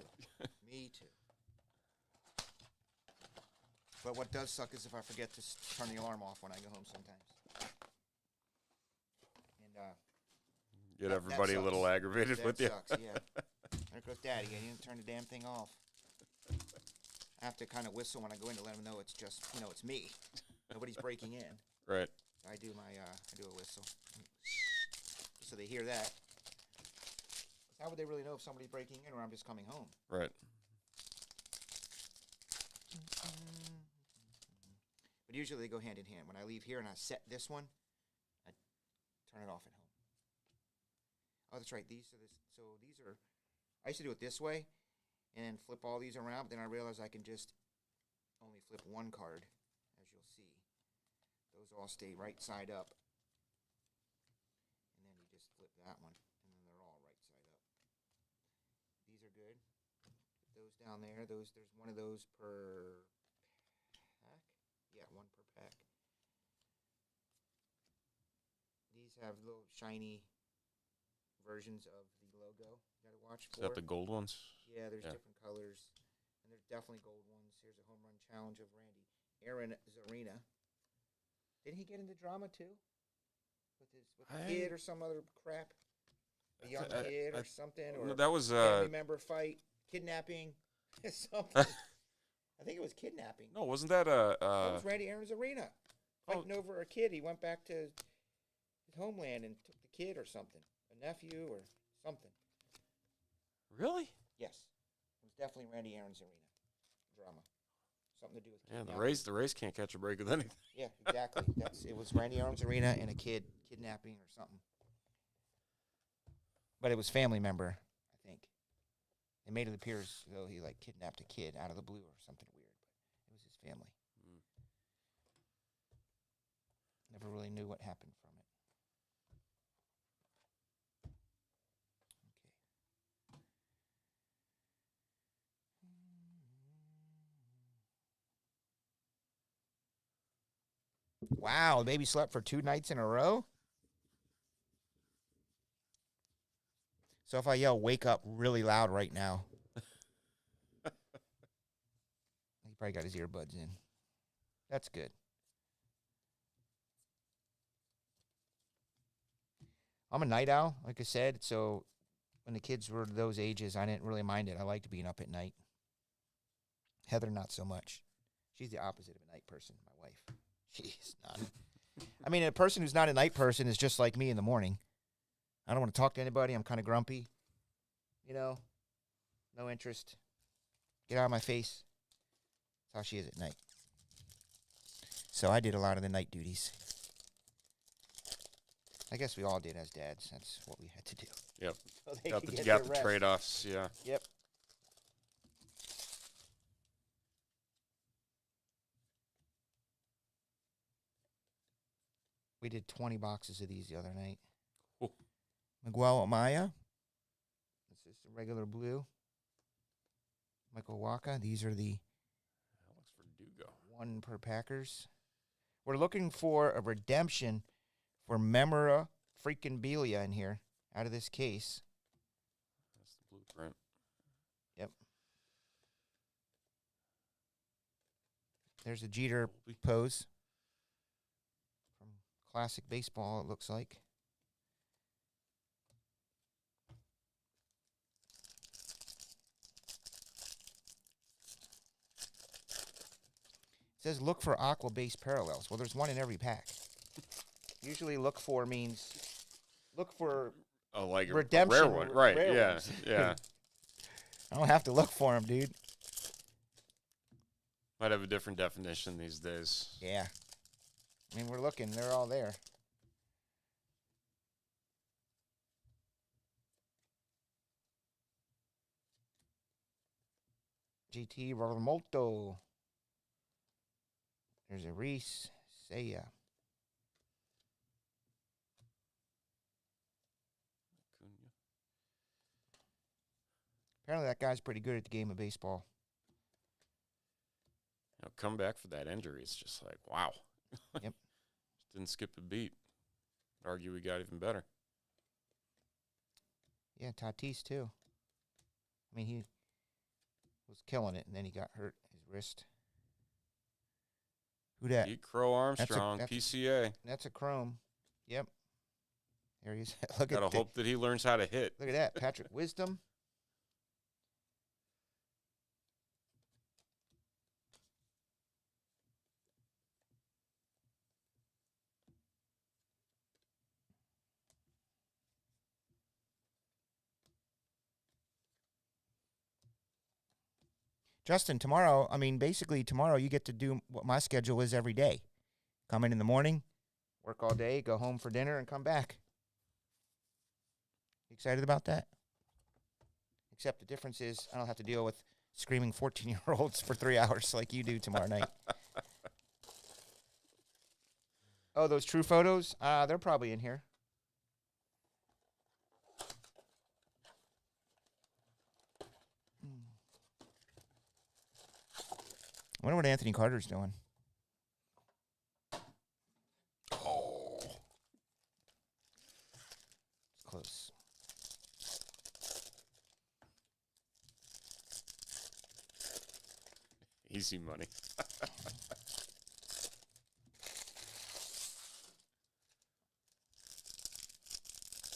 Me too. But what does suck is if I forget to turn the alarm off when I go home sometimes. And Get that everybody a sucks. little aggravated that with you. sucks, yeah. There goes Daddy. He didn't turn the damn thing off. I have to kind of whistle when I go in to let him know it's just, it's me. Nobody's breaking in. Right. I do a whistle. So they hear that. How would they really know if somebody's breaking in or I'm just coming home? Right. But usually they go hand in hand. When I leave here and I set this one, I turn it off at home. Oh, that's right. These are. I used to do it this way, and then flip all these around. But then I realized I can just only flip one card, as you'll see. Those all stay right side up, and then you just flip that one, and then they're all right side up. These are good. Put those down there. There's one of those per pack. Yeah, one per pack. These have little shiny versions of the logo. You gotta watch Is for. that the gold ones? Yeah, there's Yeah. different colors, and there's definitely gold ones. Here's a home run challenge of Aaron Zarina. Didn't he get into drama too? With the kid or some other crap? A young kid or something? Or That was family member fight, kidnapping, something. I think it was kidnapping. no, wasn't that That was Randy Aaron's Arena. Fighting over a kid. He went back to his homeland and took the kid or something. A nephew or something. really? Yes. It was definitely Randy Aaron's Arena drama. Something to do with Yeah, kidnapping. the race can't catch a break with anything. Yeah, exactly. It was Randy Aaron's Arena and a kid kidnapping or something. But it was family member, I think. They made it appear as though he kidnapped a kid out of the blue or something weird, but it was his family. Never really knew what happened from it. Okay. Wow, the baby slept for 2 nights in a row? So if I yell, wake up really loud right now. He probably got his earbuds in. That's good. I'm a night owl, like I said, so when the kids were those ages, I didn't really mind it. I liked being up at night. Heather, not so much. She's the opposite of a night person, my wife. She's not. I mean, a person who's not a night person is just like me in the morning. I don't want to talk to anybody. I'm kind of grumpy. No interest. Get out of my face. That's how she is at night. So I did a lot of the night duties. I guess we all did as dads. That's what we had to do. Yep. So they Got could the, get got their the rest. trade-offs, yeah. Yep. We did 20 boxes of these the other night. Cool. Miguel Amaya. This is the regular blue. Michael Waka. These are the That looks for Dugo. 1 per Packers. We're looking for a redemption for Memora freaking Belia in here out of this case. That's the blueprint. Yep. There's a Jeter pose from classic baseball, it looks like. says look for aqua-based parallels. Well, there's one in every pack. Usually look for means look for like a redemption. rare one. Right, rare yeah, ones. yeah. I don't have to look for them, dude. Might have a different definition these days. Yeah. I mean, we're looking. They're all there. GT Molto. There's a Reese. Seiya. Apparently that guy's pretty good at the game of baseball. Come back for that injury. It's just like, wow. Yep. Just didn't skip a beat. Argue we got even better. Yeah, Tatis too. I mean, he was killing it, and then he got hurt his wrist. Who that? Pete Crow Armstrong, that's PCA. That's a chrome. Yep. There he is. Look Gotta at hope that he learns how to hit. Look at that. Patrick Wisdom. Justin, tomorrow, basically tomorrow you get to do what my schedule is every day. Come in the morning, work all day, go home for dinner, and come back. You excited about that? Except the difference is I don't have to deal with screaming 14-year-olds for 3 hours like you do tomorrow night. Oh, those true photos? They're probably in here. I wonder what Anthony Carter's doing. Oh. It's close. Easy money.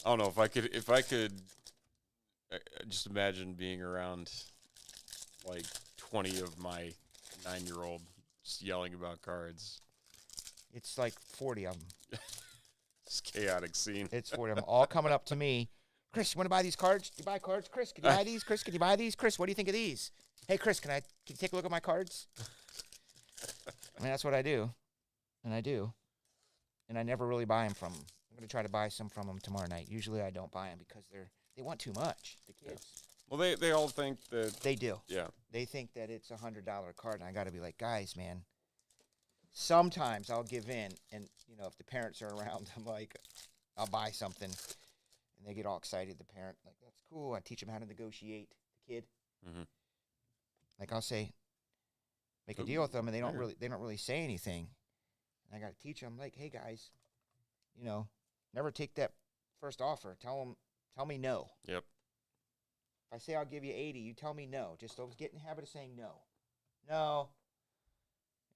I don't know if I could just imagine being around like 20 of my 9-year-old just yelling about cards. It's like 40 of them. It's a chaotic scene. It's 40 of them all coming up to me. Chris, you want to buy these cards? Do you buy cards? Chris, can you buy these? Chris, can you buy these? Chris, what do you think of these? Hey, Chris, can you take a look at my cards? I mean, that's what I do. And I do. And I never really buy them from them. I'm going to try to buy some from them tomorrow night. Usually I don't buy them because they want too much, the kids. Well, they all think that... They do. Yeah. They think that it's $100 card, and I got to be like, guys, man, sometimes I'll give in, and, if the parents are around, I'm like, I'll buy something, and they get all excited, the parent, like, that's cool. I teach them how to negotiate, the kid. Mm-hmm. Like, I'll say, make a deal with them, and they don't really say anything. And I got to teach them, like, hey, guys, never take that first offer. Tell me no. Yep. If I say I'll give you 80, you tell me no. Just don't get in the habit of saying no. No.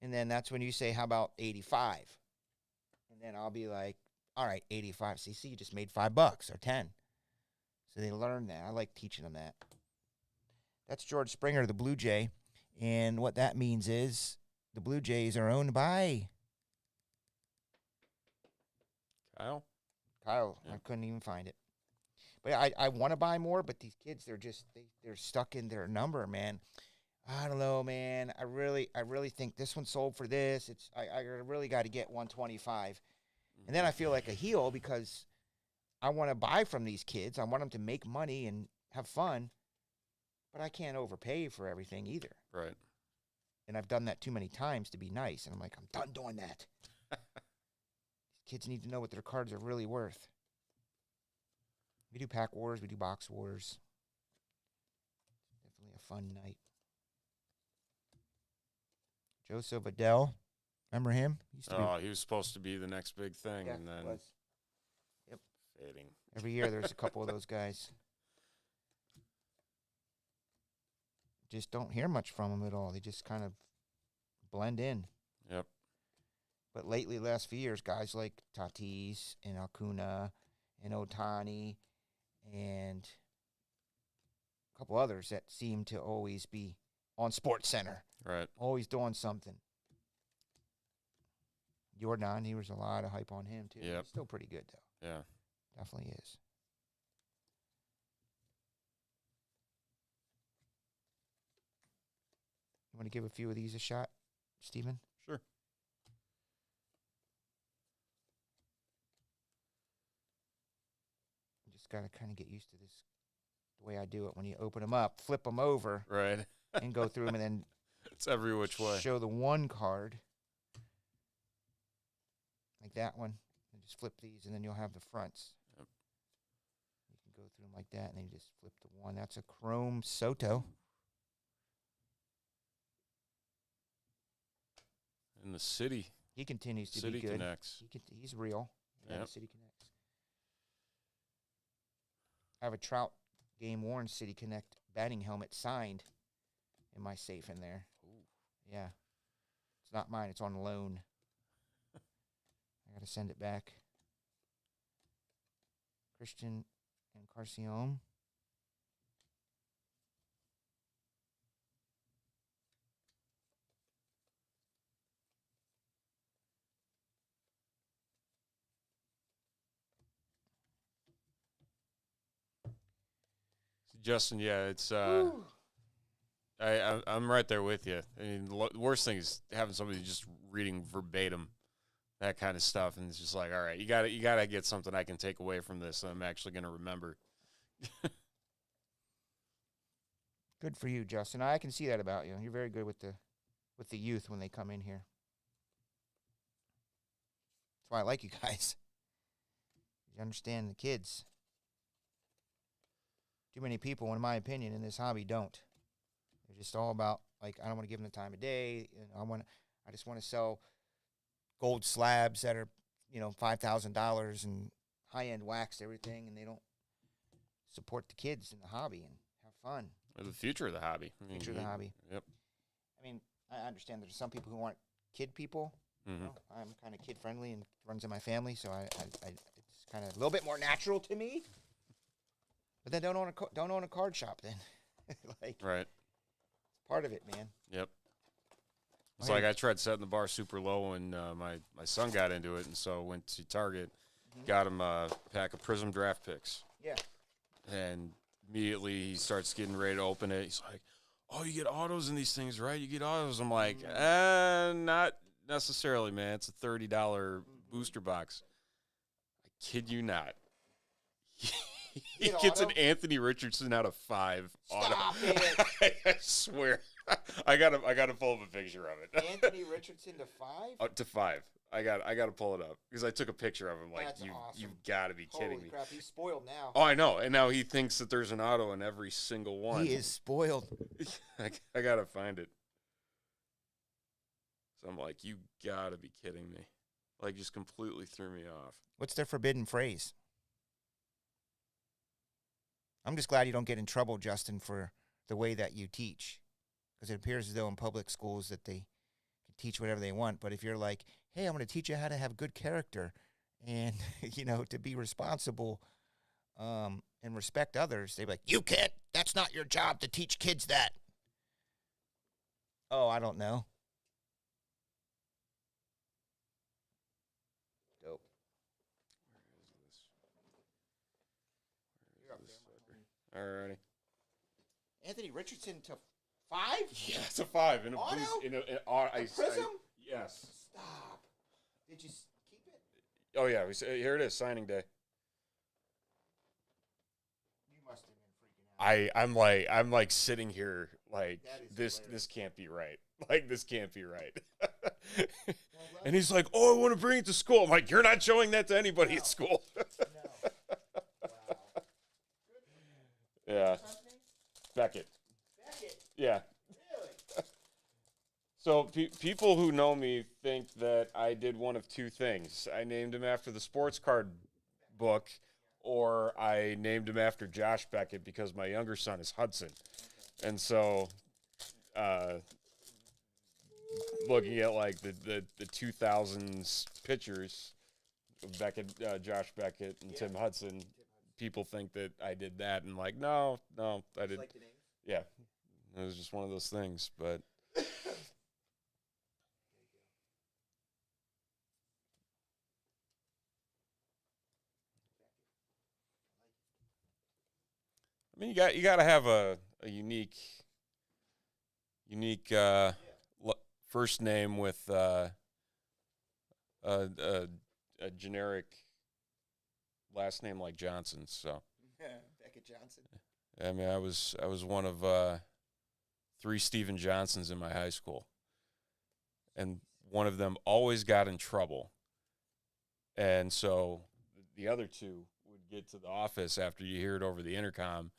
And then that's when you say, how about 85? And then I'll be like, all right, 85. See, you just made $5 or 10. So they learn that. I like teaching them that. That's George Springer, the Blue Jay. And what that means is the Blue Jays are owned by Kyle? Yeah. I couldn't even find it. But I want to buy more, but these kids, they're stuck in their number, man. I don't know, man. I really think this one sold for this. I really got to get 125. And then I feel like a heel because I want to buy from these kids. I want them to make money and have fun, but I can't overpay for everything either. Right. And I've done that too many times to be nice. And I'm like, I'm done doing that. These kids need to know what their cards are really worth. We do pack wars. We do box wars. Definitely a fun night. Joseph Adele. Remember him? He was supposed to be the next big thing, Yeah, and then was. Yep. fading. Every year there's a couple of those guys. Just don't hear much from them at all. They just kind of blend in. Yep. But lately, last few years, guys like Tatis and Acuna and Ohtani and a couple others that seem to always be on Sports Center. Right. Always doing something. Jordan, he was a lot of hype on him, too. Yep. He's still pretty good, though. Yeah. Definitely is. You want to give a few of these a shot, Steven? Sure. You just got to kind of get used to this, the way I do it. When you open them up, flip them over, Right. and go through them, and then It's every which way. show the one card, like that one, and just flip these, and then you'll have the fronts. Yep. You can go through them like that, and then you just flip the one. That's a Chrome Soto. In the city. He continues to City be good. connects. He's real. Yeah, Yep. the City Connects. I have a Trout game worn City Connect batting helmet signed in my safe in there. Ooh. Yeah. It's not mine. It's on loan. I got to send it back. Christian and Carcion. Justin, yeah, it's I'm right there with you. I mean, the worst thing is having somebody just reading verbatim that kind of stuff, and it's just like, all right, you gotta get something I can take away from this that I'm actually gonna remember. Good for you, Justin. I can see that about you. You're very good with the youth when they come in here. That's why I like you guys. You understand the kids. Too many people, in my opinion, in this hobby don't. They're just all about, like, I don't want to give them the time of day. I just want to sell gold slabs that are, $5,000 and high-end waxed everything, and they don't support the kids in the hobby and have fun. Or the future of the hobby. Future of the hobby. Yep. I mean, I understand there's some people who aren't kid people. Mm-hmm. I'm kind of kid-friendly and runs in my family, so it's kind of a little bit more natural to me. But then don't own a card shop then. Right. It's part of it, man. Yep. It's like I tried setting the bar super low when my son got into it, and so went to Target, got him a pack of Prism draft picks. Yeah. And immediately he starts getting ready to open it. He's like, "Oh, you get autos in these things, right? You get autos." I'm like, not necessarily, man. It's a $30 booster box. I kid you not. He gets an Anthony Richardson out of 5 auto. Stop it. I swear. I gotta pull up a picture of it. Anthony Richardson to 5? To 5. I gotta pull it up because I took a picture of him. Like, That's awesome. You've got to be kidding Holy me. crap, he's spoiled now. Oh, I know. And now he thinks that there's an auto in every single one. He is spoiled. I gotta find it. So I'm like, you gotta be kidding me. Like, just completely threw me off. What's their forbidden phrase? I'm just glad you don't get in trouble, Justin, for the way that you teach. Because it appears as though in public schools that they can teach whatever they want. But if you're like, hey, I'm going to teach you how to have good character and, to be responsible and respect others, they'd be like, you can't. That's not your job to teach kids that. Oh, I don't know. Dope. Alrighty. Anthony Richardson to 5? Yeah, it's a 5 in a Auto? boost, Prism? yes. Stop. Did you keep it? Oh yeah, here it is, signing day. You must have been freaking out. I'm like sitting here like That is this hilarious. can't be right. Like, this can't be right. And he's like, "Oh, I want to bring it to school." I'm like, "You're not showing that to anybody at school." No. Wow. Yeah. What's his name? Beckett. Beckett. Yeah. Really? So people who know me think that I did one of two things. I named him after the sports card book, or I named him after Josh Beckett because my younger son is Hudson. And so looking at like the 2000s pictures of Beckett, Josh Beckett and Tim Hudson, people think that I did that, and like, no, I didn't. Like the name? Yeah, it was just one of those things. But mean, you got to have a unique first name with a generic last name like Johnson. So Beckett Johnson. I mean, I was one of 3 Stephen Johnsons in my high school, and one of them always got in trouble, and so the other 2 would get to the office after you hear it over the intercom,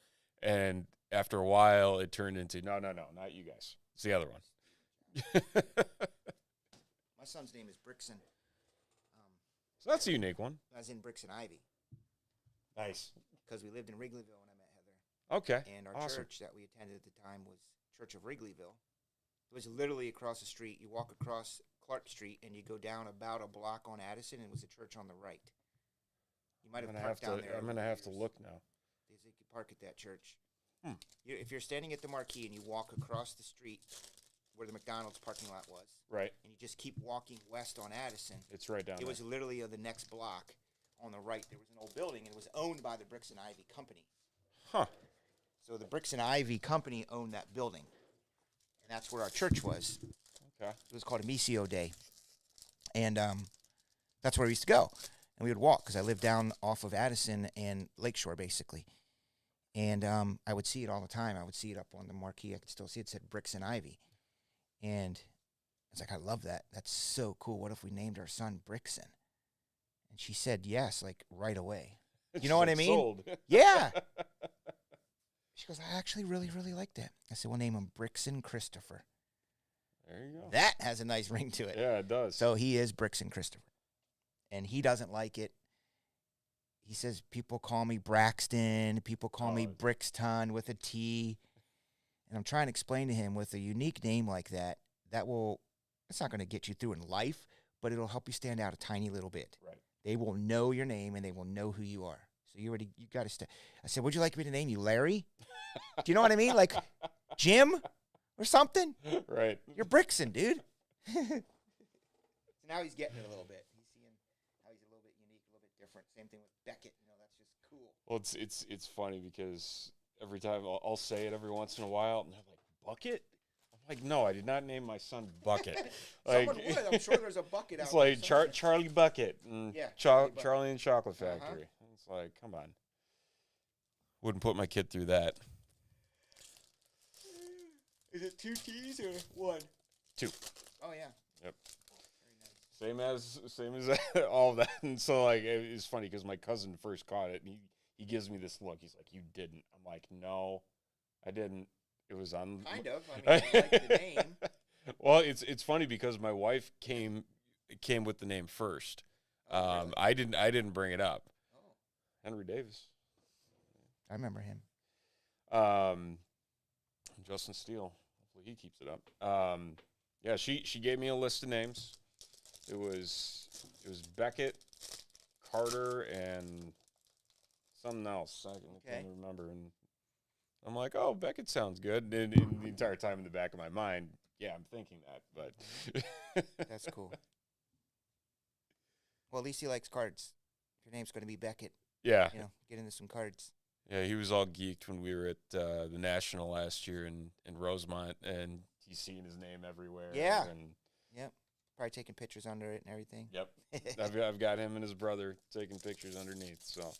and after a while, it turned into no, not you guys. It's the other one. My son's name is Brixon. So that's a unique one. As in Brixon Ivy. Nice. Because we lived in Wrigleyville when I met Heather. Okay. And our awesome. church that we attended at the time was Church of Wrigleyville. It was literally across the street. You walk across Clark Street and you go down about a block on Addison, and it was a church on the right. You might have parked down there. I'm going to have to look now. You could park at that church. If you're standing at the marquee and you walk across the street where the McDonald's parking lot was, right, and you just keep walking west on Addison, it's right down there. It was literally the next block on the right. There was an old building, and it was owned by the Brixon Ivy Company. Huh. So the Brixon Ivy Company owned that building, and that's where our church was. Okay. It was called Amisio Day, and that's where we used to go. And we would walk because I lived down off of Addison and Lakeshore, basically. And I would see it all the time. I would see it up on the marquee. I could still see it. It said Brixon Ivy. And I was like, I love that. That's so cool. What if we named our son Brixon? And she said yes, like right away. You know what I mean? Sold. Yeah. She goes, I actually really, really like that. I said, we'll name him Brixon Christopher. There you go. That has a nice ring to it. Yeah, it does. So he is Brixon Christopher. And he doesn't like it. He says, people call me Braxton. People call me Brixton with a T. And I'm trying to explain to him, with a unique name like that, it's not going to get you through in life, but it'll help you stand out a tiny little bit. Right. They will know your name, and they will know who you are. So you got to I said, would you like me to name you Larry? Do you know what I mean? Like Jim or something? Right. You're Brixon, dude. So now he's getting it a little bit. He's seeing how he's a little bit unique, a little bit different. Same thing with Beckett. That's just cool. Well, it's funny because every time I'll say it every once in a while, and they're like, Bucket? I'm like, no, I did not name my son Bucket. Someone would. I'm sure there's a Bucket out there. It's like there. Charlie Bucket and Charlie and Chocolate Factory. It's like, come on. Wouldn't put my kid through that. Is it 2 T's or 1? 2. Oh, yeah. Yep. Very nice. Same as all of that. And so, like, it's funny because my cousin first caught it, and he gives me this look. He's like, you didn't. I'm like, no, I didn't. It was on. Kind of. I mean, I like the name. Well, it's funny because my wife came with the name first. Oh, really? I didn't bring it up. Oh. Henry Davis. I remember him. Justin Steele. Hopefully he keeps it up. Yeah, she gave me a list of names. It was Beckett, Carter, and something else. I can't remember. And I'm like, oh, Beckett sounds good. And the entire time in the back of my mind, yeah, I'm thinking that. But That's cool. Well, at least he likes cards. If your name's going to be Beckett, yeah, get into some cards. Yeah, he was all geeked when we were at the National last year in Rosemont, and he's seeing his name everywhere. Yeah. And Yep. Probably taking pictures under it and everything. Yep. I've got him and his brother taking pictures underneath. So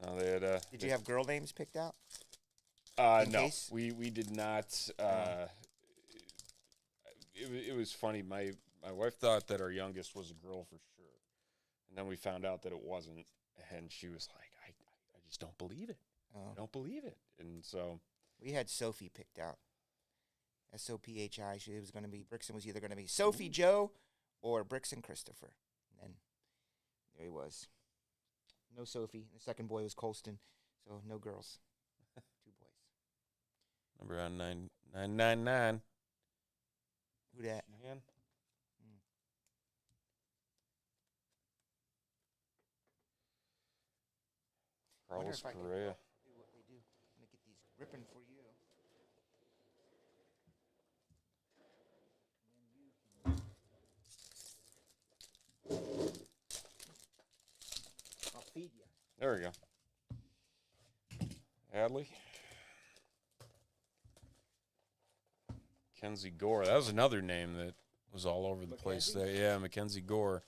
now they had. Did you have girl names picked out? No, case? we did not. It was funny. My wife thought that our youngest was a girl for sure, and then we found out that it wasn't, and she was like, I just don't believe it. Oh. I don't believe it. And so We had Sophie picked out. Sophi. It was going to be, Brixon was either going to be Sophie Joe or Brixon Christopher. And then there he was. No Sophie. The second boy was Colston, so no girls. 2 boys. number on 999. Who dat? Man. Wonder Carlos if I can Correa. do what they do. I'm going to get these ripping for you. I'll feed you. There we go. Hadley. Mackenzie Gore. That was another name that was all over the place there. Yeah, Mackenzie Gore.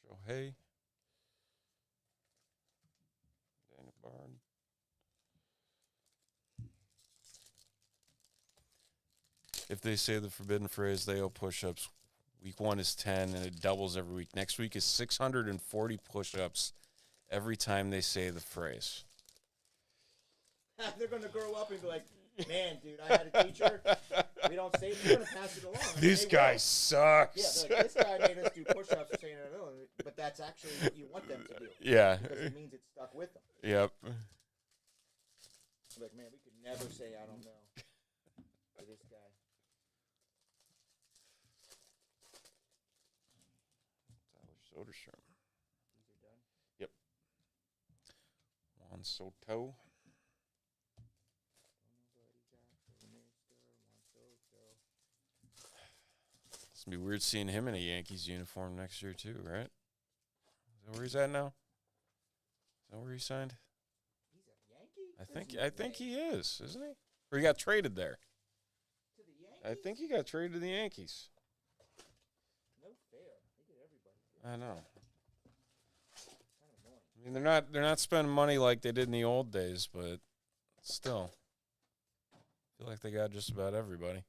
Shohei. Daniel Bard. If they say the forbidden phrase, they owe push-ups. Week 1 is 10, and it doubles every week. Next week is 640 push-ups every time they say the phrase. They're going to grow up and be like, man, dude, I had a teacher. We don't say it. We're going to pass it along. This guy sucks. Yeah, like, this guy made us do push-ups and saying I don't know, but that's actually what you want them to do. Yeah. Because it means it's stuck with them. Yep. Like, man, we could never say I don't know to this guy. Tyler Soderstrom. These are done. Yep. Juan Soto. It's going to be weird seeing him in a Yankees uniform next year, too, right? Is that where he's at now? Is that where he signed? He's a Yankee? I think he is, isn't he? Or he got traded there. To the Yankees? I think he got traded to the Yankees. No fair. They get everybody. I know. Kind of annoying. I mean, they're not spending money like they did in the old days, but still, I feel like they got just about everybody.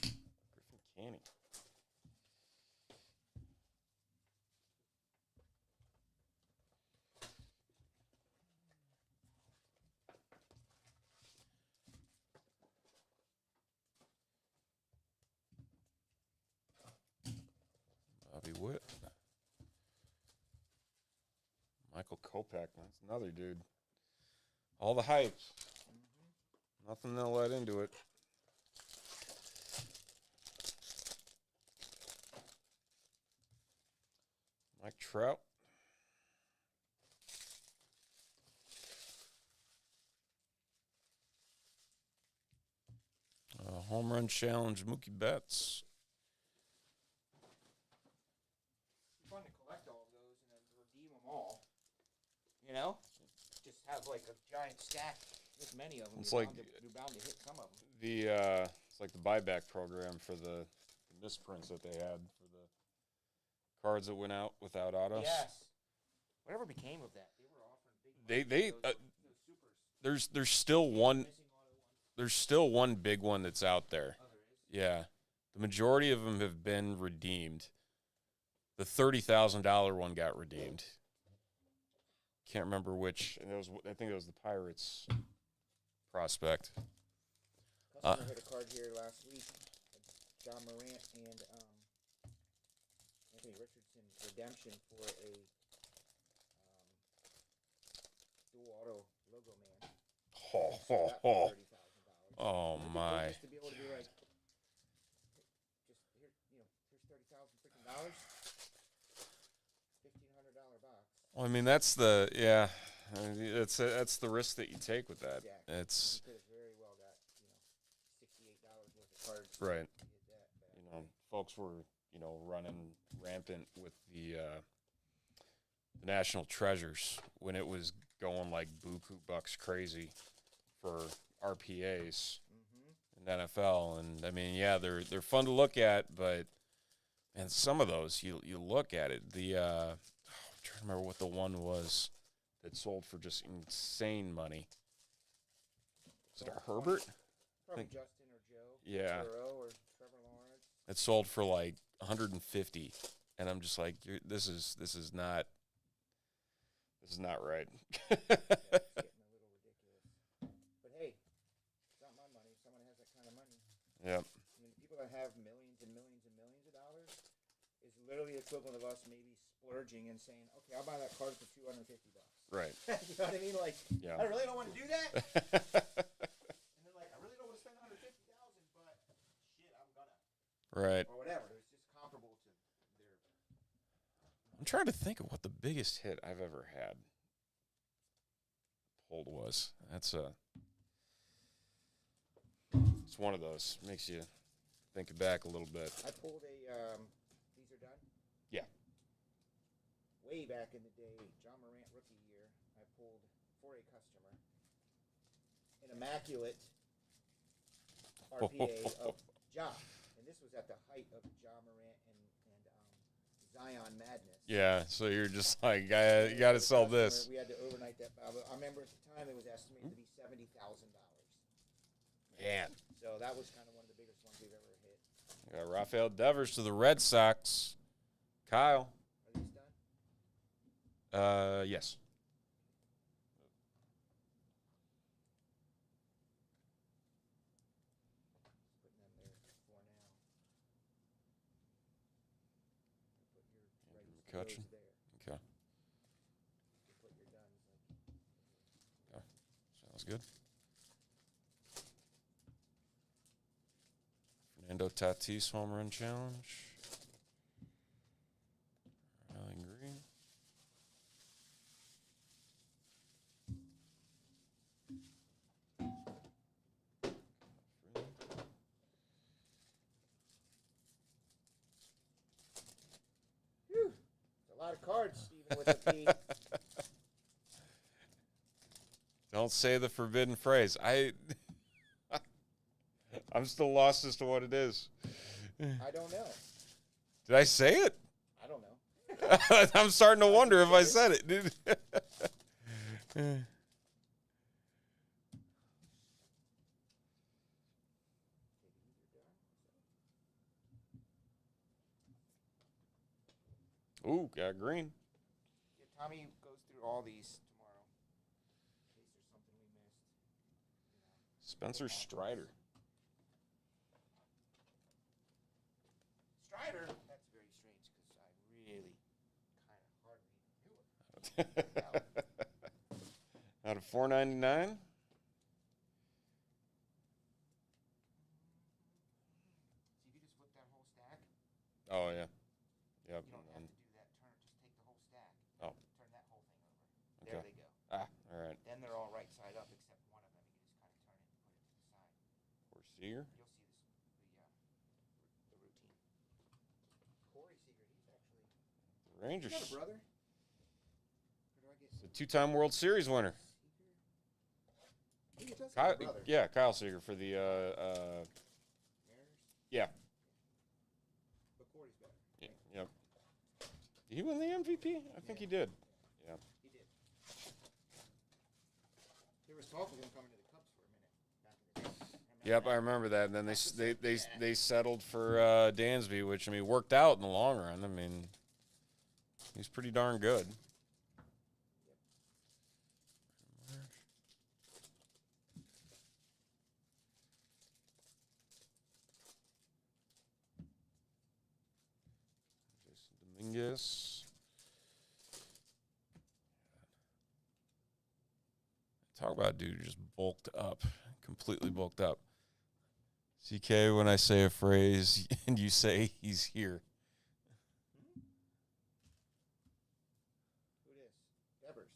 Griffin Canning. Bobby Witt. Michael Kopech, that's another dude. All the hype. Nothing they'll let into it. Mike Trout. Home run challenge, Mookie Betts. Fun to collect all of those and then redeem them all. You know? Just have like a giant stack with many of them. It's you're like you're bound to hit some of them. it's like the buyback program for the misprints that they had for the cards that went out without autos. Yes. Whatever became of that? They were offering big They those supers. there's still one Missing auto ones. there's still one big one that's out there. Oh, there is? Yeah. The majority of them have been redeemed. The $30,000 one got redeemed. Can't remember which. I think it was the Pirates prospect. Customer hit a card here last week. John Morant and Anthony Richardson redemption for a dual auto logo man. Oh, So that was $30,000. Oh, It'd be my. Just to be able to be like, just here, here's $30,000 freaking dollars. $1,500 box. Well, I mean, that's that's the risk that you take with that. Exactly. It's You could have very well got $68 worth of cards. right. To get that back. Folks were running rampant with the National Treasures when it was going like buku bucks crazy for RPAs in NFL, and I mean, yeah, they're fun to look at, but and some of those you look at it. I'm trying to remember what the one was that sold for just insane money. Was it a Herbert? Probably think- Justin or Joe. Yeah. Burrow or Trevor Lawrence. It sold for like 150, and I'm just like, this is not right. It's getting a little ridiculous. But hey, it's not my money. If someone has that kind of money. Yep. I mean, people that have millions and millions and millions of dollars is literally the equivalent of us maybe splurging and saying, okay, I'll buy that card for $250. Right. You know what I mean? Like, Yeah. I really don't want to do that. And they're like, I really don't want to spend $150,000, but shit, I'm gonna. Right. Or whatever. It's just comparable to their. I'm trying to think of what the biggest hit I've ever had pulled was. It's one of those. Makes you think back a little bit. I pulled a. These are done. Yeah. way back in the day, John Morant rookie year, I pulled for a customer an immaculate RPA of Ja. And this was at the height of Ja Morant and Zion madness. Yeah, so you're just like, you got to sell this. We had to overnight that Bible. I remember at the time it was estimated to be $70,000. Man. So that was kind of one of the biggest ones we've ever hit. We got Rafael Devers to the Red Sox. Kyle. Are these done? Yes. Putting them there for now. Put your rights McCutcheon. there. Okay. You put your guns. Okay. Sounds good. Fernando Tatis home run challenge. Riley Green. Whew. It's a lot of cards, Stephen, with the P. Don't say the forbidden phrase. I'm still lost as to what it is. I don't know. Did I say it? I don't know. I'm starting to wonder if I said it, dude. Ooh, got green. Yeah, Tommy goes through all these tomorrow. In case there's something we missed. Spencer Strider. Strider? That's very strange because I really kind of hardly knew it. Out of 499. See, if you just flip that whole stack, Oh yeah. Yep. you don't have to do that turn. Just take the whole stack. Oh. Turn that whole thing over. There Okay. they go. Ah, all right. Then they're all right side up except one of them. You can just kind of turn it and put it to the side. Or Seager. You'll see this, the routine. Corey Seager, he's actually. Rangers. You got a brother? Or do I get The two-time World Series winner. Seager? He does have Kyle, a brother. yeah, Kyle Seager for the Mariners? yeah. But Corey's better. Yep. Did he win the MVP? I think he did. Yeah. He did. There was talk of him coming to the Cubs for a minute back in the day. Yep, I remember that. And then they settled for Dansby, which I mean worked out in the long run. I mean, he's pretty darn good. Jason Dominguez. Talk about a dude who just bulked up, completely bulked up. CK, when I say a phrase and you say he's here. Who this? Devers.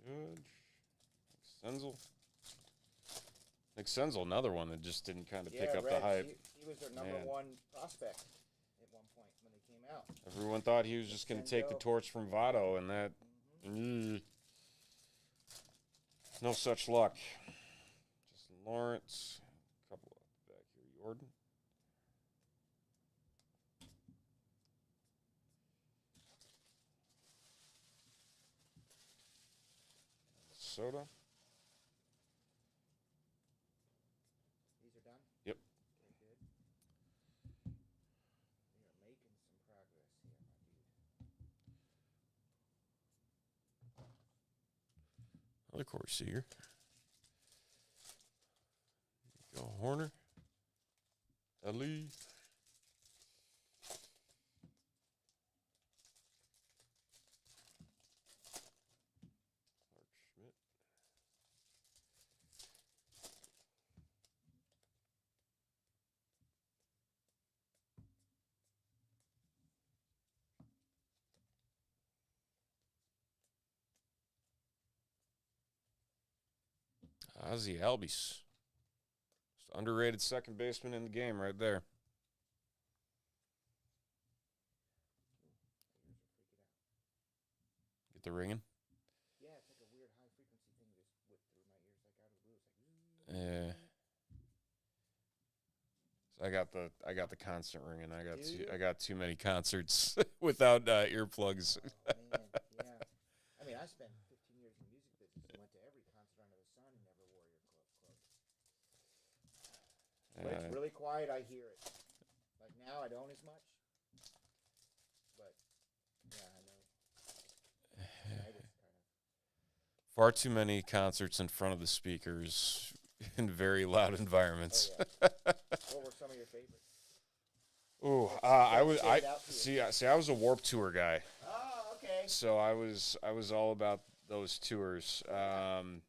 Judge. Nick Senzel, another one that just didn't kind of pick up Reds, the hype. He was their number Man. one prospect at one point when they came out. Everyone thought he was just going to take the Senzel. torch from Votto, and that, no such luck. Justin Lawrence, a couple up back here, Jordan. Soda. These are done? Yep. Okay, good. We are making some progress here, my dude. Another Corey Seager. Go Horner. Ali. Clark Schmidt. Ozzy Albies. Underrated second baseman in the game right there. Get the ringing? Yeah, it's like a weird high frequency thing just whipped through my ears like out of the blue. It's like, Yeah. So I got the constant ringing. I got too many concerts without earplugs. oh, man, yeah. I mean, I spent 15 years in the music business and went to every concert under the sun and never wore earplugs. When it's really quiet, I hear it. Like now, I don't as much. But yeah, I know. I was kind of. Far too many concerts in front of the speakers in very loud environments. Oh, yeah. What were some of your favorites? Ooh, I was a Warped Tour guy. Oh, okay. So I was all about those tours. You probably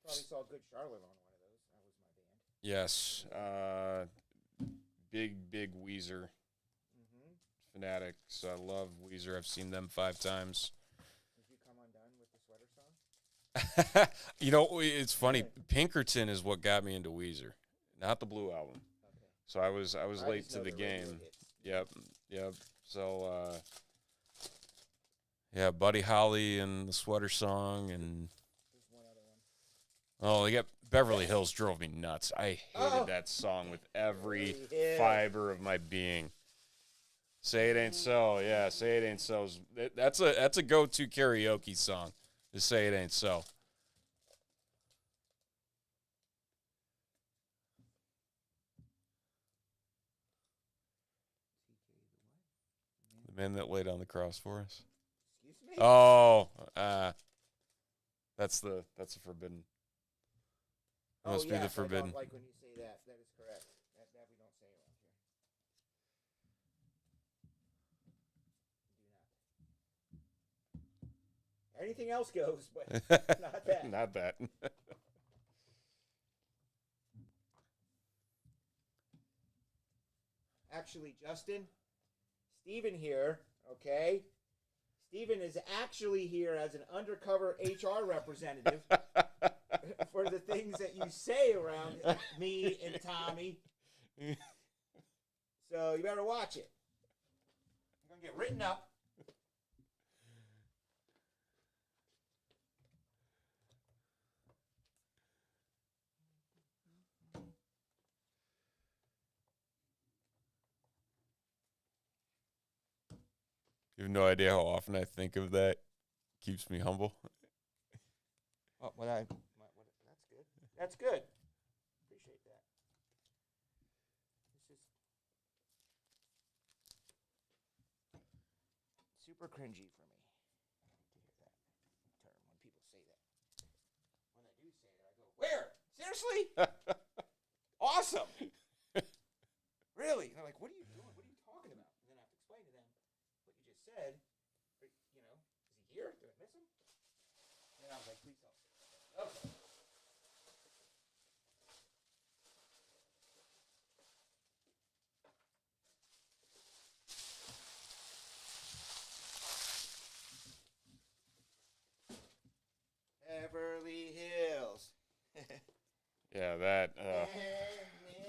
saw Good Charlotte on one of those. That was my band. Yes, big Weezer fanatic. So I love Weezer. I've seen them 5 times. Did you come undone with the sweater song? You know, it's funny. Pinkerton is what got me into Weezer, not the Blue album. Okay. So I was I late just to know the radio game. hits. Yep. So yeah, Buddy Holly and the Sweater Song, and There's one other one. they got Beverly Hills drove me nuts. I hated that song with every fiber of my being. Say It Ain't So, yeah, Say It Ain't So. That's a go-to karaoke song. Just Say It Ain't So. The man that laid on the cross for us. Excuse me? Oh, that's the forbidden. That must be yes, the forbidden. I don't like when you say that. That is correct. That we don't say around here. Do not. Anything else goes, but not that. Not that. Actually, Justin, Steven here, okay? Steven is actually here as an undercover HR representative for the things that you say around me and Tommy. So you better watch it. You're going to get written up. You have no idea how often I think of that. Keeps me humble. Oh, that's good. That's good. Appreciate that. It's just super cringy for me to hear that term when people say that. When I do say it, I go, "Where? Seriously? Awesome! Really?" And they're like, "What are you doing? What are you talking about?" And then I have to explain to them what you just said. You know, is he here? Did I miss him? And then I was like, "Please don't." Okay. Beverly Hills. Yeah,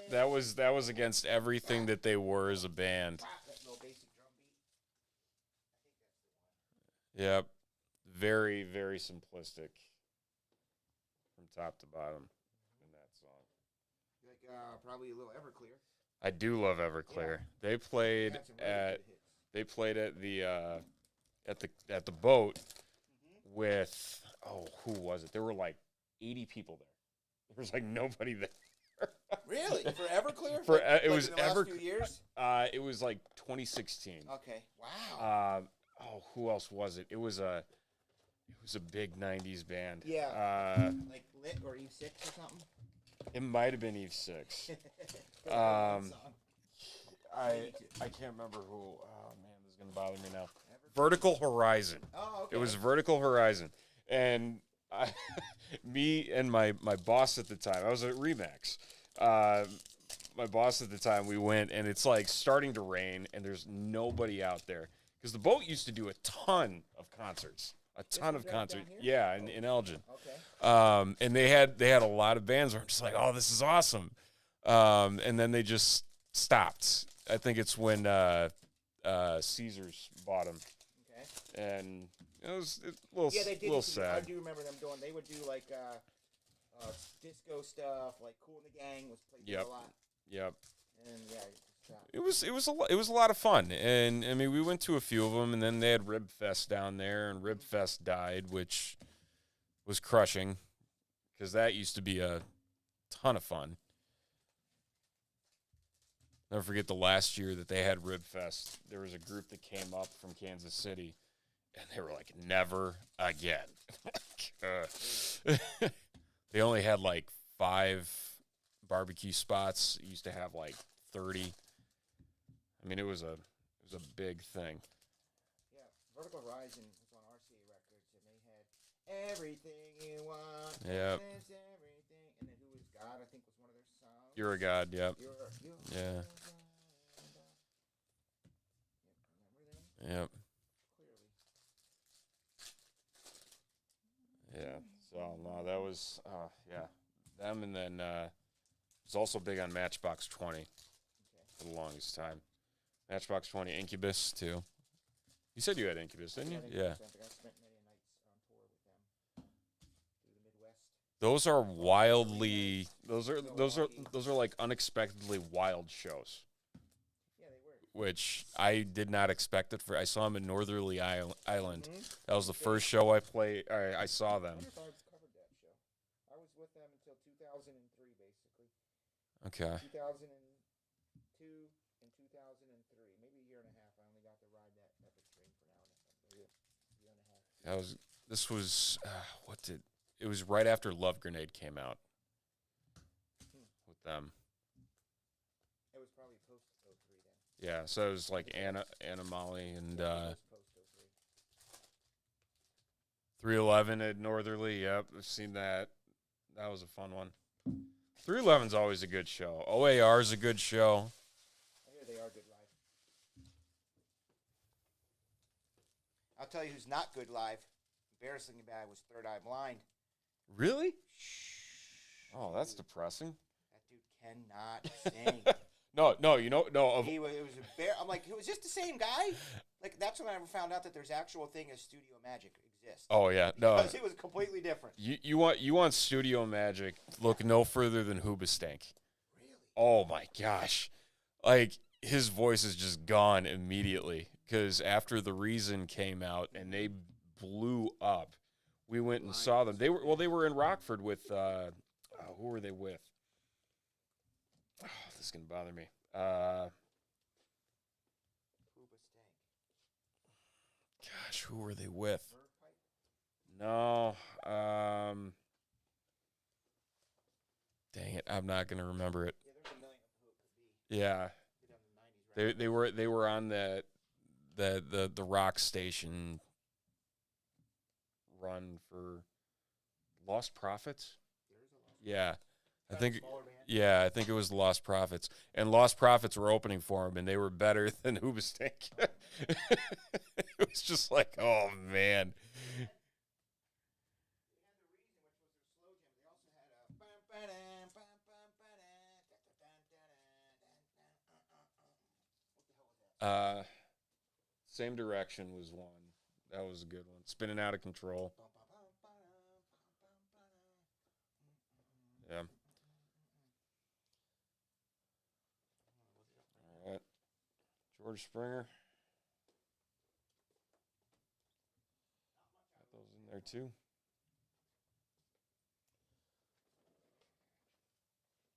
that was against everything that they were as a band. That little basic drum beat. I think that's the one. Yep. Very, very simplistic from top to bottom in that song. Like probably a little Everclear. I do love Everclear. They played Had some really at good hits. they played at the boat with who was it? There were like 80 people there. There was like nobody there. Really? For Everclear? For Like- it like was in the last few years? It was like 2016. Okay. Wow. Who else was it? It was a big 90s band. Yeah. Like Lit or Eve 6 or something? It might have been Eve 6. That song. I can't remember who. Oh man, this is gonna bother me now. Vertical Horizon. Oh, okay. It was Vertical Horizon, and me and my boss at the time. I was at Remax. My boss at the time. We went, and it's like starting to rain, and there's nobody out there because the boat used to do a ton of concerts. a ton of was right down concerts. here? Yeah, in Elgin. Okay. And they had a lot of bands where I'm just like, oh, this is awesome. And then they just stopped. I think it's when Caesars bought them, Okay. and it's a little, Yeah, they did. little used to do- I sad. do remember them doing. They would do like disco stuff, like Cool in the Gang was played there Yep. a lot. Yep. And yeah, it stopped. It was a lot of fun, and I mean we went to a few of them, and then they had Rib Fest down there, and Rib Fest died, which was crushing because that used to be a ton of fun. Never forget the last year that they had Rib Fest. There was a group that came up from Kansas City, and they were like, "Never again." They only had like 5 barbecue spots. It used to have like 30. I mean, it was a big thing. Yeah, Vertical Horizon was on RCA Records, and they had Everything You Want. Yep. It's everything. And then Who Is God, I think, was one of their songs. You're a god. Yep. You're Yeah. a God. Remember them? Yep. Clearly. Yeah. So no, that was yeah, them, and then was also big on Matchbox 20 for the longest time. Matchbox 20, Incubus too. You said you had Incubus, didn't you? Yeah. I spent many nights on tour with them through the Midwest. Those are wildly. Those are like unexpectedly wild shows, Yeah, they were. which I did not expect it for. I saw them in Northerly Island. Mhm. That was the first show I saw I them. wonder if I've covered that show. I was with them until 2003, basically. Okay. 2002 and 2003, maybe a year and a half. I only got to ride that epic train for now, maybe a year and a half. This was it was right after Love Grenade came out with them. It was probably post 03 then. Yeah, so it was like Anna Molly and It was post 03. 311 at Northerly. Yep, I've seen that. That was a fun one. 311's always a good show. OAR is a good show. I hear they are good live. I'll tell you who's not good live. Embarrassingly bad was Third Eye Blind. Really? Oh, that's depressing. That dude cannot sing. No, you know, no. It was I'm like, was this the same guy? Like, that's when I found out that there's actual thing as studio magic exists. Oh yeah, no. Because it was completely different. You want studio magic? Look no further than Hoobastank. Really? Oh my gosh, like his voice is just gone immediately because after The Reason came out and they blew up, we went and saw them. They were in Rockford with who were they with? Oh, this is gonna bother me. Gosh, who were they with? No. Dang it, I'm not gonna remember it. Yeah, there's a million of who it could be. Yeah, Did on the 90s, right? they were on the rock station run for Lost Prophets. Yeah, I think. Smaller band? Yeah, I think it was the Lost Prophets, and Lost Prophets were opening for him, and they were better than Hoobastank. It was just like, oh man. Same Direction was one. That was a good one. Spinning Out of Control. Yeah. All right. George Springer. Got those in there too.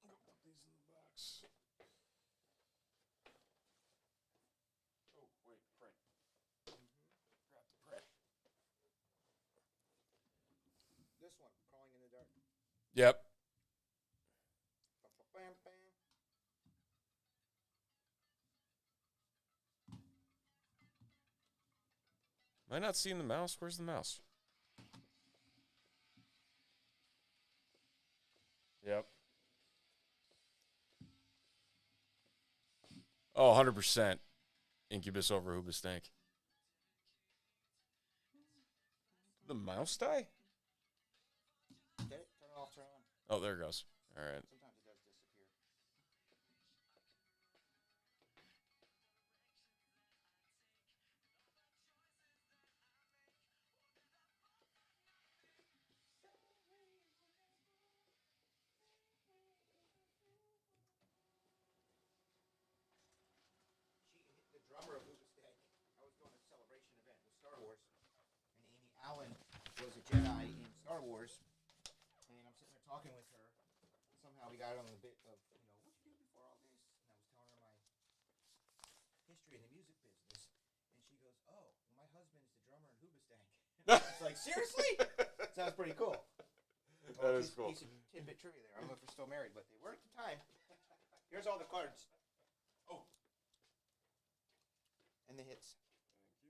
Go put these in the box. Oh, wait, print. Grab the print. This one, Crawling in the Dark. Yep. Bam, bam. Am I not seeing the mouse? Where's the mouse? Yep. Oh, 100%. Incubus over Hoobastank. the mouse die? Get it? Turn it off, turn it on. Oh, there it goes. All right. Sometimes it does disappear. The drummer of Hoobastank. I was doing a celebration event with Star Wars, and Amy Allen was a Jedi in Star Wars, and I'm sitting there talking with her. Somehow we got on the bit of, what you do before all this? And I was telling her my history in the music business, and she goes, "Oh, well, my husband's the drummer in Hoobastank." It's like, seriously? Sounds pretty cool. That is cool. Piece of tidbit trivia there. I don't know if they're still married, but they were at the time. Here's all the cards. Oh. And the hits. Thank you.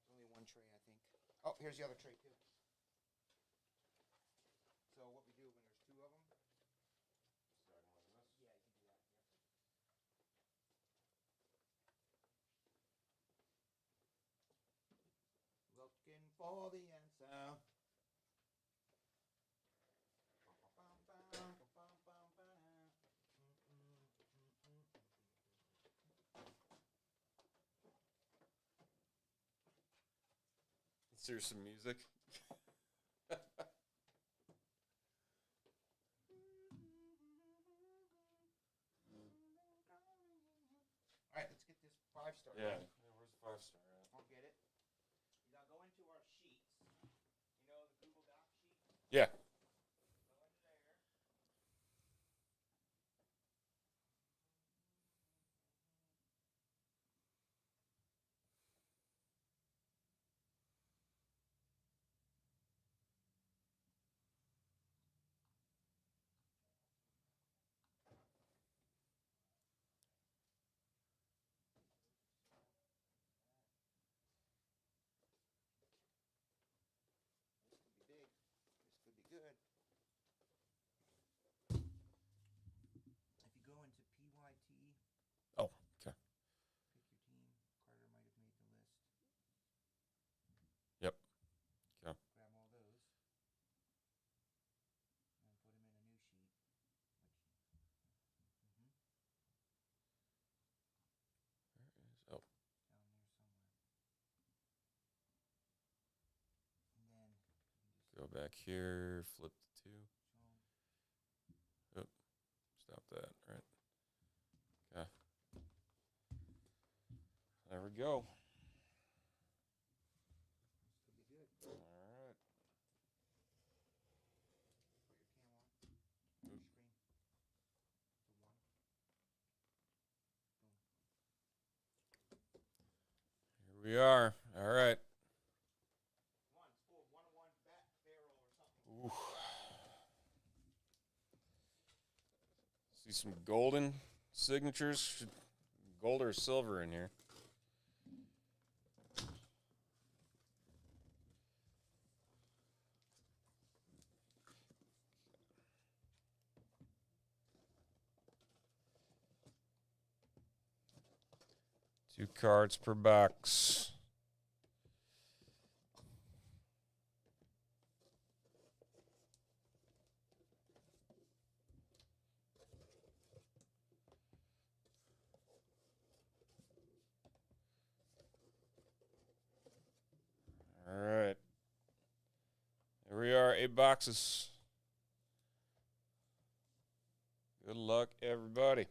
There's only one tray, I think. Oh, here's the other tray, too. So what we do when there's two of them? Starting with this. Yeah, you can do that. Yep. Looking for the answer. Let's hear some music. All right, let's get this 5-star. Yeah. Going. Where's the 5-star at? I'll get it. Now go into our sheets. You know the Google Doc sheet? Yeah. Go into there. This could be big. This could be good. If you go into PYT, Oh, okay. pick your team. Carter might have made the list. Yep. Okay. Grab all those. And put them in a new sheet. Oh. Down there somewhere. And then you just Go back here. Flip to 2. show 'em. Stop that. Right. Okay. There we go. This could be good. All right. Put your cam on. Your screen. The one. Boom. Here we are. All right. One. It's full of 101 bat barrel or something. Ooh. See some golden signatures. Gold or silver in here. Two cards per box. All right. Here we are, 8 boxes. Good luck, everybody.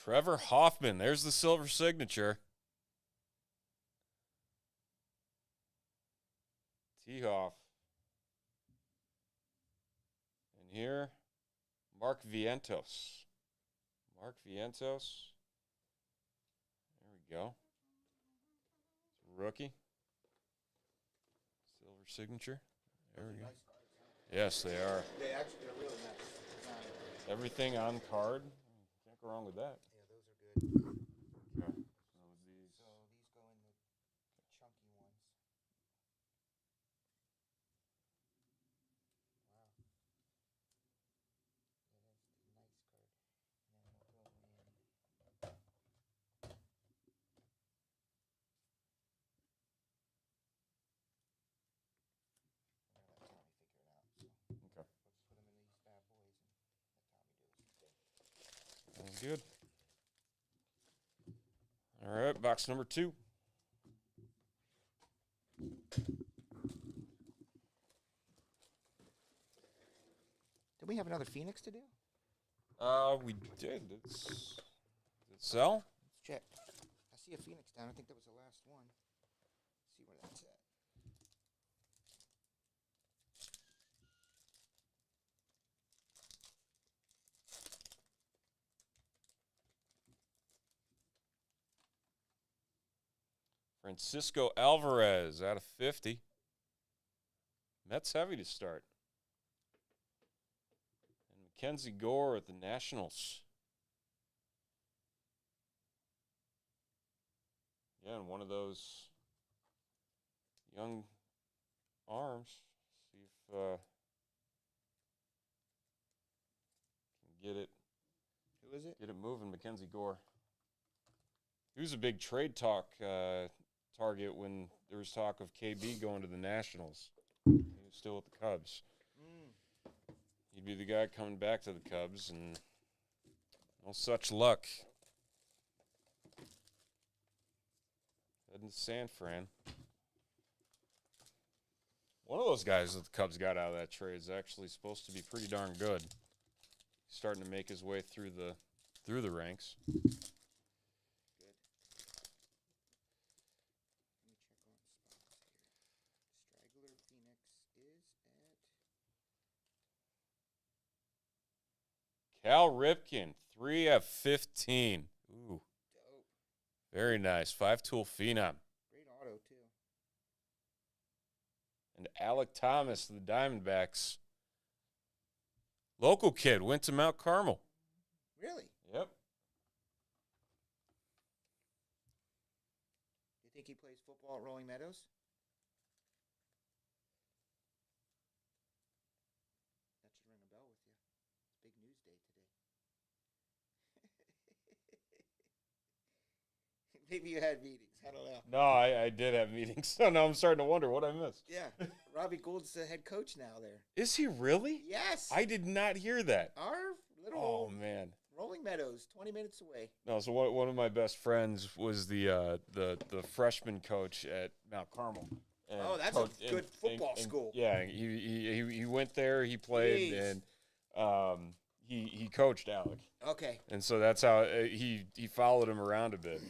Trevor Hoffman. There's the silver signature. T-Hoff. And here, Mark Vientos. Mark Vientos. There we go. Rookie. Silver signature. There we go. Yes, they are. They're really nice. Everything on card. Can't go wrong with that. Yeah, those are good. Okay. So these. So these go in the chunky ones. Wow. Yeah, that's a nice card. And then we'll go in. I'll let Tommy figure it out. So Okay. we'll just put them in these bad boys and let Tommy do his thing. Sounds good. All right, box number 2. Did we have another Phoenix to do? We did. Did it sell? Let's check. I see a Phoenix down. I think that was the last one. Let's see where that's at. Francisco Alvarez out of 50. Mets heavy to start. And Mackenzie Gore at the Nationals. Yeah, and one of those young arms. See if can get it. Who is it? Get it moving, Mackenzie Gore. He was a big trade talk target when there was talk of KB going to the Nationals. He was still with the Cubs. He'd be the guy coming back to the Cubs, and no such luck. Heading to San Fran. One of those guys that the Cubs got out of that trade is actually supposed to be pretty darn good. He's starting to make his way through the ranks. Cal Ripken, 3 of 15. Ooh. Dope. Very nice. 5-tool phenom. Great auto, too. And Alec Thomas, the Diamondbacks. Local kid, went to Mount Carmel. Really? Yep. You think he plays football at Rolling Meadows? That should ring a bell with you. It's big news day today. Maybe you had meetings. I don't know. No, I did have meetings. So now I'm starting to wonder what I missed. Yeah. Robbie Gould's the head coach now there. Is he really? Yes. I did not hear that. Our little Oh, man. Rolling Meadows, 20 minutes away. No, so one of my best friends was the freshman coach at Mount Carmel. And Oh, that's a good football school. Yeah, he went there, he played, Jeez. and he coached Alec. Okay. And so that's how he followed him around a bit.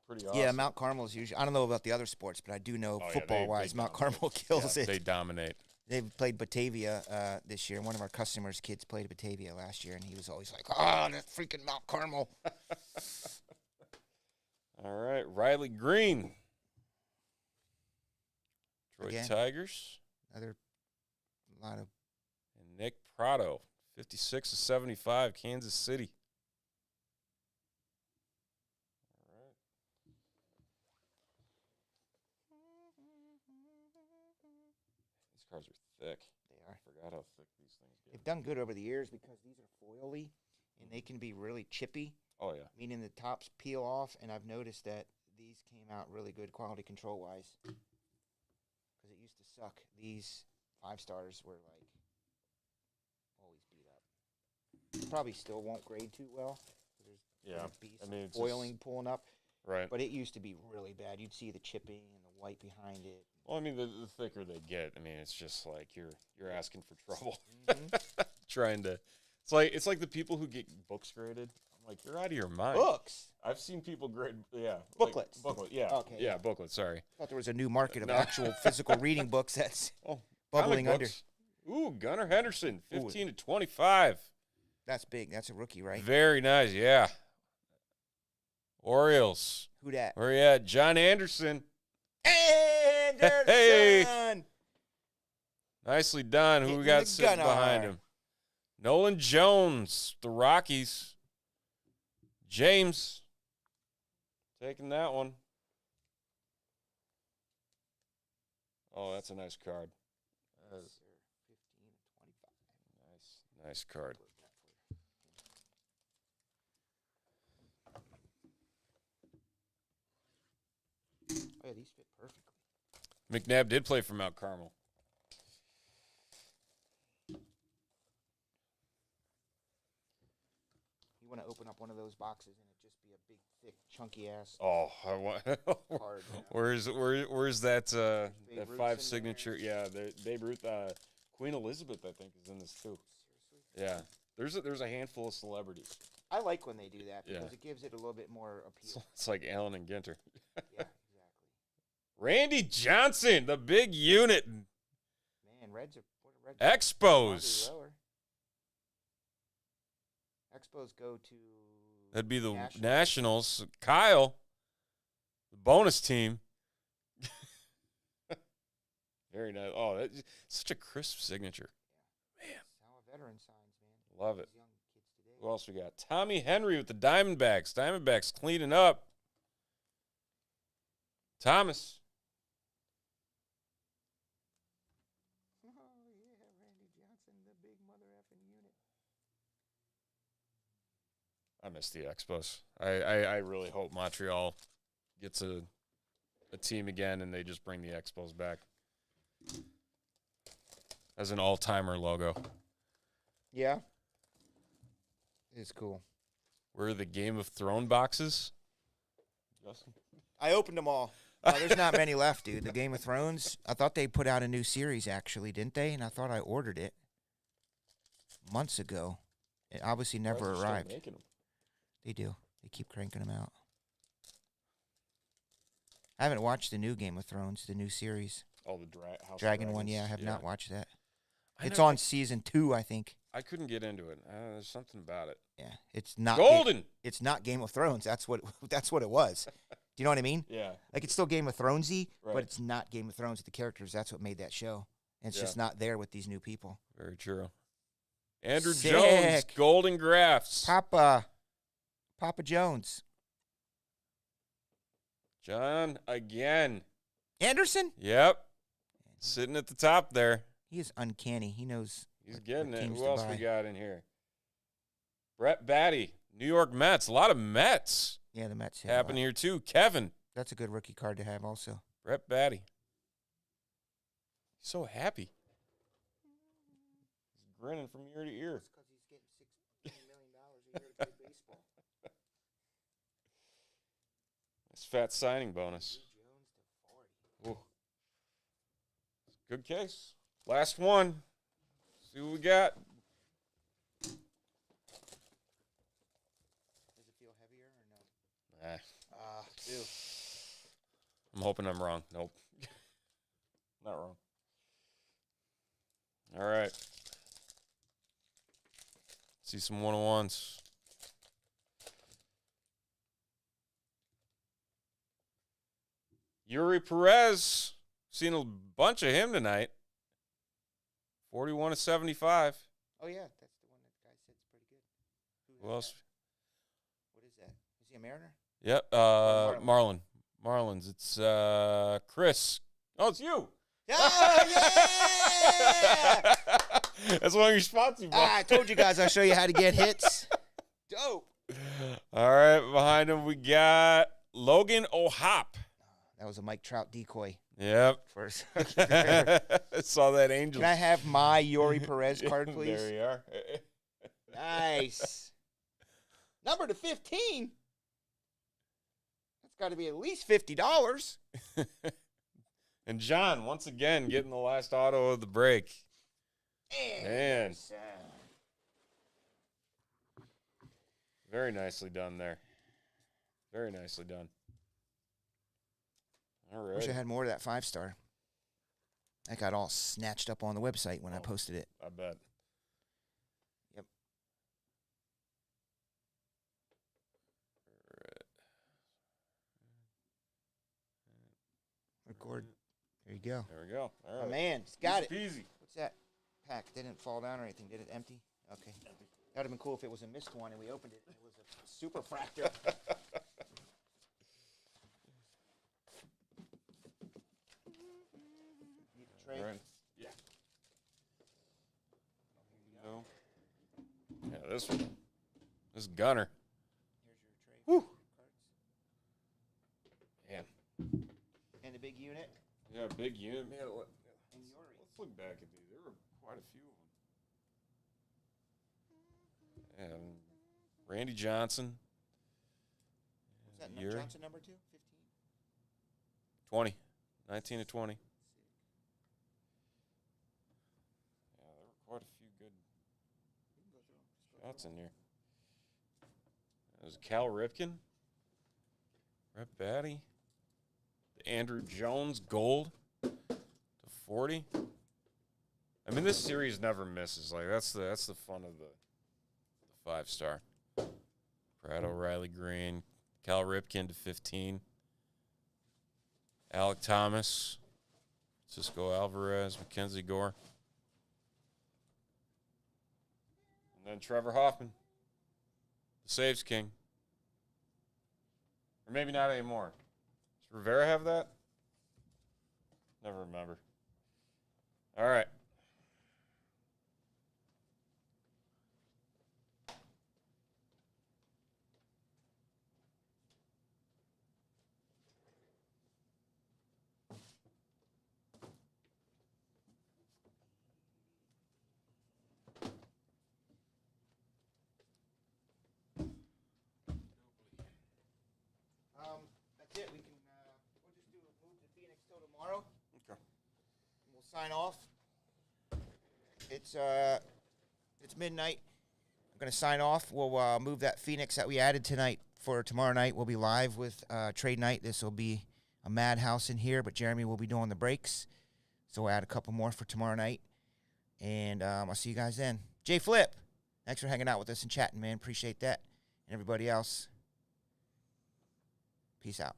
Pretty awesome. Yeah, Mount Carmel is usually. I don't know about the other sports, but I do know Oh, yeah, football-wise, they Mount dominate. Carmel kills it. They dominate. They've played Batavia this year. One of our customers' kids played Batavia last year, and he was always like, "Oh, that freaking Mount Carmel." All right, Riley Green. Detroit Again. Tigers. Another lot of. And Nick Prado, 56 to 75, Kansas City. All right. These cards are thick. They are. I forgot how thick these things get. They've done good over the years because these are foily, and they can be really chippy, Oh, yeah. meaning the tops peel off. And I've noticed that these came out really good quality control-wise because it used to suck. These 5-stars were like always beat up. Probably still won't grade too well. There's Yeah. a beast I mean, it's foiling just- pulling up. Right. But it used to be really bad. You'd see the chipping and the white behind it. Well, I mean, the thicker they get, I mean, it's just like you're asking for trouble. Mm-hmm. Trying to, it's like the people who get books graded. I'm like, you're out of your mind. Books. I've seen people grade, yeah, Booklets. booklet, yeah, Okay, yeah, yeah. booklets. Sorry. I thought there was a new market of No. actual physical reading books that's Oh, bubbling comic under. books. Ooh, Gunnar Henderson, Ooh. 15 to 25. That's big. That's a rookie, right? Very nice, yeah. Orioles. Who dat? Where you at? John Anderson. Anderson! Hey! Nicely done. Who we Getting got the sitting behind gunner. him? Nolan Jones, the Rockies. James taking that one. Oh, that's a nice card. That is 15 25. nice card. Oh, yeah, these fit perfectly. McNabb did play for Mount Carmel. You want to open up one of those boxes and it just be a big, thick, chunky ass Oh, I want. card. You know? Where's that that Ruth's in 5 there. signature? Yeah, Babe Ruth. Queen Elizabeth, I think, is in this too. Seriously? Yeah, there's a handful of celebrities. I like when they do that because Yeah. it gives it a little bit more appeal. It's like Allen and Ginter. Yeah, exactly. Randy Johnson, the big unit. Man, Reds are Reds Expos. lower. Expos go to. That'd be the Nationals. Nationals. Kyle, the bonus team. Very nice. Oh, that's such a crisp signature. Man, That's how a veteran signs, man. love it. These young kids today. Who else we got? Tommy Henry with the Diamondbacks. Diamondbacks cleaning up. Thomas. Oh, yeah, Randy Johnson, the big mother effing unit. I miss the Expos. I really hope Montreal gets a team again and they just bring the Expos back as an all-timer logo. Yeah. It's cool. Where are the Game of Thrones boxes? Justin? I opened them all. There's not many left, dude. The Game of Thrones, I thought they put out a new series, actually, didn't they? And I thought I ordered it months ago. It obviously never Why is it still arrived. making 'em? They do. They keep cranking them out. I haven't watched the new Game of Thrones, the new series. Oh, the House of Dragon one, Dragons? yeah, I have not watched that. I It's never- on season 2, I think. I couldn't get into it. There's something about it. Yeah, it's not Golden. it's not Game of Thrones. That's what it was. Do you know what I mean? Yeah. Like it's still Game of Thronesy, Right. but it's not Game of Thrones with the characters. That's what made that show. And it's just not there with these new people. Very true. Andrew Sick. Jones, Golden Grafts. Papa Jones. John again. Anderson? Yep. Sitting at the top there. He is uncanny. He knows. He's what getting it. teams Who to else buy. we got in here? Brett Batty, New York Mets. A lot of Mets Yeah, the Mets. have a happen lot. here too. Kevin, That's a good rookie card to have also. Brett Batty. He's so happy. He's grinning from ear to ear. Because he's getting $16 million a year to play baseball. Nice fat signing bonus. Jones to 40. Ooh. Good case. Last one. See what we got. Does it feel heavier or no? Nah. I'm hoping I'm wrong. Nope. Not wrong. All right. See some 101s. Yuri Perez. Seen a bunch of him tonight. 41/75. Oh, yeah. That's the one that guy said's pretty good. Who else? What is that? Is he a Mariner? Yep. Marlin. Marlins. It's Chris. Oh, it's you. Oh, yeah! That's one of your spots you bought. I told you guys I'll show you how to get hits. Dope. All right, behind him we got Logan O'Hop. That was a Mike Trout decoy. Yep. For Saw that angel. Can I have my Yori Perez card, please? There you are. Nice. Number to 15. That's got to be at least $50. And John, once again, getting the last auto of the break. Man. Very nicely done there. Very nicely done. All right. Wish I had more of that 5-star. That got all snatched up on the website when I posted it. I bet. Yep. go. There we go. All Oh, right. man, it's got it. Easy. What's that pack? Didn't fall down or anything, did it? Empty? Okay. That would have been cool if it was a missed one and we opened it and it was a super fractor. Need a tray? All right. Yeah. No. Yeah, this one. This Gunner. Here's your tray. Woo. Cards. Man. And the big unit. Yeah, big unit. Man, And Yuri. let's look back at these. There were quite a few of them. And Randy Johnson. What's that? Yuri. Johnson number 2? 15? 20. 19 to 20. Yeah, there were quite a few good shots in here. There was Cal Ripken. Rep Batty. Andrew Jones gold to 40. I mean, this series never misses. Like that's the fun of the 5-star. Brad O'Reilly Green, Cal Ripken to 15. Alec Thomas, Cisco Alvarez, Mackenzie Gore, and then Trevor Hoffman, the saves king. Or maybe not anymore. Does Rivera have that? Never remember. All right. That's it. We'll just move to Phoenix till tomorrow. Okay. And we'll sign off. It's midnight. I'm gonna sign off. We'll move that Phoenix that we added tonight for tomorrow night. We'll be live with trade night. This will be a madhouse in here, but Jeremy will be doing the breaks, so we'll add a couple more for tomorrow night. And I'll see you guys then. Jay Flip, thanks for hanging out with us and chatting, man. Appreciate that. And everybody else, peace out.